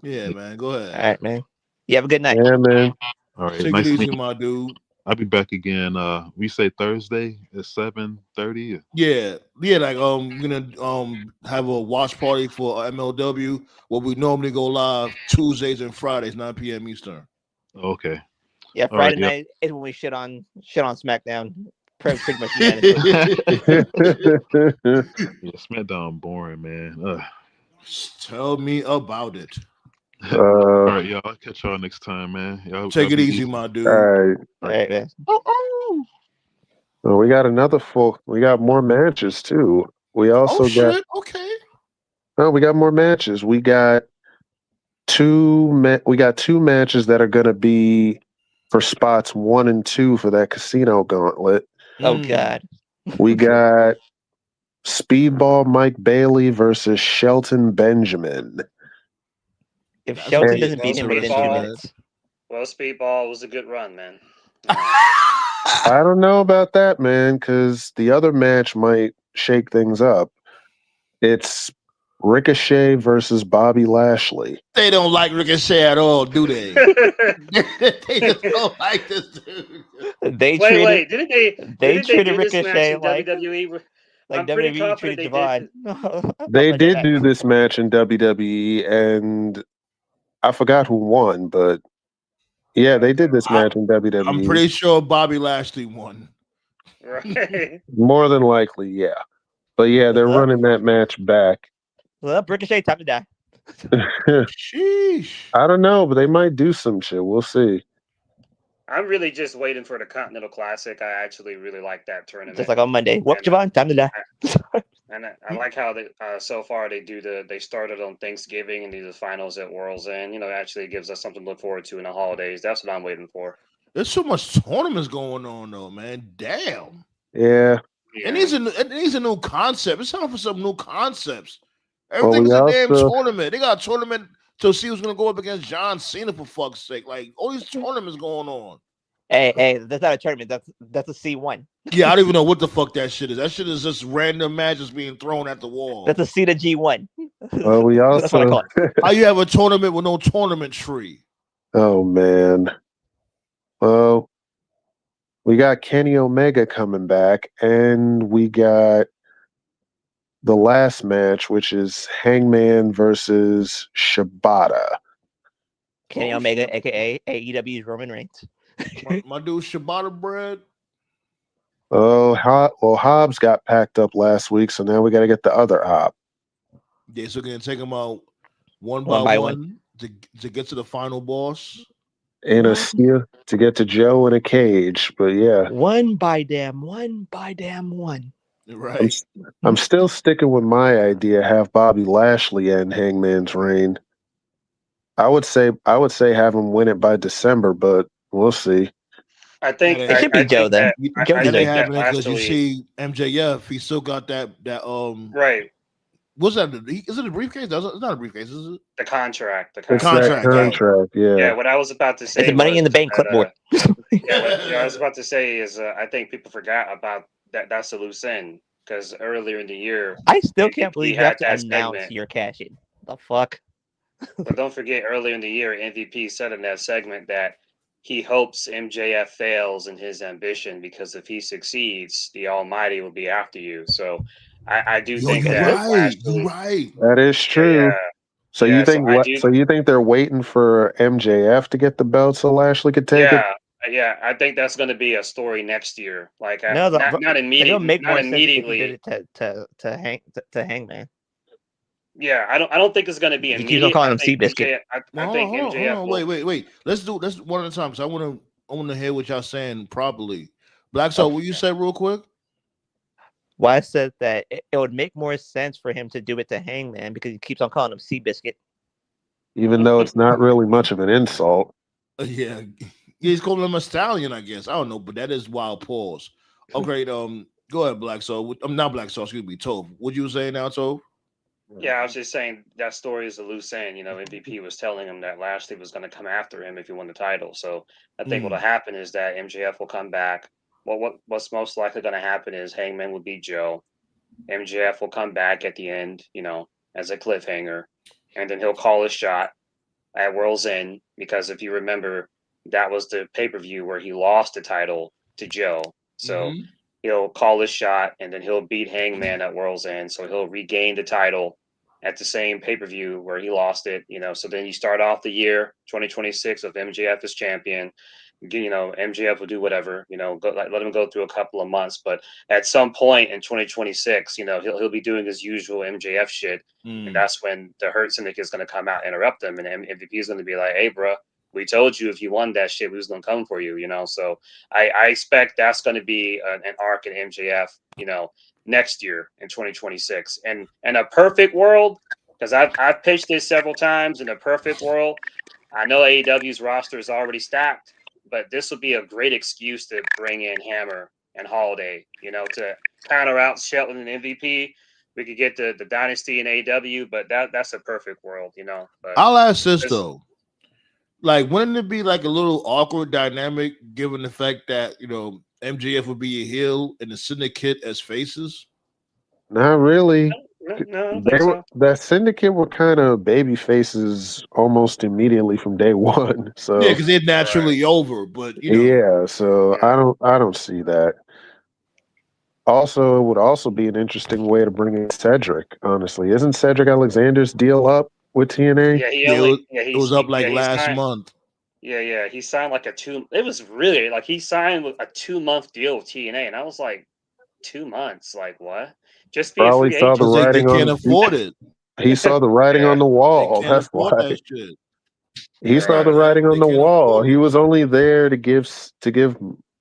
Yeah, man. Go All ahead. right, man. You have a good night. Yeah, man. All right, Take it nice easy, meeting. my dude. I'll be back again. We say Thursday at 7:30. Yeah, yeah. Like we're gonna have a watch party for MLW where we normally go live Tuesdays and Fridays, 9 p.m. Eastern. Okay. Yeah, All right. Friday Yeah. night is when we shit on SmackDown. Pretty much unanimously. Yeah, SmackDown boring, man. Ugh. Tell me about it. All uh, right, y'all. I'll catch y'all next time, man. Y'all Take it be easy, easy. my all dude. right. All right, man. Well, we got we got more matches too. We Oh also got, shit. Okay. oh, we got more matches. We got we got two matches that are going to be for spots 1 and 2 for that casino gauntlet. Oh Mm. God. We got Speedball Mike Bailey versus Shelton Benjamin. If That's Shelton gonna be doesn't beat him within 2 interesting, man. minutes, Well, Speedball was a good run, man. I don't know about that, man, because the other match might shake things up. It's Ricochet versus Bobby Lashley. They don't like Ricochet at all, do they? They just don't like this dude. Wait, didn't they treated do this match Ricochet in like WWE? I'm pretty WWE confident treated they did. Javon. They Like did that. do this match in WWE, and I forgot who won, but yeah, they did this match in I'm WWE. pretty sure Bobby Lashley won. Right. More than likely, yeah. But yeah, they're What's up? running that match back. Well, Ricochet, time to die. Sheesh. I don't know, but they might do some shit. We'll see. I'm really just waiting for the Continental Classic. I actually really like that tournament. Just like on Monday. Whoop, And, Javon, time to die. And I like how they so far they started on Thanksgiving and these finals at Worlds End. It actually gives us something to look forward to in the holidays. That's what I'm waiting for. There's so much tournaments going on though, man. Damn. Yeah. It needs a new concept. It's time for some new concepts. Well, Everything's we a damn also tournament. They got a tournament to see who's gonna go up against John Cena for fuck's sake. Like all these tournaments going on. Hey, that's not a tournament. That's a C1. Yeah, I don't even know what the fuck that shit is. That shit is just random matches being thrown at the wall. That's a Cena G1. well, we That's what I also call it. How you have a tournament with no tournament tree? oh man. Well, we got Kenny Omega coming back, and we got the last match, which is Hangman versus Shibata. Kenny Omega, aka AEW's Roman Reigns. My dude Shibata bread. Oh, well, Hobbs got packed up last week, so now we got to get the other Hob Yeah, so gonna take them out one One by by one to get to the final boss. in a steel to get to Joe in a cage. But yeah, one by damn one. Right. I'm still sticking with my idea. Have Bobby Lashley end Hangman's reign. I would say have him win it by December, but we'll see. I think It should be Joe then. Joe That ain't deserves it. happening because you Lashley, see MJF, he still got that right. What's that? Is it a briefcase? It's not a briefcase, is it? The contract. The It's contract. that Contract. Yeah. contract, Yeah, yeah. what I was about to It's say a Money was in the Bank that, clipboard. yeah, what I was about to say is I think people forgot about that. That's a loose end because earlier in the year, I still can't MVP believe you have had to that announce segment. your cash in. The fuck? But don't forget, earlier in the year, MVP said in that segment that he hopes MJF fails in his ambition because if he succeeds, the Almighty will be after you. So I do Yo, think you that right. Lashley, You right. That is yeah, true. So you so think I do, so you think they're waiting for MJF to get the belt so Lashley could take it? I think that's going to be a story next year. Like No, not it'll make not more sense if you did immediately. it to Hangman. Yeah, I don't think it's going to be He keeps on immediate. calling him Seabiscuit. I Well, think hold MJF on. will. Wait. Let's do one at a time because I want to hear what y'all saying properly. Black Soul, Okay. will you say real quick? Why I said that it would make more sense for him to do it to Hangman because he keeps on calling him Seabiscuit. Even though it's not really much of an insult. Yeah. He's calling him a stallion, I guess. I don't know, but that is wild pause. Okay, go ahead, Black Soul. I'm not Black Soul, excuse me, Tove. What you saying now, Tove? Yeah, I was just saying that story is a loose end. You know, MVP was telling him that Lashley was going to come after him if he won the title. So I think what'll happen is that MJF will come back. Well, what's most likely going to happen is Hangman will beat Joe. MJF will come back at the end, you know, as a cliffhanger, and then he'll call his shot at World's End because if you remember, that was the pay per view where he lost the title to Joe. So he'll call his shot and then he'll beat Hangman at World's End. So he'll regain the title at the same pay per view where he lost it. You know, so then you start off the year 2026 with MJF as champion. You know, MJF will do whatever, you know, let him go through a couple of months. But at some point in 2026, you know, he'll be doing his usual MJF shit. And that's when the Hurt Syndicate is going to come out and interrupt him. And MVP is going to be like, hey, bro, we told you if you won that shit, we was going to come for you, you know? So I expect that's going to be an arc in MJF, you know, next year in 2026. And in a perfect world, because I've pitched this several times, in a perfect world, I know AEW's roster is already stacked, but this would be a great excuse to bring in Hammer and Holiday, you know, to counter out Shelton and MVP. We could get the dynasty in AEW, but that's a perfect world, you know. But I'll ask this though. Like, wouldn't it be like a little awkward dynamic given the fact that, you know, MJF would be a heel and the syndicate as faces? Not really. no, I don't think so. That syndicate were kind of baby faces almost immediately from day one. Yeah, So because they're naturally over, but you know. yeah, so I don't see that. Also, it would also be an interesting way to bring in Cedric. Honestly, isn't Cedric Alexander's deal up with TNA? Yeah, it was up like he last signed, month. Yeah, he signed like it was really like he signed with a 2-month deal with TNA, and I was like, 2 months, like what? Just be a Probably free saw the agent. Because they writing can't on. afford it. He saw the writing on the They wall. can't That's afford why. that shit. He saw the writing on They the can't wall. afford it. He was only there to give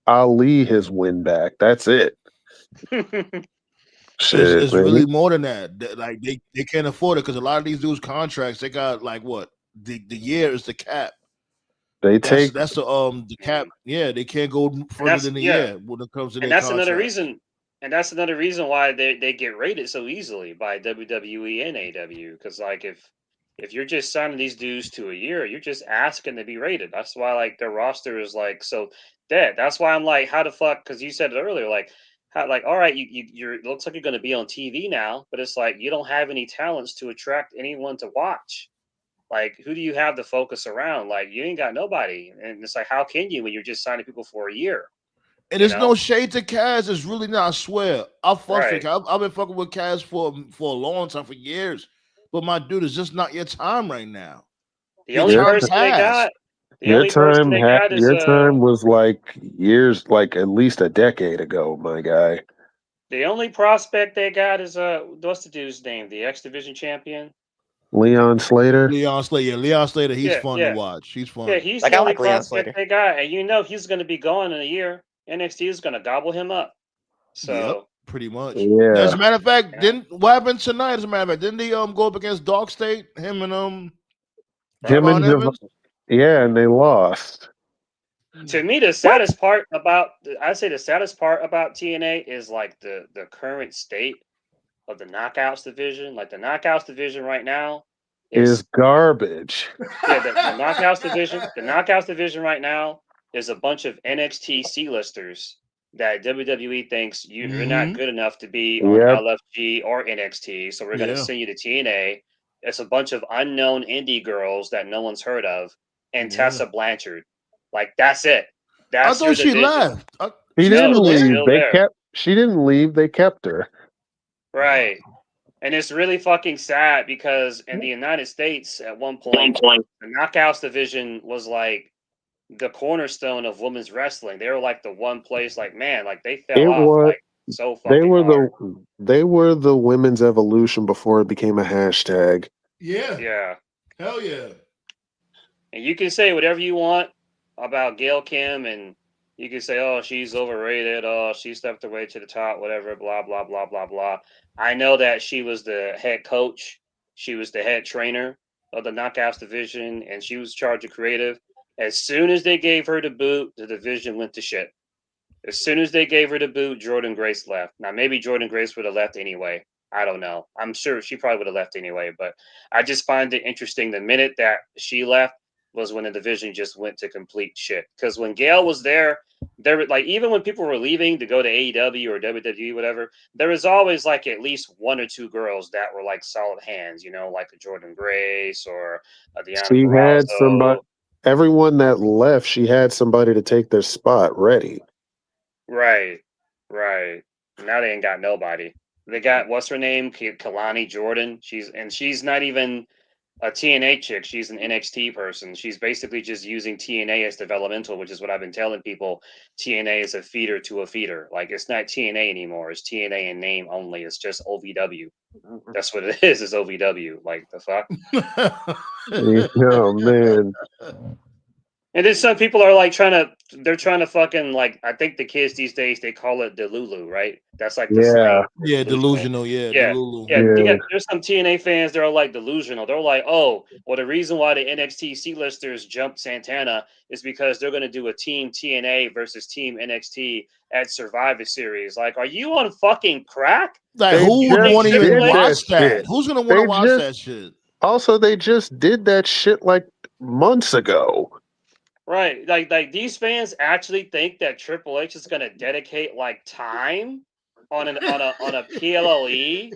Ali his win back. That's it. Shit, It's man. really more than that. Like they can't afford it because a lot of these dudes' contracts they got like what the year is the cap. They That's take the cap. Yeah, they can't go And further than a year when it comes to and their that's another contracts. reason. And that's another reason why they get rated so easily by WWE and AW. Because like if you're just signing these dudes to a year, you're just asking to be rated. That's why like their roster is like so dead. That's why I'm like, how the fuck? Because you said it earlier, like how like all right, you're it looks like you're going to be on TV now, but it's like you don't have any talents to attract anyone to watch. Like, who do you have to focus around? Like, you ain't got nobody, and it's like, how can you when you're just signing people for a year? And You there's no know, shade to Kaz. It's really not. I swear. I fuck with right? Kaz. I've been fucking with Kaz for a long time, for years. But my dude, it's just not your time right now. The Your only your time person they passed. got, the only person they got is your time was like years, like at least a decade ago, my guy. the only prospect they got is what's the dude's name? The X Division champion. Leon Slater. Leon Slater. Yeah, Leon Slater. He's Yeah, fun to yeah, watch. He's yeah. fun. He's Like the I only like Leon prospect Slater. they got, and you know he's going to be gone in a year. NXT is going to gobble him up. Yep, So pretty much. As a Yeah, matter of fact, you know, didn't what happened tonight? As a matter of fact, didn't they go up against Dark State? Him and him Javon and Evans. yeah, and they lost. to me, the saddest part about I'd say the saddest part about TNA is like the current state. of the knockouts division. Like the knockouts division right now Is is garbage. yeah, the knockouts division. The knockouts division right now is a bunch of NXT C-listers that WWE thinks you're not Mm-hmm. good enough to be on Yep. LFG or NXT, so we're going to Yeah. send you to TNA. It's a bunch of unknown indie girls that no one's heard of, and Yeah. Tessa Blanchard. Like that's it. I That's your thought she division. left. She She's didn't No, still she's there. leave. still there. She didn't leave. They kept her. Wow. Right. And it's really fucking sad because in the United States, at one point, the knockouts division was like the cornerstone of women's wrestling. They were like the one place, like man, like they fell It off was like so they fucking were hard. they were the women's evolution before it became a hashtag. Yeah. Yeah, Hell yeah. and you can say whatever you want about Gail Kim, and you can say, oh, she's overrated. Oh, she stepped away to the top. Whatever. Blah blah blah blah blah. I know that she was the head coach. She was the head trainer of the knockouts division, and she was charged of creative. As soon as they gave her the boot, the division went to shit. As soon as they gave her the boot, Jordan Grace left. Now, maybe Jordan Grace would have left anyway. I don't know. I'm sure she probably would have left anyway, but I just find it interesting. The minute that she left was when the division just went to complete shit. Because when Gail was there were like even when people were leaving to go to AEW or WWE, whatever, there was always like at least one or two girls that were like solid hands, like a Jordan Grace or a Deanna She had somebody. Purrazzo. Everyone that left, she had somebody to take their spot ready. Right, right. Now they ain't got nobody. They got what's her name, Kalani Jordan. She's not even a TNA chick. She's an NXT person. She's basically just using TNA as developmental, which is what I've been telling people. TNA is a feeder to a feeder. Like it's not TNA anymore. It's TNA in name only. It's just OVW. That's what it is. It's OVW. Like the fuck. Oh man, And then some people are like they're trying to fucking like, I think the kids these days, they call it Delulu, right? That's like the yeah, slang for Yeah, delusional. delusional. Yeah, Yeah. Delulu. Yeah, yeah. there's some TNA fans that are like delusional. They're like, oh, well, the reason why the NXT C-listers jumped Santana is because they're going to do a Team TNA versus Team NXT at Survivor Series. Like, are you on fucking crack? Like, They who would You think want just to Triple even did H? that watch that? shit. Who's gonna want to They watch just that shit? also they just did that shit like months ago. Right. Like these fans actually think that Triple H is going to dedicate like time on a PLLE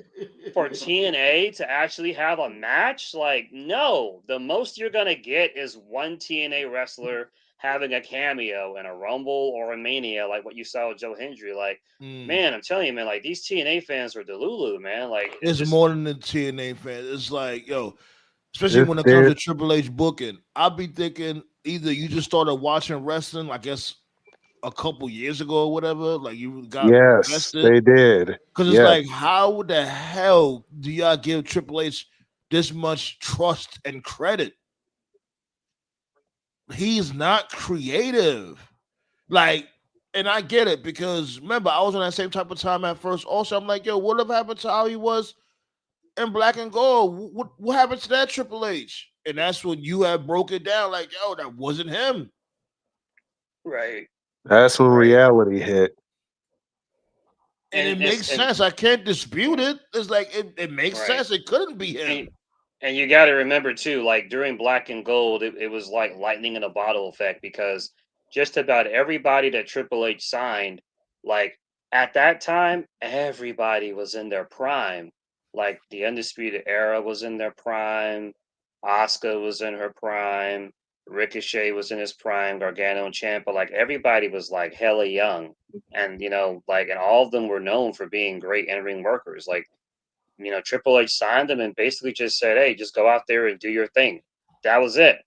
for TNA to actually have a match. Like, no, the most you're going to get is one TNA wrestler having a cameo in a Rumble or a Mania, like what you saw with Joe Hendry. Like, man, I'm telling you, man, like these TNA fans are delulu, man. Like, it's It's just more than the TNA fan. It's like, yo, especially It's when it comes to it. Triple H booking, I'll be thinking either you just started watching wrestling, I guess, a couple years ago or whatever, like you got Yes, invested. they did. Because it's Yes, like, how the hell do y'all give Triple H this much trust and credit? He's not creative. Like, and I get it because remember, I was on that same type of time at first. Also, I'm like, yo, what have happened to how he was in Black and Gold? What happened to that Triple H? And that's when you have broke it down, like, yo, that wasn't him. right. that's when Right. reality hit. And it And it's makes sense. I can't dispute it. It's like it makes right. sense. It couldn't be him. And you got to remember too, like during Black and Gold, it was like lightning in a bottle effect because just about everybody that Triple H signed, like at that time, everybody was in their prime. Like the Undisputed Era was in their prime, Asuka was in her prime, Ricochet was in his prime, Gargano and Ciampa. Like everybody was like hella young, and like, and all of them were known for being great in-ring workers. Like Triple H signed them and basically just said, hey, just go out there and do your thing. That was it.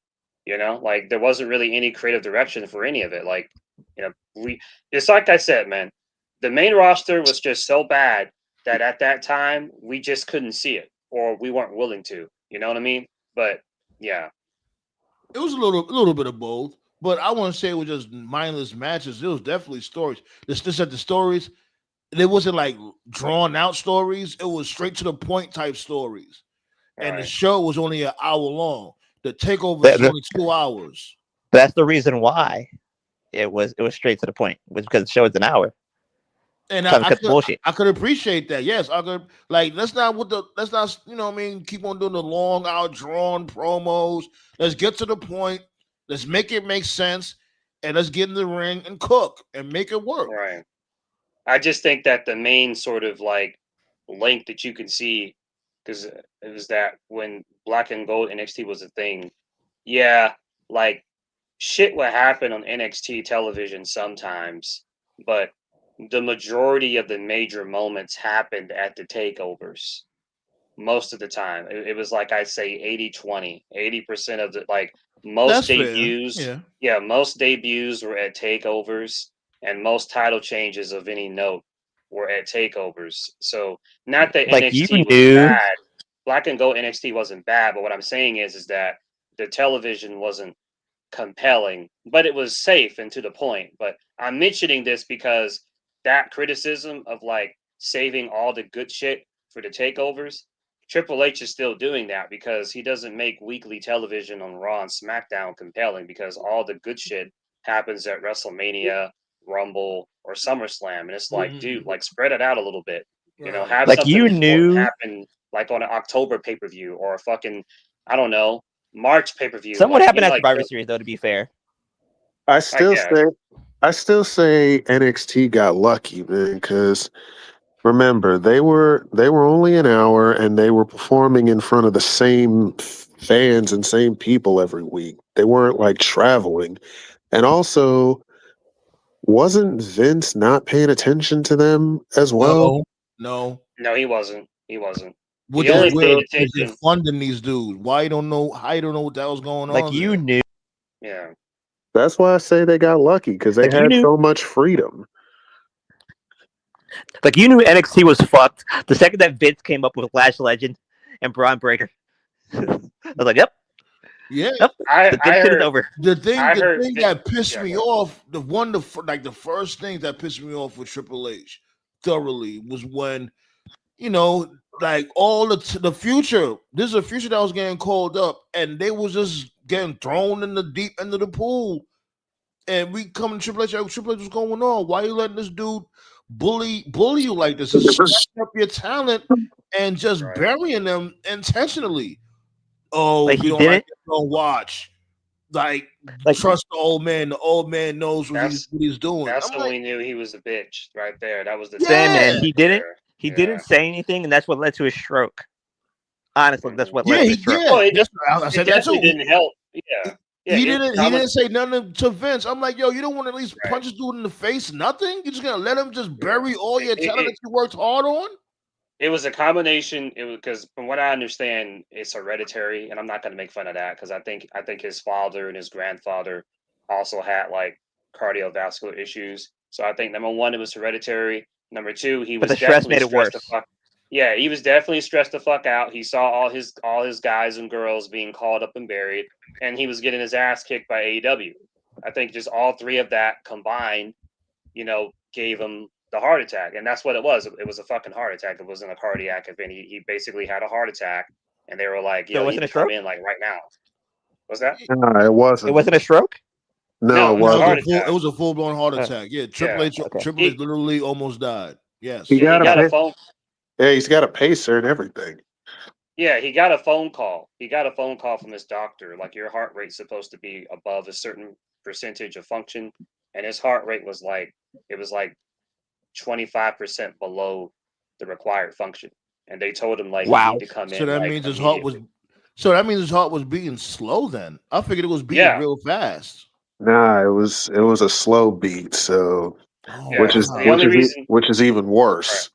Like there wasn't really any creative direction for any of it. Like, it's like I said, man, the main roster was just so bad that at that time we just couldn't see it or we weren't willing to. You know what I mean? But yeah. It was a little bit of both, but I want to say it was just mindless matches. It was definitely stories. This at the stories. It wasn't like drawn out stories. It was straight to the point type stories. And the Right. show was only an hour long. The takeover That- is that- only 2 hours. That's the reason why it was straight to the point. Was because the show is an hour. And Trying to cut the bullshit. I could appreciate that. Yes, I could let's not you know what I mean, keep on doing the long outdrawn promos. Let's get to the point. Let's make it make sense. And let's get in the ring and cook and make it work. Right. I just think that the main sort of like link that you can see, because it was that when Black and Gold NXT was a thing, yeah, like shit would happen on NXT television sometimes, but the majority of the major moments happened at the takeovers most of the time. It was like I say 80-20. 80% of the like most That's fair. debuts, Yeah. yeah, most debuts were at takeovers, and most title changes of any note were at takeovers. So not that Like you NXT was knew, bad. Black and Gold NXT wasn't bad, but what I'm saying is that the television wasn't compelling, but it was safe and to the point. But I'm mentioning this because that criticism of like saving all the good shit for the takeovers, Triple H is still doing that because he doesn't make weekly television on Raw and SmackDown compelling because all the good shit happens at WrestleMania, Rumble, or SummerSlam. And it's like, dude, like spread it out a little bit. You know, have like something you important knew, happen like on an October pay-per-view or a fucking, I don't know, March pay-per-view. something would Like, happen after like Survivor Series, though. To be fair, I I still guess. say I still say NXT got lucky, man, because remember they were only an hour and they were performing in front of the same fans and same people every week. They weren't like traveling. And also, wasn't Vince not paying attention to them as well? No, no. No, he wasn't. He wasn't. What He they Yeah, only paid were so is they attention. funding these dudes. Why you don't know? How you don't know what the hell's going like on you there? knew, Yeah. that's why I say they got lucky because they like you had knew, so much freedom. like you knew NXT was fucked the second that Vince came up with Lash Legend and Braun Breaker. I was like, yep, Yeah. yep, I the good I shit is heard over. I The heard thing Vi- that pissed yeah, me go ahead. off, the first thing that pissed me off with Triple H thoroughly was when, you know, like all the future. This is a future that was getting called up, and they was just getting thrown in the deep end of the pool. And we come to Triple H, like, Triple H, what's going on? Why you letting this dude bully you like this? Just snatching up your talent and just Right. burying them intentionally. Oh, Like if you he don't like didn't, it, don't watch. Like, like trust the old man. The old man knows That's what he's doing. that's I'm when like, we knew he was a bitch right there. That was the saying, telltale man, yeah, right there. he didn't Yeah. say anything, and that's what led to his stroke. Honestly, that's Hmm. what led to his stroke. Well, That's I it said that definitely too. didn't help. Yeah. Yeah. He I'm a, didn't say nothing to Vince. I'm like, yo, you don't want to at least right. punch this dude in the face? Nothing? You're just gonna let him just Yeah. bury all It, your it, talent it, that you worked hard on? it was a combination. It was because, from what I understand, it's hereditary, and I'm not going to make fun of that because I think his father and his grandfather also had like cardiovascular issues. So I think number one, it was hereditary. Number two, he But was the stress definitely made it stressed the worse. fuck. Yeah, he was definitely stressed the fuck out. He saw all his guys and girls being called up and buried, and he was getting his ass kicked by AEW. I think just all three of that combined, gave him the heart attack. And that's what it was. It was a fucking heart attack. It wasn't a cardiac event. He basically had a heart attack, and they were like, So it yo, you wasn't need a to come stroke. in like right now. Was that? Nah, it It wasn't. wasn't a stroke. No, No, it it was a No, heart wasn't. it attack. was a full blown heart Uh, attack. Yeah, Yeah. okay. Triple H He literally almost died. He Yes. yeah, he got a got a pa- phone yeah, he's got a pacer and everything. yeah, he got a phone call. He got a phone call from his doctor. Like, your heart rate's supposed to be above a certain percentage of function. And his heart rate was like, it was like 25% below the required function. And they told him like you need Wow. to come So in that like means his heart was. immediately. So that means his heart was beating slow. Then I figured it was beating Yeah, real fast. Nah, it was a slow beat, so Oh yeah. which is The wow. only reason which is even right. worse.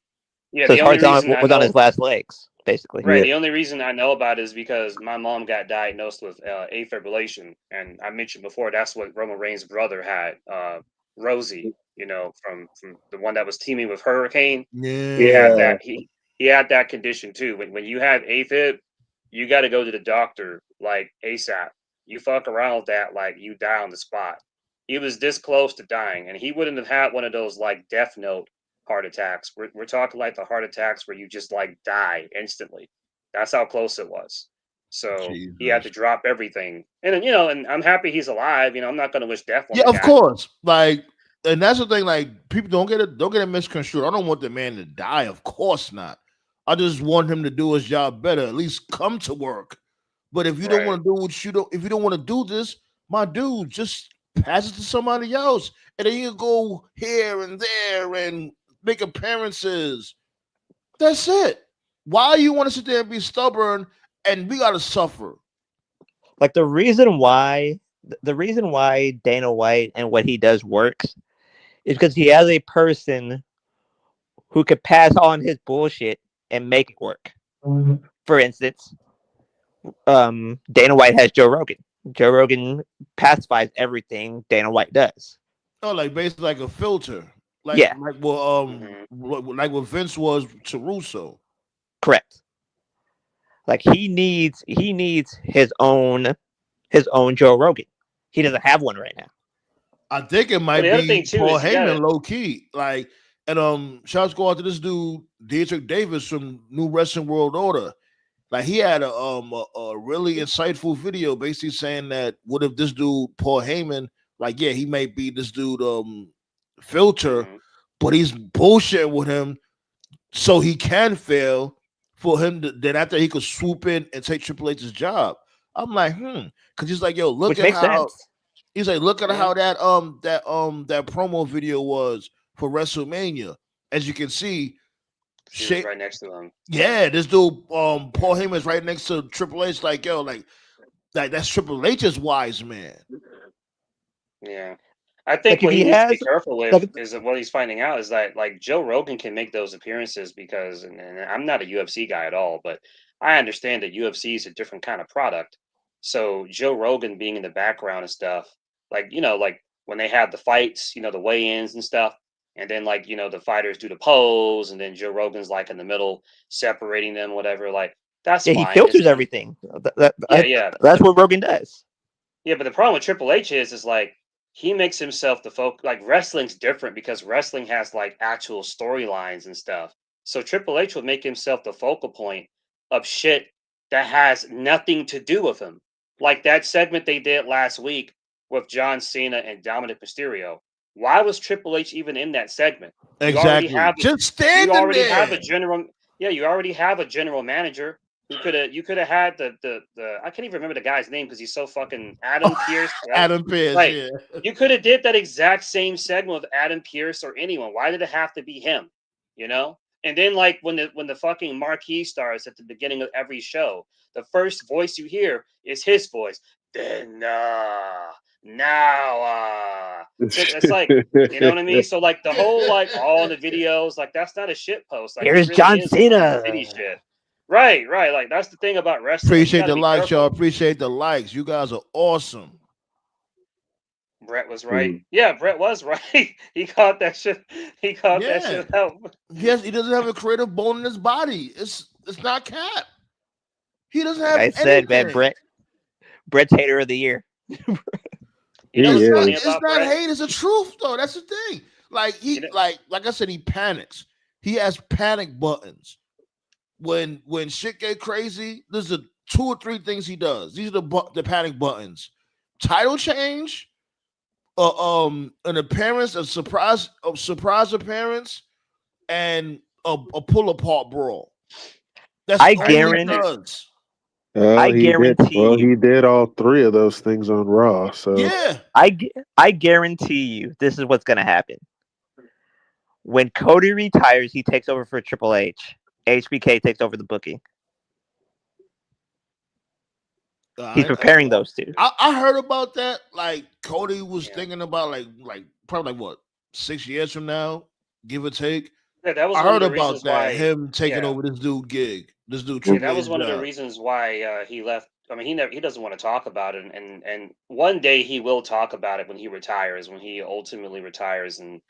Yeah, So the his only heart's on reason I was on know his last legs, basically. right, Yeah. the only reason I know about it is because my mom got diagnosed with afibrillation, and I mentioned before that's what Roman Reigns' brother had, Rosie. From the one that was teaming with Hurricane. He had Yeah. Yeah. that he had that condition too. When you have AFib, you got to go to the doctor like ASAP. You fuck around with that, like you die on the spot. He was this close to dying, and he wouldn't have had one of those like death note heart attacks. We're talking like the heart attacks where you just like die instantly. That's how close it was. So he had to Jesus. drop everything, and I'm happy he's alive. I'm not going to wish death on Yeah, the of guy. course. Like And that's the thing. Like people don't get it misconstrued. I don't want the man to die. Of course not. I just want him to do his job better. At least come to work. But if you don't Right. want to do what you don't, if you don't want to do this, my dude, just pass it to somebody else, and then you go here and there and make appearances. That's it. Why you want to sit there and be stubborn and we gotta suffer? Like the reason why Dana White and what he does works is because he has a person who could pass on his bullshit and make it work. For instance, Dana White has Joe Rogan. Joe Rogan pacifies everything Dana White does. Oh, like basically like a filter, Yeah, Hmm. like what Vince was to Russo. correct. Like he needs his own Joe Rogan. He doesn't have one right now. I think it Well, might the other be thing too Paul is you got Heyman to. low key. Like, and shouts go out to this dude, Dietrich Davis from New Wrestling World Order. Like he had a really insightful video basically saying that what if this dude Paul Heyman, like yeah, he may be this dude filter, Hmm. but he's bullshitting with him so he can fail for him to then after he could swoop in and take Triple H's job. I'm like, because he's like, yo, look Which at makes how sense. he's like, look at Yeah. how that promo video was for WrestleMania. As you can see, 'Cause he was Shay, right next to him. yeah, this dude, Paul Yeah. Heyman's right next to Triple H. Like, yo, like that's Triple H's wise man. Yeah. I Like think if what he he needs to be has careful with like is that what he's finding out is that like Joe Rogan can make those appearances because, and I'm not a UFC guy at all, but I understand that UFC is a different kind of product. So Joe Rogan being in the background and stuff, like like when they have the fights, the weigh-ins and stuff, and then like the fighters do the pose, and then Joe Rogan's like in the middle separating them, whatever. Like that's yeah, he fine. filters everything. Yeah, yeah. That's what Rogan does. Yeah, but the problem with Triple H is like he makes himself the focus. Like wrestling's different because wrestling has like actual storylines and stuff. So Triple H would make himself the focal point of shit that has nothing to do with him. Like that segment they did last week with John Cena and Dominic Mysterio. Why was Triple H even in that segment? You already Exactly. have Just you standing already have a there. general yeah, you already have a general manager who could have had the I can't even remember the guy's name because he's so fucking Adam Pierce, right? Adam Pearce, Right. yeah. You could have did that exact same segment with Adam Pierce or anyone. Why did it have to be him? You know? And then like when the fucking marquee starts at the beginning of every show, the first voice you hear is his voice. Then now it's like you know what I mean? So like the whole like all in the videos, like that's not a shit post. Like it Here's really John is like some Cena. shitty shit. Right, right. Like that's the thing about wrestling. You Appreciate got to the be likes, y'all. careful. Appreciate the likes. You guys are awesome. Brett was right. Mm. Yeah, Brett was right. He caught that shit. He caught that Yeah. shit out. He doesn't have a creative bone in his body. It's not cap. He doesn't Like have I said, man, anything. Brett's hater of the year. You know He what's funny is. It's about not Brett? hate, it's the truth though. That's the thing. Like You he know, like I said, he panics. He has panic buttons. When shit get crazy, there's the two or three things he does. These are the panic buttons. Title change, an appearance, a surprise appearance, and a pull apart brawl. That's I all he guarantee does. I He did. guarantee Well, you. he did all three of those things on Raw. So Yeah. I guarantee you this is what's going to happen. When Cody retires, he takes over for Triple H. HBK takes over the booking. He's I, preparing those two. I heard about that. Like Cody was yeah, thinking about like probably like what 6 years from now, give or take. yeah. That was I one of heard the about reasons that. why. Him taking Yeah, over this dude gig, this dude yeah. Triple That H was one of the job. reasons why he left. I mean, he doesn't want to talk about it, and one day he will talk about it when he retires, when he ultimately retires and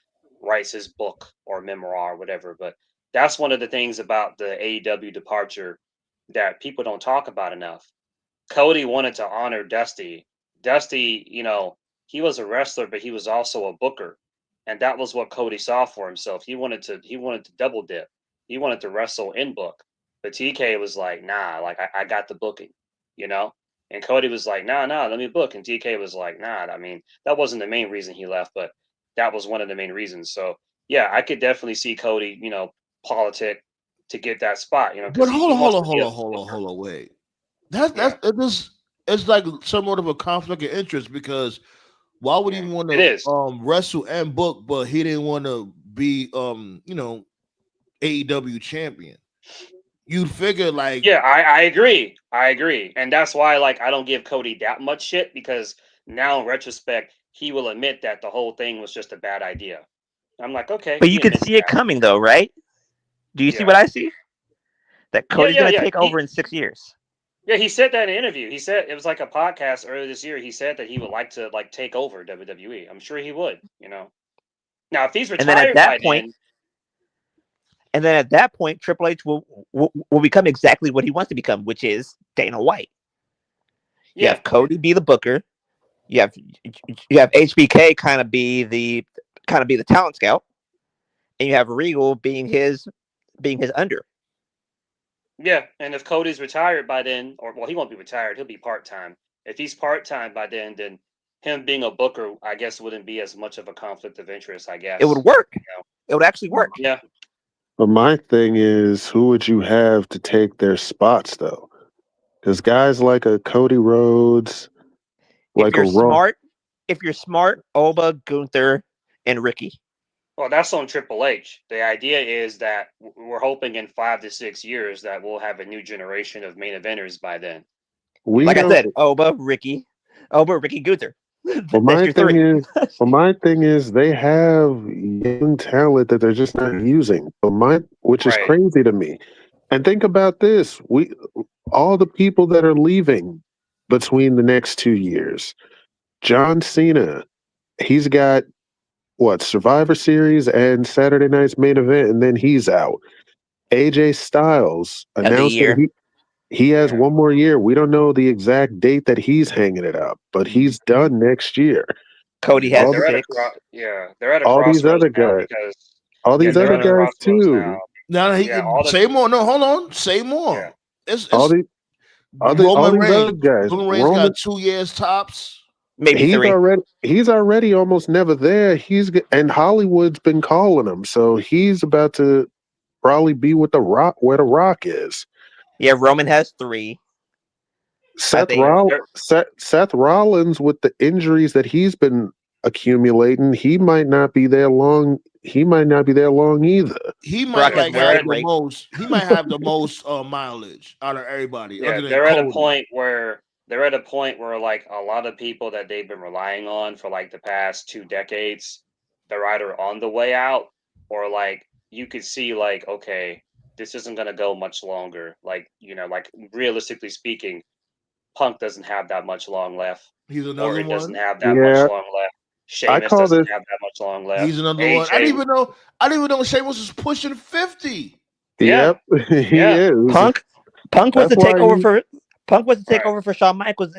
writes his book or memoir or whatever. But that's one of the things about the AEW departure that people don't talk about enough. Cody wanted to honor Dusty. Dusty, he was a wrestler, but he was also a booker, and that was what Cody saw for himself. He wanted to double dip. He wanted to wrestle in book, but TK was like, nah, like I got the booking, you know. And Cody was like, nah, let me book. And TK was like, nah. I mean, that wasn't the main reason he left, but that was one of the main reasons. So yeah, I could definitely see Cody, politic to get that spot, But because hold he on, hold wants on, to be hold a on, hold on, booker. hold on. Wait, that's Yeah, it's like somewhat of a conflict of interest because why would he yeah, want it to is. wrestle and book, but he didn't want to be AEW champion? You'd figure like Yeah, I agree. I agree. And that's why like I don't give Cody that much shit, because now in retrospect, he will admit that the whole thing was just a bad idea. I'm like, okay, But you he could admits see it that. coming, though, right? Do you see what Yeah. I see? That Yeah, Cody's yeah, going to yeah. take over in 6 years. He said that in an interview. He said it was like a podcast earlier this year. He said that he would like to like take over WWE. I'm sure he would. Now, if he's And then at retired that by point, then, Triple H will become exactly what he wants to become, which is Dana White. You yeah, have Cody be the booker. You have HBK kind of be the talent scout, and you have Regal being his under. yeah. And if Cody's retired by then, or well, he won't be retired. He'll be part time. If he's part time by then him being a booker, I guess, wouldn't be as much of a conflict of interest. I It would guess. work. It would actually work. Yeah. But my thing is, who would you have to take their spots though? Because guys like a Cody Rhodes, If like a you're Raw, smart, Oba, Gunther, and Ricky. Well, that's on Triple H. The idea is that we're hoping in 5 to 6 years that we'll have a new generation of main eventers by then. we Like I don't. said, Ricky, Gunther. But That's my your thing three. is, they have young talent that they're just not using. Which is Right. crazy to me. And think about this: all the people that are leaving between the next 2 years. John Cena, he's got what Survivor Series and Saturday Night's Main Event, and then he's out. AJ Styles Another announced that year. he has Yeah. one more year. We don't know the exact date that he's hanging it up, but he's done next year. Cody Yeah, has All the, they're at a 6. they're at a all these crossroads other now guys, because all yeah, these they're other at a guys crossroads now. too. now he Yeah, can say more. No, hold on, say yeah. more. All It's these all Roman these other Reigns. guys. Roman Reigns got Roman, 2 years tops. Maybe 3. he's already almost never there. And Hollywood's been calling him, so he's about to probably be with the Rock, where the Rock is. Yeah, Roman has 3. I Seth think. Yeah, Roll, Seth Rollins, with the injuries that he's been accumulating, he might not be there long. He might not be there long either. He might Brock has like they're have at the mileage. most. He might have the most mileage out of everybody, yeah, other than they're at a Cody. point where like a lot of people that they've been relying on for like the past 2 decades, they're either on the way out or like you could see like, okay, this isn't gonna go much longer. Like, like realistically speaking, Punk doesn't have that much long left. He's another Orton doesn't one. have that much Yeah, long left. I Sheamus call doesn't this. have that much long He's left. another one. I AJ, didn't even know. I didn't even know Sheamus was pushing 50. yeah, Yep, he yeah, is. Punk was That's to take why over he. for right. Shawn Michaels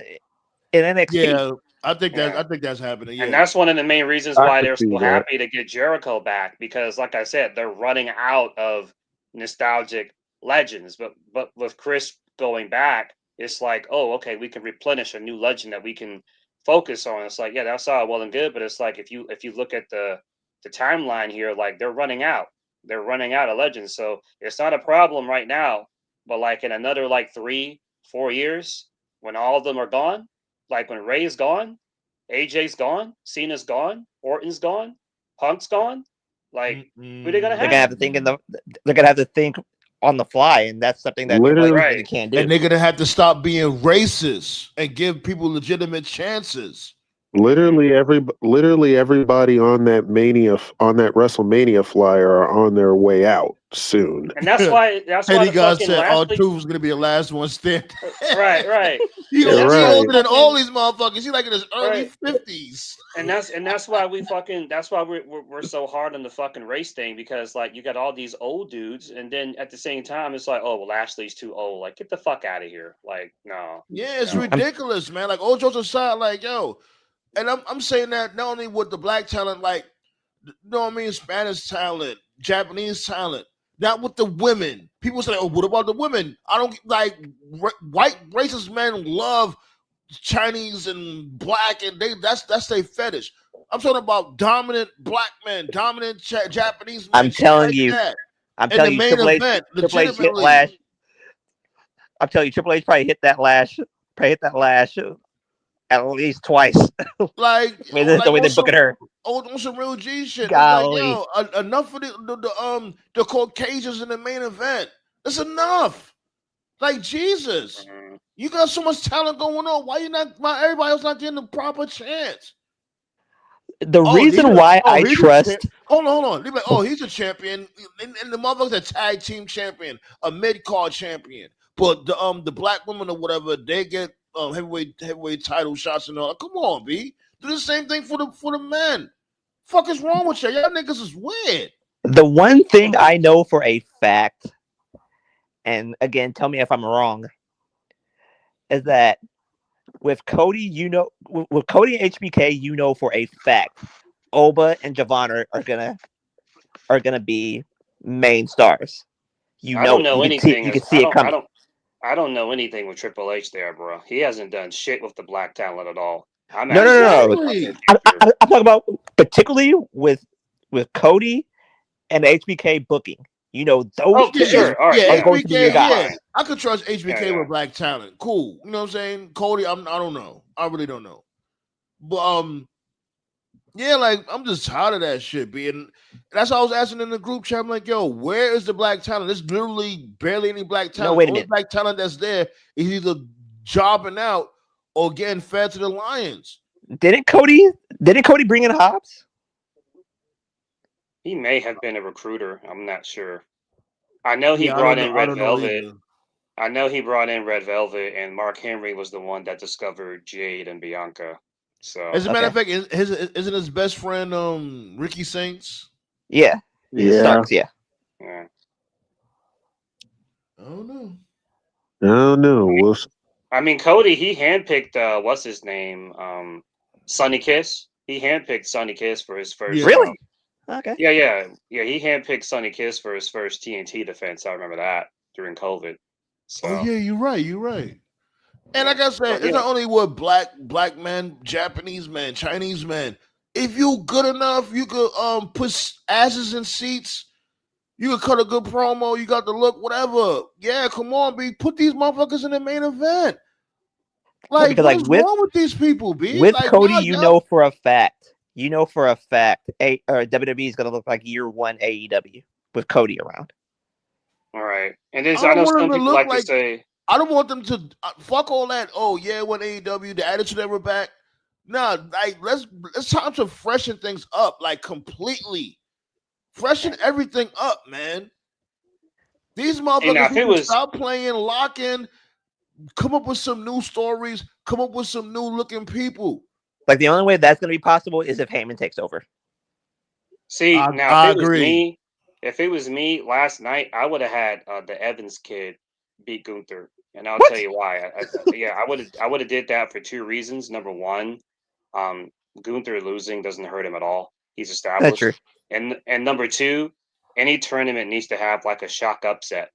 in NXT. Yeah, Yeah. I think that's happening. And Yeah, that's one of the main reasons I why could they're see so that. happy to get Jericho back, because, like I said, they're running out of nostalgic legends. But with Chris going back, it's like, oh, okay, we can replenish a new legend that we can focus on. It's like, yeah, that's all well and good, but it's like if you look at the timeline here, like they're running out. They're running out of legends. So it's not a problem right now, but like in another like 3 4 years, when all of them are gone, like when Ray's gone, AJ's gone, Cena's gone, Orton's gone, Punk's gone. Like, who they gonna They're gonna have have? to think Mm-mm. on the fly, and that's something that Triple H Literally, really Right. can't and do. they're gonna have to stop being racist and give people legitimate chances. Mm-hmm. literally everybody on that WrestleMania flyer are on their way out soon. And that's why Teddy the God fucking said, "Our last week. truth was gonna be the last one standing." Right. he And You're that's he why right. older than all fucking these motherfuckers. He like in his early right. 50s. And that's why that's why we're so hard on the fucking race thing, because like you got all these old dudes, and then at the same time it's like, oh well, Lashley's too old. Like, get the fuck out of here. Like, no, Yeah, it's no. I'm ridiculous, man. Like all jokes aside, like yo, and I'm saying that not only with the black talent, like you know what I mean, Spanish talent, Japanese talent, not with the women. People say, "Oh, what about the women?" I don't like white racist men love Chinese and black, and that's their fetish. I'm talking about dominant black men, dominant Japanese men. I'm shit telling like you, that. I'm In the telling you, main event, Triple H hit legitimately. Lash. I'm telling you, Triple H probably hit that Lash at least twice. Like, The way on they're booking her. some real G shit. It's like, Golly. yo, enough of the Caucasians in the main event. That's enough. Like, Jesus, you got so much talent going on. Why everybody else not getting the proper chance? The reason why I trust. Hold on. They're like, oh, he's a champion, and the motherfucker's a tag team champion, a mid card champion. But the black women or whatever, they get heavyweight title shots and all. Come on, B. Do the same thing for the men. Fuck is wrong with you? Y'all niggas is weird. The one thing I know for a fact, and again, tell me if I'm wrong, is that with Cody, with Cody and HBK, you know for a fact, Oba and Javon are gonna be main stars. I don't know You anything. can see it coming. I don't know anything with Triple H there, bro. He hasn't done shit with the black talent at all. No. I'm talking about particularly with Cody and HBK booking. You know, those two sure. All right, are going to be your guys. I could trust HBK with black talent. Cool. You know what I'm saying? Cody, I don't know. I really don't know. But yeah, like I'm just tired of that shit, being. That's why I was asking in the group chat. I'm like, yo, where is the black talent? There's literally barely any black talent. No, wait a the only minute. black talent that's there is either jobbing out or getting fed to the Lions. Didn't Cody bring in Hobbs? He may have been a recruiter. I'm not sure. I know he brought in Red Velvet. I know he brought in Red Velvet, and Mark Henry was the one that discovered Jade and Bianca. So, as a matter of fact, isn't his best friend Ricky Saints? Yeah. Starks, yeah. Yeah. I don't know. I mean, Cody, he handpicked what's his name? Sonny Kiss. He handpicked Sonny Kiss for his first. Really? Okay. Yeah. He handpicked Sonny Kiss for his first TNT defense. I remember that during COVID. So. Oh yeah, you're right. And like I said, it's not only with black men, Japanese men, Chinese men. If you good enough, you could put asses in seats. You could cut a good promo. You got the look, whatever. Yeah, come on, B. Put these motherfuckers in the main event. Like, what is wrong with these people, B? With like, Cody, you know for a fact, WWE is going to look like year one AEW with Cody around. All right, and then I know some people like to say, I don't want them to fuck all that. Oh yeah, when AEW, the Attitude Era back. Nah, like let's time to freshen things up, like completely freshen everything up, man. These motherfuckers need to stop playing, lock in, come up with some new stories, come up with some new looking people. Like the only way that's going to be possible is if Heyman takes over. See, now if it was me last night, I would have had the Evans kid beat Gunther, and I'll tell you why. I would have did that for two reasons. Number one, Gunther losing doesn't hurt him at all. He's established. That's true. And number two, any tournament needs to have like a shock upset.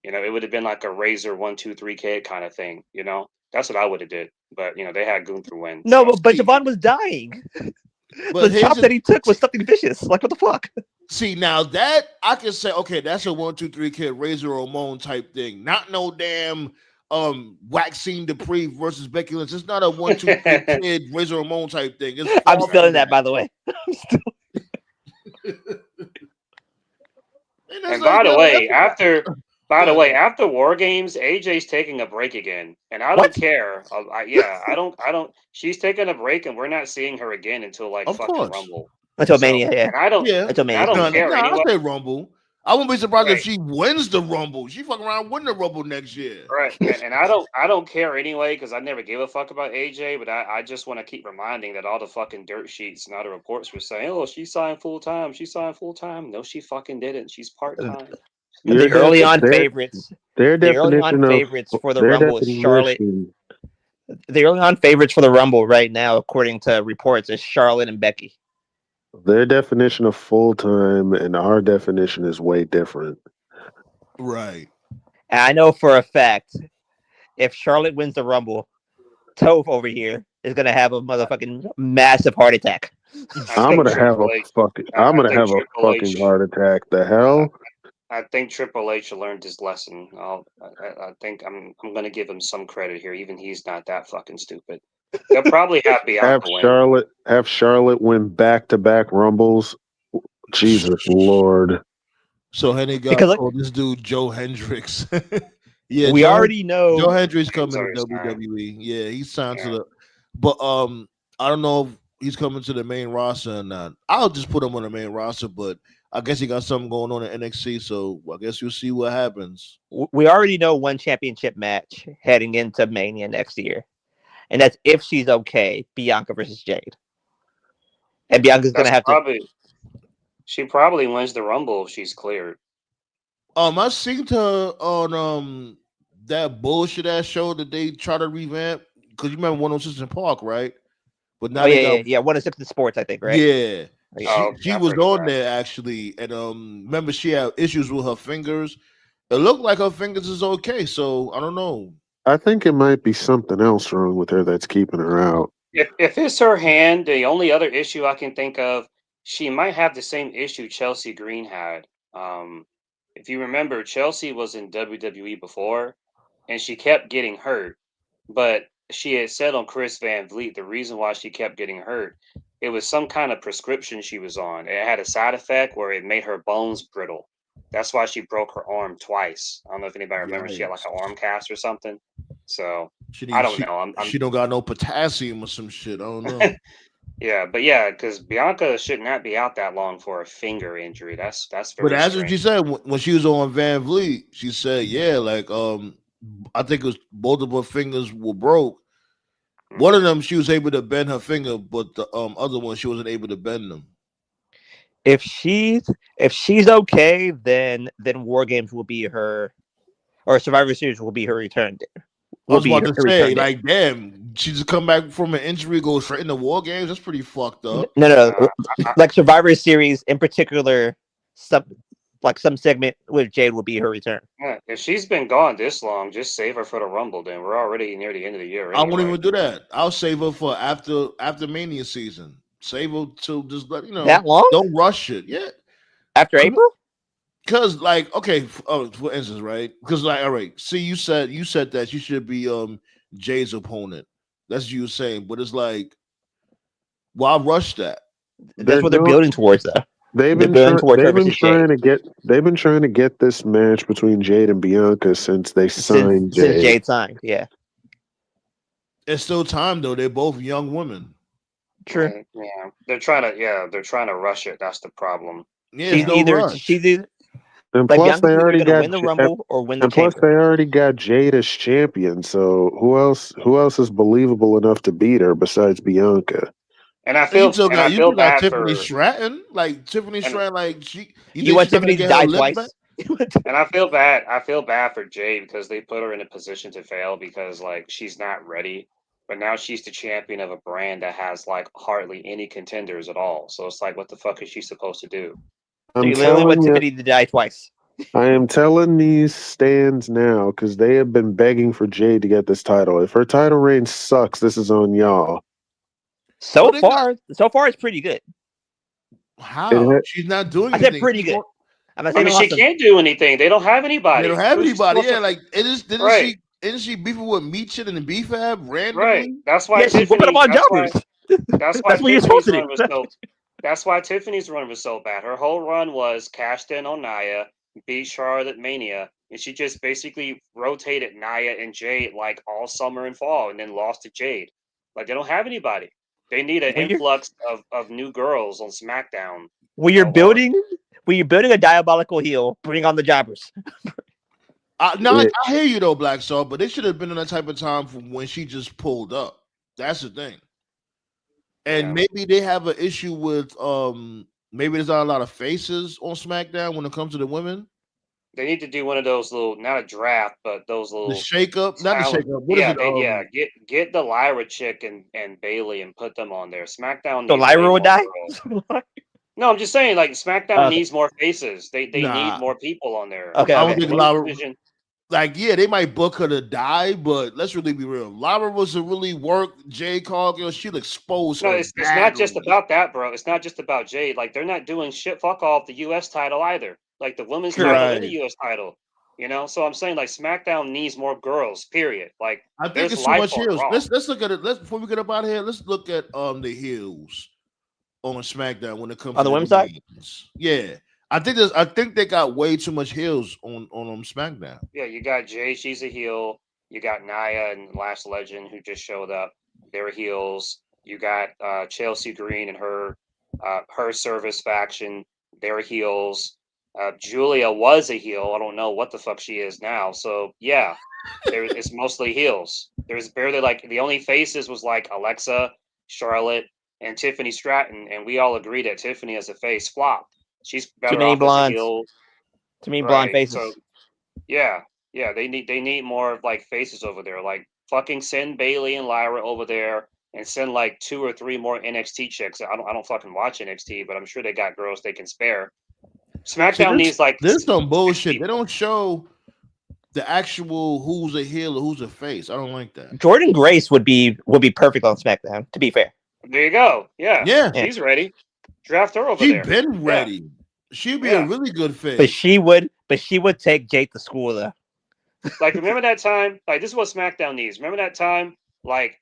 You know, it would have been like a Razor 1-2-3 kid kind of thing. You know, that's what I would have did. But you know, they had Gunther win. No, but Javon was dying. But the chop that he took was something vicious. Like, what the fuck? See, now that I can say, okay, that's a 1-2-3 kid Razor Ramon type thing. Not no damn Waxxine Dupree versus Becky Lynch. It's not a 1-2-3 kid Razor Ramon type thing. I'm still in that, by the way. And by the way, after War Games, AJ's taking a break again, and I don't care. I don't. She's taking a break, and we're not seeing her again until like fucking Rumble. Until Mania, yeah. And I don't care anyway. I say Rumble. I wouldn't be surprised if she wins the Rumble. She fucking around win the Rumble next year. Right. And I don't care anyway because I never gave a fuck about AJ, but I just want to keep reminding that all the fucking dirt sheets and all the reports were saying, oh, she signed full time. She signed full time. No, she fucking didn't. She's part time. The early on favorites for the Rumble is Charlotte. The early on favorites for the Rumble right now, according to reports, is Charlotte and Becky. Their definition of full time and our definition is way different. Right. And I know for a fact, if Charlotte wins the Rumble, Toph over here is gonna have a motherfucking massive heart attack. I think I'm I gonna think have a Triple fucking H. heart attack. The I, hell? I think Triple H learned his lesson. I think I'm gonna give him some credit here. Even he's not that fucking stupid. They'll probably have Bianca win. Have Charlotte win back to back Rumbles. Jesus Lord. So Henny got Because like, called this dude Joe Hendricks. Yeah, we already Joe know. Hendricks He's coming to already signed. WWE. Yeah, he's signed to Yeah. the. But I don't know if he's coming to the main roster or not. I'll just put him on the main roster, but I guess he got something going on in NXT, so I guess you'll see what happens. We already know one championship match heading into Mania next year, and that's if she's okay. Bianca versus Jade, and Bianca's gonna That's have to. probably she probably wins the Rumble if she's cleared. I seen her on that bullshit ass show that they try to revamp because you remember 106 in Park, right? But now Oh they yeah, got yeah, yeah. 106 in sports, I think, right? yeah. Oh, yeah. Oh, She I've was heard of on that. there actually, and remember she had issues with her fingers. It looked like her fingers is okay, so I don't know. I think it might be something else wrong with her that's keeping her out. If it's her hand, the only other issue I can think of, she might have the same issue Chelsea Green had. If you remember, Chelsea was in WWE before, and she kept getting hurt. But she had said on Chris Van Vliet the reason why she kept getting hurt, it was some kind of prescription she was on. It had a side effect where it made her bones brittle. That's why she broke her arm twice. I don't know if anybody remembers. She had like Yikes. an arm cast or something. So She I needs don't know. I'm she don't got no potassium or some shit. I don't know. yeah, but yeah, because Bianca should not be out that long for a finger injury. That's But very as what strange. she said when she was on Van Vliet, she said, yeah, like I think it was both of her fingers were broke. One of Mhm. them she was able to bend her finger, but the other one she wasn't able to bend them. If she's okay, then War Games will be her, or Survivor Series will be her return. I Will was be about her to return say, date. like, damn, she just come back from an injury, go straight into War Games. That's pretty fucked No, up. no, no. I, Like Survivor Series in particular, some some segment with Jade will be her return. yeah, if she's been gone this long, just save her for the Rumble. Then we're already near the end of the year I won't anyway. even do that. I'll save her for after Mania season. Save her to just let That long don't rush it. Yeah, after April? because like okay, for instance, right? Because like all right, see, you said that you should be Jay's opponent. That's what you were saying, but it's like why rush that? That's They're what they're doing. building towards, though. They've They're been building trying. towards her versus Jade They've been trying to get this match between Jade and Bianca since they signed since Jade. Jade signed. Yeah, It's still time though. They're both young women. true. Yeah, they're trying to rush it. That's the problem. Yeah, there's no rush. She's either And like plus, they Bianca's either already going to got. win the Rumble or win the And plus, Chamber. they already got Jade as champion. So who else? Who else is believable enough to beat her besides Bianca? And I And feel and I you feel still got bad Tiffany for Stratton. Like Tiffany and Stratton, like you You think want she's not gonna Tiffany to get her die lift back? twice? and I feel bad. I feel bad for Jade because they put her in a position to fail because like she's not ready. But now she's the champion of a brand that has like hardly any contenders at all. So it's like, what the fuck is she supposed to do? So I'm you literally want telling you, Tiffany to die twice. I am telling these stands now because they have been begging for Jade to get this title. If her title reign sucks, this is on y'all. So But they got far it's pretty good. how? It, She's not doing I said anything. pretty good. I'm not I saying mean, she awesome. can't do anything. They don't have They anybody. don't have Who's she anybody. supposed Yeah, to? like it is. Right, Isn't she beefing with Meat Shit and the BFAB right. randomly? That's why Yeah, she's whooping up Tiffany. on jobbers. That's why That's what you're supposed Tiffany's to do. run was so. That's why Tiffany's run was so bad. Her whole run was cashed in on Nia, beat Charlotte Mania, and she just basically rotated Nia and Jade like all summer and fall, and then lost to Jade. Like they don't have anybody. They need an When you're influx of new girls on SmackDown. when you're building a diabolical heel, bring on the jobbers. I hear you though, Black Star, but they should have been in that type of time from when she just pulled up. That's the thing. And Yeah, maybe they have an issue with maybe there's not a lot of faces on SmackDown when it comes to the women. they need to do one of those little, not a draft, but those The little shake up, not the talent. shake up. What is Yeah, it? get the Lyra chick and Bailey and put them on there. SmackDown So needs way Lyra more would die. girls. No, I'm just saying, like SmackDown Okay. needs more faces. They need Nah, more people on there. Okay. I The don't Okay. think women's Lara. division, like, yeah, they might book her to die, but let's really be real. Lyra was to really work Jade Cargill. She'll expose No, her it's not just badly. about that, bro. It's not just about Jade. Like they're not doing shit. Fuck off the U.S. title either. Like the women's True. title and the Right. U.S. title. You know, so I'm saying like SmackDown needs more girls. Period. Like I think there's it's too life much on heels. Raw. Let's look at it. Let's before we get up out of here. Let's look at the heels on SmackDown when it comes On to the the women's side? queens. Yeah, I think they got way too much heels on SmackDown. Yeah, you got Jay, she's a heel. You got Nia and Last Legend who just showed up. They're heels. You got Chelsea Green and her service faction. They're heels. Julia was a heel. I don't know what the fuck she is now. So yeah, it's mostly heels. There's barely like the only faces was like Alexa, Charlotte, and Tiffany Stratton, and we all agree that Tiffany as a face flopped. She's Too better many off as a blondes. heel, Too many blonde right? faces. So yeah, yeah, they need more of like faces over there. Like fucking send Bailey and Lyra over there and send like 2 or 3 more NXT chicks. I don't fucking watch NXT, but I'm sure they got girls they can spare. See, SmackDown needs like there's some six bullshit. They people. don't show the actual who's a heel or who's a face. I don't like that. Jordan Grace would be perfect on SmackDown. To be fair, There you go. Yeah, Yeah, yeah, she's ready. Draft her over she there. been Yeah, ready. She'd be a yeah. really good but face. she would take Jake to school though. Like remember that time? Like this is what SmackDown needs. Remember that time? Like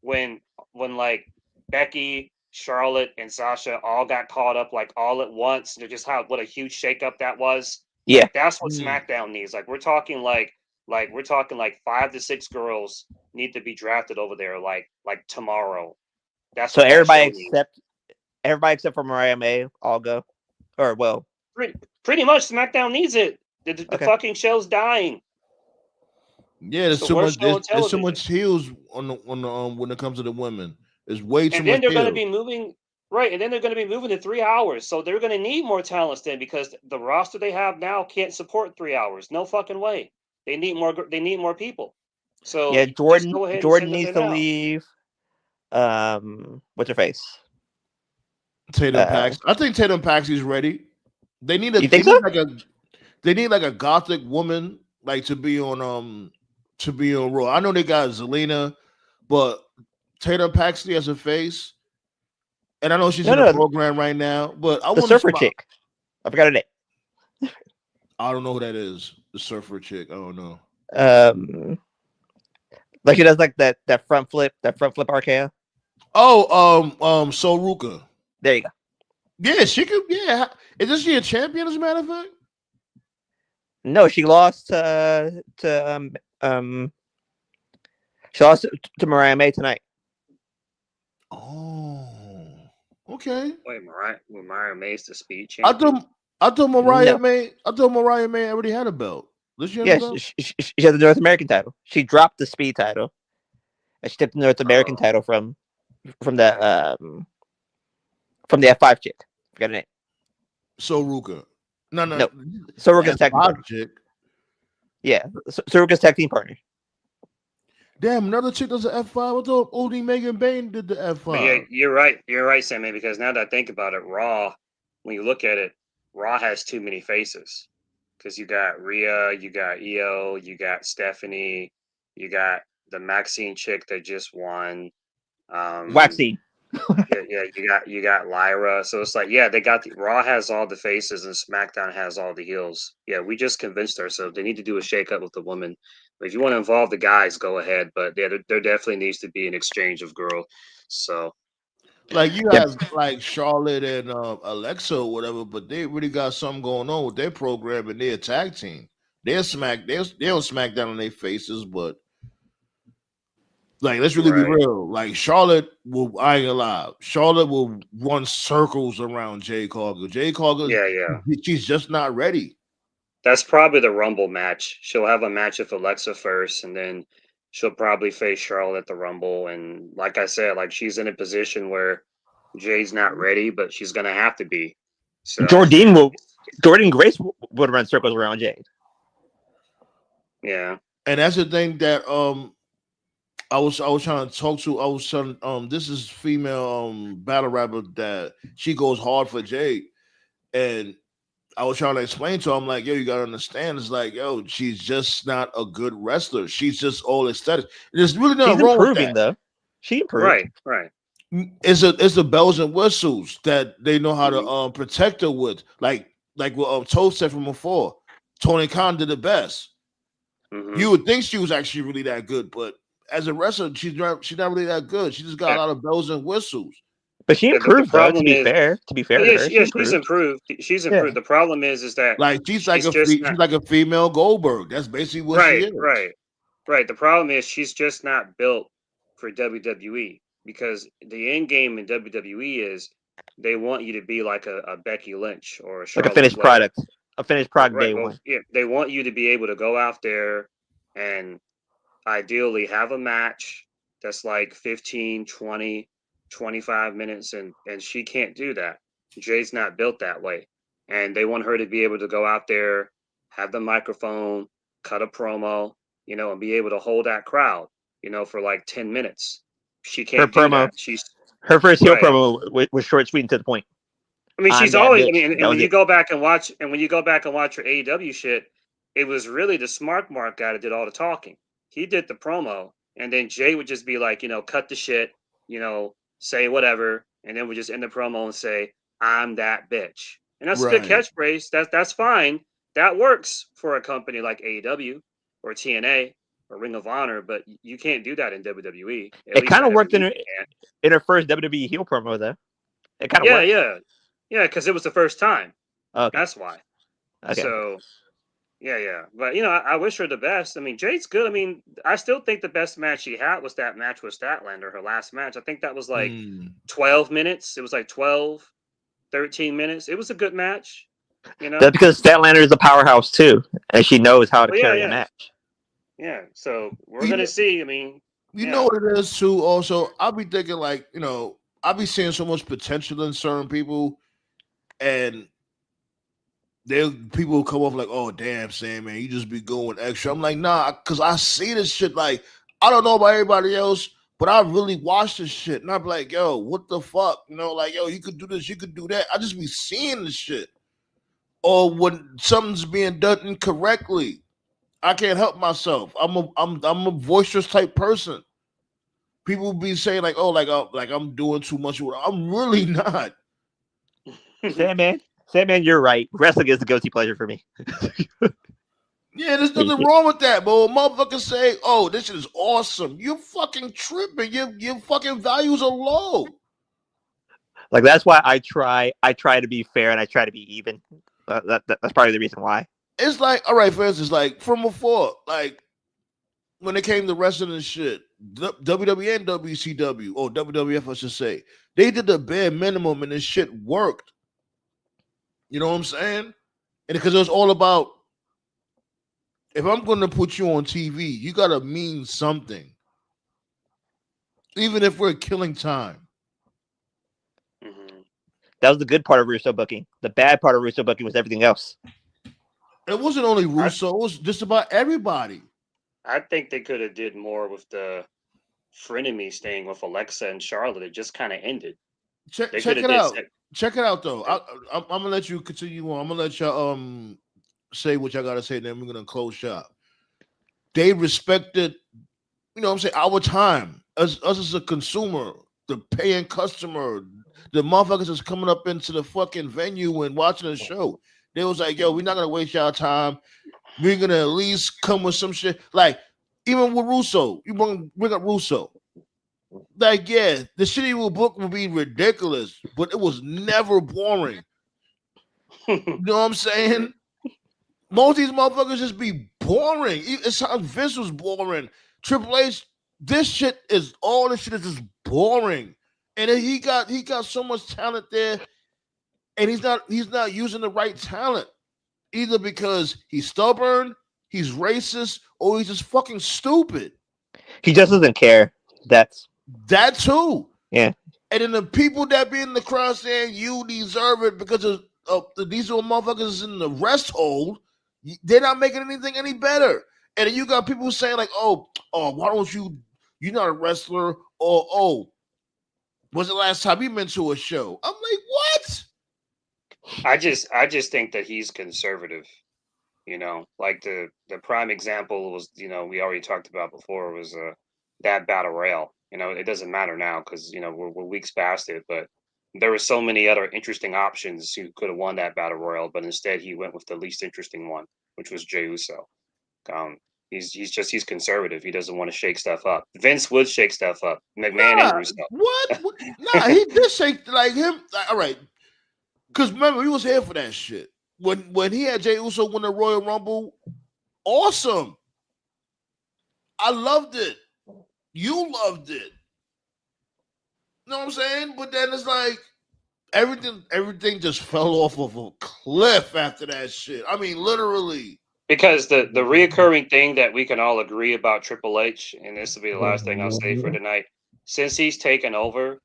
when like Becky, Charlotte, and Sasha all got caught up like all at once. They're just how what a huge shakeup that was. Yeah, Like that's what Mm. SmackDown needs. Like we're talking like 5 to 6 girls need to be drafted over there like tomorrow. That's so what that show needs. everybody except for Mariah May all go, or well, Pretty much SmackDown needs it. The okay. fucking show's dying. Yeah, It's there's the too much. worst show on There's so television. much heels on the when it comes to the women. There's way too And then much they're going to heels. be moving right, and then they're going to be moving to 3 hours. So they're going to need more talents then because the roster they have now can't support 3 hours. No fucking way. They need more. They need more people. So Yeah, you just go ahead and Jordan send them needs there to now. leave. What's her face? Tatum Pax. I think Tatum Paxley's ready. They need a. You think so? They need like a gothic woman like to be on Raw. I know they got Zelina, but Tatum Paxley as a face, and I know she's in the No, program right now. But I the want surfer to. chick. I forgot her name. I don't know who that is. The surfer chick. I don't know. Like she does like that front flip RKO. Oh, Soruka. There you go. Yeah, she could. Yeah, isn't she a champion? As a matter of fact. No, she lost she lost to Mariah May tonight. Oh, okay. Wait, Mariah May's the speed I champion. thought Mariah No. May. I thought Mariah May already had a belt. Does she have Yeah, a belt? she has the North American title. She dropped the speed title, and she took the North American Oh, title from the F5 chick. Forgot her name. Soruka. No. No, Soruka's tag team F5 partner. chick. Yeah, Soruka's tag team partner. Damn, another chick does an F5. I thought only Megan Bain did the but yeah, F5. you're right. You're right, Sammy. Because now that I think about it, Raw, when you look at it, Raw has too many faces. Because you got Rhea, you got Io, you got Stephanie, you got the Maxine chick that just won. Waxxine. Yeah, you got Lyra. So it's like, yeah, they got Raw has all the faces and SmackDown has all the heels. Yeah, we just convinced ourselves they need to do a shakeup with the women. But if you want to involve the guys, go ahead. But yeah, there definitely needs to be an exchange of girl. So Like you Yep. have like Charlotte and Alexa or whatever, but they really got something going on with their program and their tag team. They're on SmackDown on their faces, but like let's really be right. real. Like Charlotte will, I ain't gonna lie, Charlotte will run circles around Jay Cargill. Jay Cargill, Yeah. she's just not ready. That's probably the Rumble match. She'll have a match with Alexa first, and then she'll probably face Charlotte at the Rumble. And like I said, like she's in a position where Jay's not ready, but she's gonna have to be. So Jordan Grace would run circles around Jade. yeah. And that's the thing that I was trying to talk to. I was telling this is female battle rapper that she goes hard for Jade, and I was trying to explain to him, like, yo, you gotta understand. It's like, yo, she's just not a good wrestler. She's just all aesthetic. There's really She's nothing wrong with improving that. though. She improved. Right, right. It's the bells and whistles that they know how to Hmm. protect her with. Like what Toad said from before. Tony Khan did the best. Hmm. You would think she was actually really that good, but as a wrestler, she's not really that good. She just got a Yeah. lot of bells and whistles. But she The improved though, to problem be is, fair. To be fair to yeah, her, she yeah, she's improved. improved. She's Yeah. improved. The problem is that Like she's just she's not like a female Goldberg. That's basically what she right, is. right, right. The problem is she's just not built for WWE because the end game in WWE is they want you to be like a Becky Lynch or a Like a Charlotte finished Flair. product. A finished product Right. day Well, one. yeah, they want you to be able to go out there and ideally have a match that's like 15, 20, 25 minutes, and she can't do that. Jay's not built that way. And they want her to be able to go out there, have the microphone, cut a promo, and be able to hold that crowd, for like 10 minutes. She Her can't do promo, that. She's her first heel right. promo was short, sweet, and to the point. I mean, I'm she's that always. I bitch. mean, That and was when you it. go back and watch, her AEW shit, it was really the Smart Mark guy that did all the talking. He did the promo, and then Jay would just be like, cut the shit, say whatever, and then we just end the promo and say, "I'm that bitch," and that's a good Right. catchphrase. That's fine. That works for a company like AEW or TNA or Ring of Honor, but you can't do that in WWE. At It least kind not of every worked week. You can't. in her first WWE heel promo though. It kind of Yeah, worked. yeah, yeah, because it was the first time. Okay. That's why. Okay. So yeah, yeah. But I wish her the best. I mean, Jade's good. I mean, I still think the best match she had was that match with Statlander, her last match. I think that was like Mm. 12 minutes. It was like 12, 13 minutes. It was a good match, you That's know? because Statlander is a powerhouse too, and she knows how to Well, yeah, carry a yeah. match. Yeah. So we're You gonna know, see. I mean, you know yeah. what it is too. Also, I'll be thinking like, I'll be seeing so much potential in certain people, and they people will come off like, oh damn, Sam, man, you just be going extra. I'm like, nah, because I see this shit. Like, I don't know about everybody else, but I really watch this shit, and I'm like, yo, what the fuck? Like, yo, you could do this, you could do that. I just be seeing this shit, or when something's being done incorrectly, I can't help myself. I'm a boisterous type person. People be saying like, oh, like I'm doing too much. I'm really not. Sandman, you're right. Wrestling is a guilty pleasure for me. Yeah, there's nothing wrong with that, but when motherfuckers say, "Oh, this is awesome," you're fucking tripping. Your fucking values are low. Like that's why I try to be fair and I try to be even. That's probably the reason why. It's like, all right, for instance, like from before, like when it came to wrestling and shit, WWE and WCW or WWF, I should say, they did the bare minimum and this shit worked. You know what I'm saying? And because it was all about, if I'm going to put you on TV, you got to mean something, even if we're killing time. Hmm. That was the good part of Russo booking. The bad part of Russo booking was everything else. It wasn't only I Russo; it was just about everybody. I think they could have did more with the frenemies thing with Alexa and Charlotte. It just kind of ended. They could Check have it did. out. Check it out though. I'm gonna let you continue on. I'm gonna let y'all say what y'all gotta say. Then we're gonna close shop. They respected, what I'm saying, our time us as a consumer, the paying customer, the motherfuckers that's coming up into the fucking venue and watching the show. They was like, yo, we're not gonna waste y'all time. We're gonna at least come with some shit. Like, even with Russo, you bring up Russo. Like, yeah, the shitty will book would be ridiculous, but it was never boring. You know what I'm saying? Most of these motherfuckers just be boring. It's how Vince was boring. Triple H, this shit is all this shit is just boring. And then he got so much talent there, and he's not using the right talent. Either because he's stubborn, he's racist, or he's just fucking stupid. He just doesn't care. That's That too. yeah. And then the people that be in the crowd saying you deserve it because of these little motherfuckers in the rest hold, they're not making anything any better. And then you got people saying like, oh, why don't you're not a wrestler, or when's the last time you been to a show? I'm like, what? I just think that he's conservative. You know, like the prime example was, you know, we already talked about before was that battle royale. You know, it doesn't matter now because you know we're weeks past it, but there were so many other interesting options who could have won that battle royal, but instead he went with the least interesting one, which was Jey Uso. Um, he's conservative. He doesn't want to shake stuff up. Vince would shake stuff up. McMahon and Nah, Russo. what? Nah, he did shake like him. All right, because remember he was here for that shit when he had Jey Uso win the Royal Rumble. Awesome, I loved it. You loved it. You know what I'm saying? But then it's like everything just fell off of a cliff after that shit. I mean, literally. Because the reoccurring thing that we can all agree about Triple H, and this will be the last thing I'll say for tonight, since he's taken over,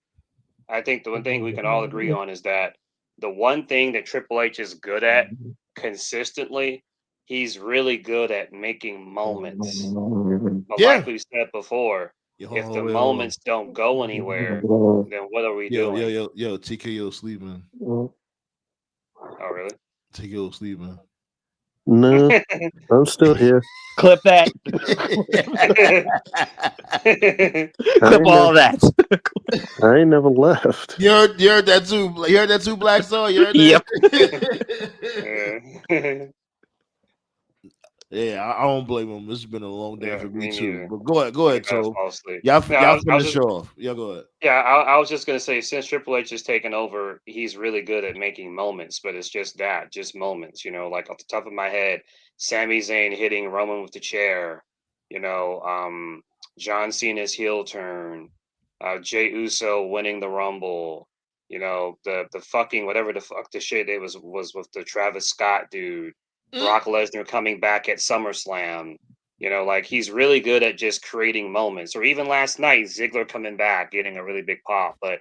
I think the one thing we can all agree on is that the one thing that Triple H is good at consistently, he's really good at making moments. But Yeah. like we said before, Yo, if hold the on, wait, hold on. moments don't go anywhere, then what are we Yo, doing? TKO sleeping. Oh, really? TKO sleeping. No, I'm still here. Clip that. Clip all that. I ain't never left. You heard that too. You heard that too, Black Star. You heard Yep. that? Yeah, I don't blame him. This has been a long day Yeah, for me me too. neither. But go ahead, I gotta Toe. fall asleep. Y'all No, I was finish just, off. Yeah, go ahead. yeah, I was just gonna say since Triple H has taken over, he's really good at making moments, but it's just moments. You know, like off the top of my head, Sami Zayn hitting Roman with the chair. You know, John Cena's heel turn, Jey Uso winning the Rumble. You know, the fucking whatever the fuck the shit it was with the Travis Scott dude. Brock Lesnar coming back at SummerSlam. You know, like he's really good at just creating moments. Or even last night, Ziggler coming back, getting a really big pop. But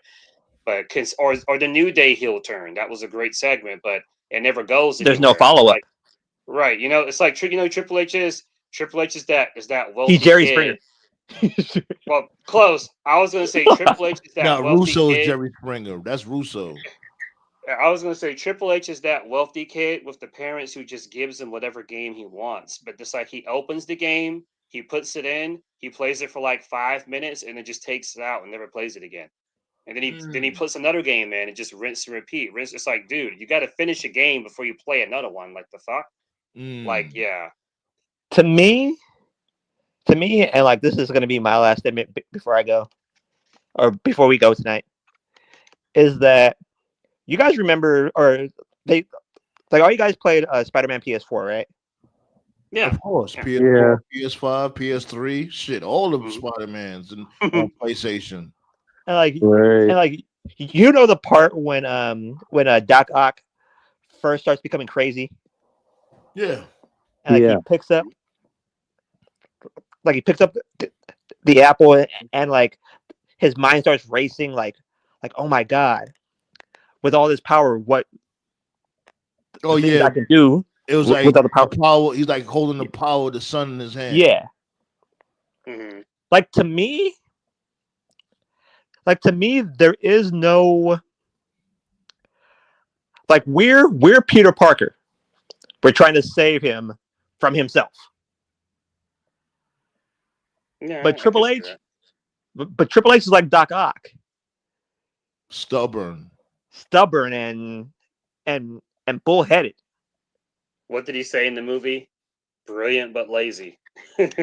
or the New Day heel turn. That was a great segment, but it never goes There's no anywhere. follow up. Like, right? You know, it's like you know Triple H is that wealthy He's Jerry kid. Springer. Well, close. I was gonna say Triple H is that No, wealthy Russo is kid. Jerry Springer. That's Russo. I was gonna say Triple H is that wealthy kid with the parents who just gives him whatever game he wants. But just like he opens the game, he puts it in, he plays it for like 5 minutes, and then just takes it out and never plays it again. And then he puts another game in and just rinse and repeat. Rinse. It's like, dude, you got to finish a game before you play another one. Like the fuck. Like, yeah. To me, and like this is gonna be my last statement before I go, or before we go tonight, is that you guys remember, or they like all you guys played Spider-Man PS4, right? Yeah, of course. Yeah. PS4, PS5, PS3, shit, all of Spider-Mans and on PlayStation. And like you know the part when Doc Ock first starts becoming crazy. Yeah. And he picks up the apple and like his mind starts racing like oh my god, with all this power, what I can do. It was like without the power. He's like holding the power of the sun in his hand. Yeah. Mm-hmm. Like to me, there is no like we're Peter Parker. We're trying to save him from himself. Yeah, but Triple H is like Doc Ock. Stubborn and bullheaded. What did he say in the movie? Brilliant but lazy. And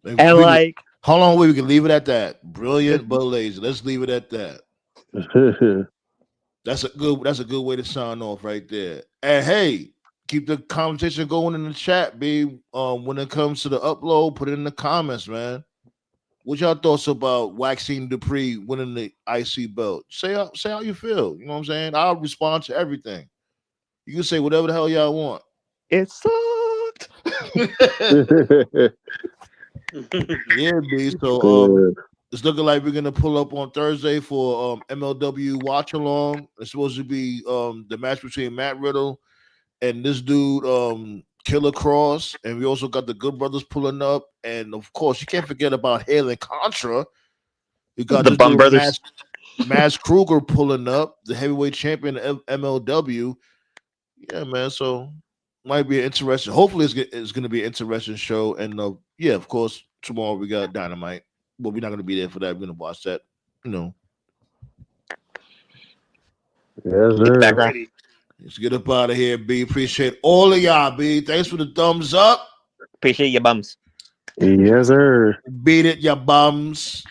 like, how long we can leave it at that? Brilliant but lazy. Let's leave it at that. That's a good way to sign off right there. And hey, keep the conversation going in the chat, B. When it comes to the upload, put it in the comments, man. What y'all thoughts about Waxxine Dupree winning the IC belt? Say how you feel. You know what I'm saying? I'll respond to everything. You can say whatever the hell y'all want. It sucked. Yeah, B. So it's looking like we're gonna pull up on Thursday for MLW watch along. It's supposed to be the match between Matt Riddle and this dude Killer Cross, and we also got the Good Brothers pulling up, and of course you can't forget about Hale and Contra. You got the this Bum dude Brothers. Max Kruger pulling up, the heavyweight champion of MLW. Yeah, man. So might be an interesting. Hopefully, it's going to be an interesting show. And yeah, of course, tomorrow we got Dynamite. But we're not going to be there for that. We're going to watch that. Yes, In the sir. background. Alrighty. Let's get up out of here, B. Appreciate all of y'all, B. Thanks for the thumbs up. Appreciate your bums. Yes, sir. Beat it, ya bums.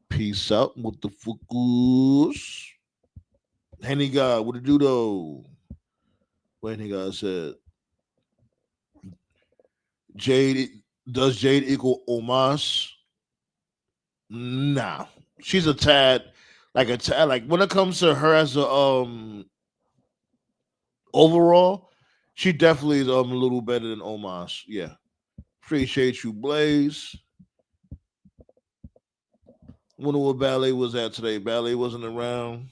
Peace out, motherfuckers. Henny God, what it do though? What Henny God said. Does Jade equal Omas? Nah. She's a tad like when it comes to her as a overall, she definitely is a little better than Omas. Yeah. Appreciate you, Blaze. Wonder what Ballet was at today. Ballet wasn't around.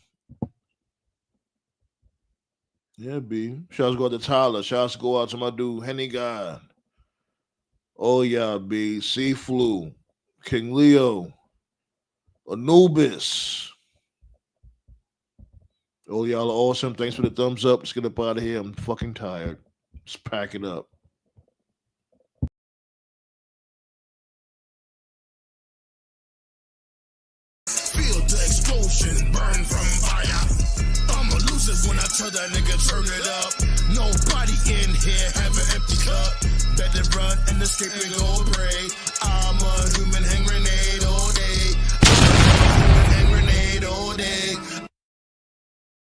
Yeah, B. Shouts go out to Tyler. Shouts go out to my dude, Henny God. Oh, yeah, B. C Flu. King Leo. Anubis. Oh, y'all are awesome. Thanks for the thumbs up. Let's get up out of here. I'm fucking tired. Let's pack it up. Feel the explosion, burn from fire. I'ma lose it when I tell that nigga turn it up. Nobody in here have an empty cup. Better run and escape and go pray.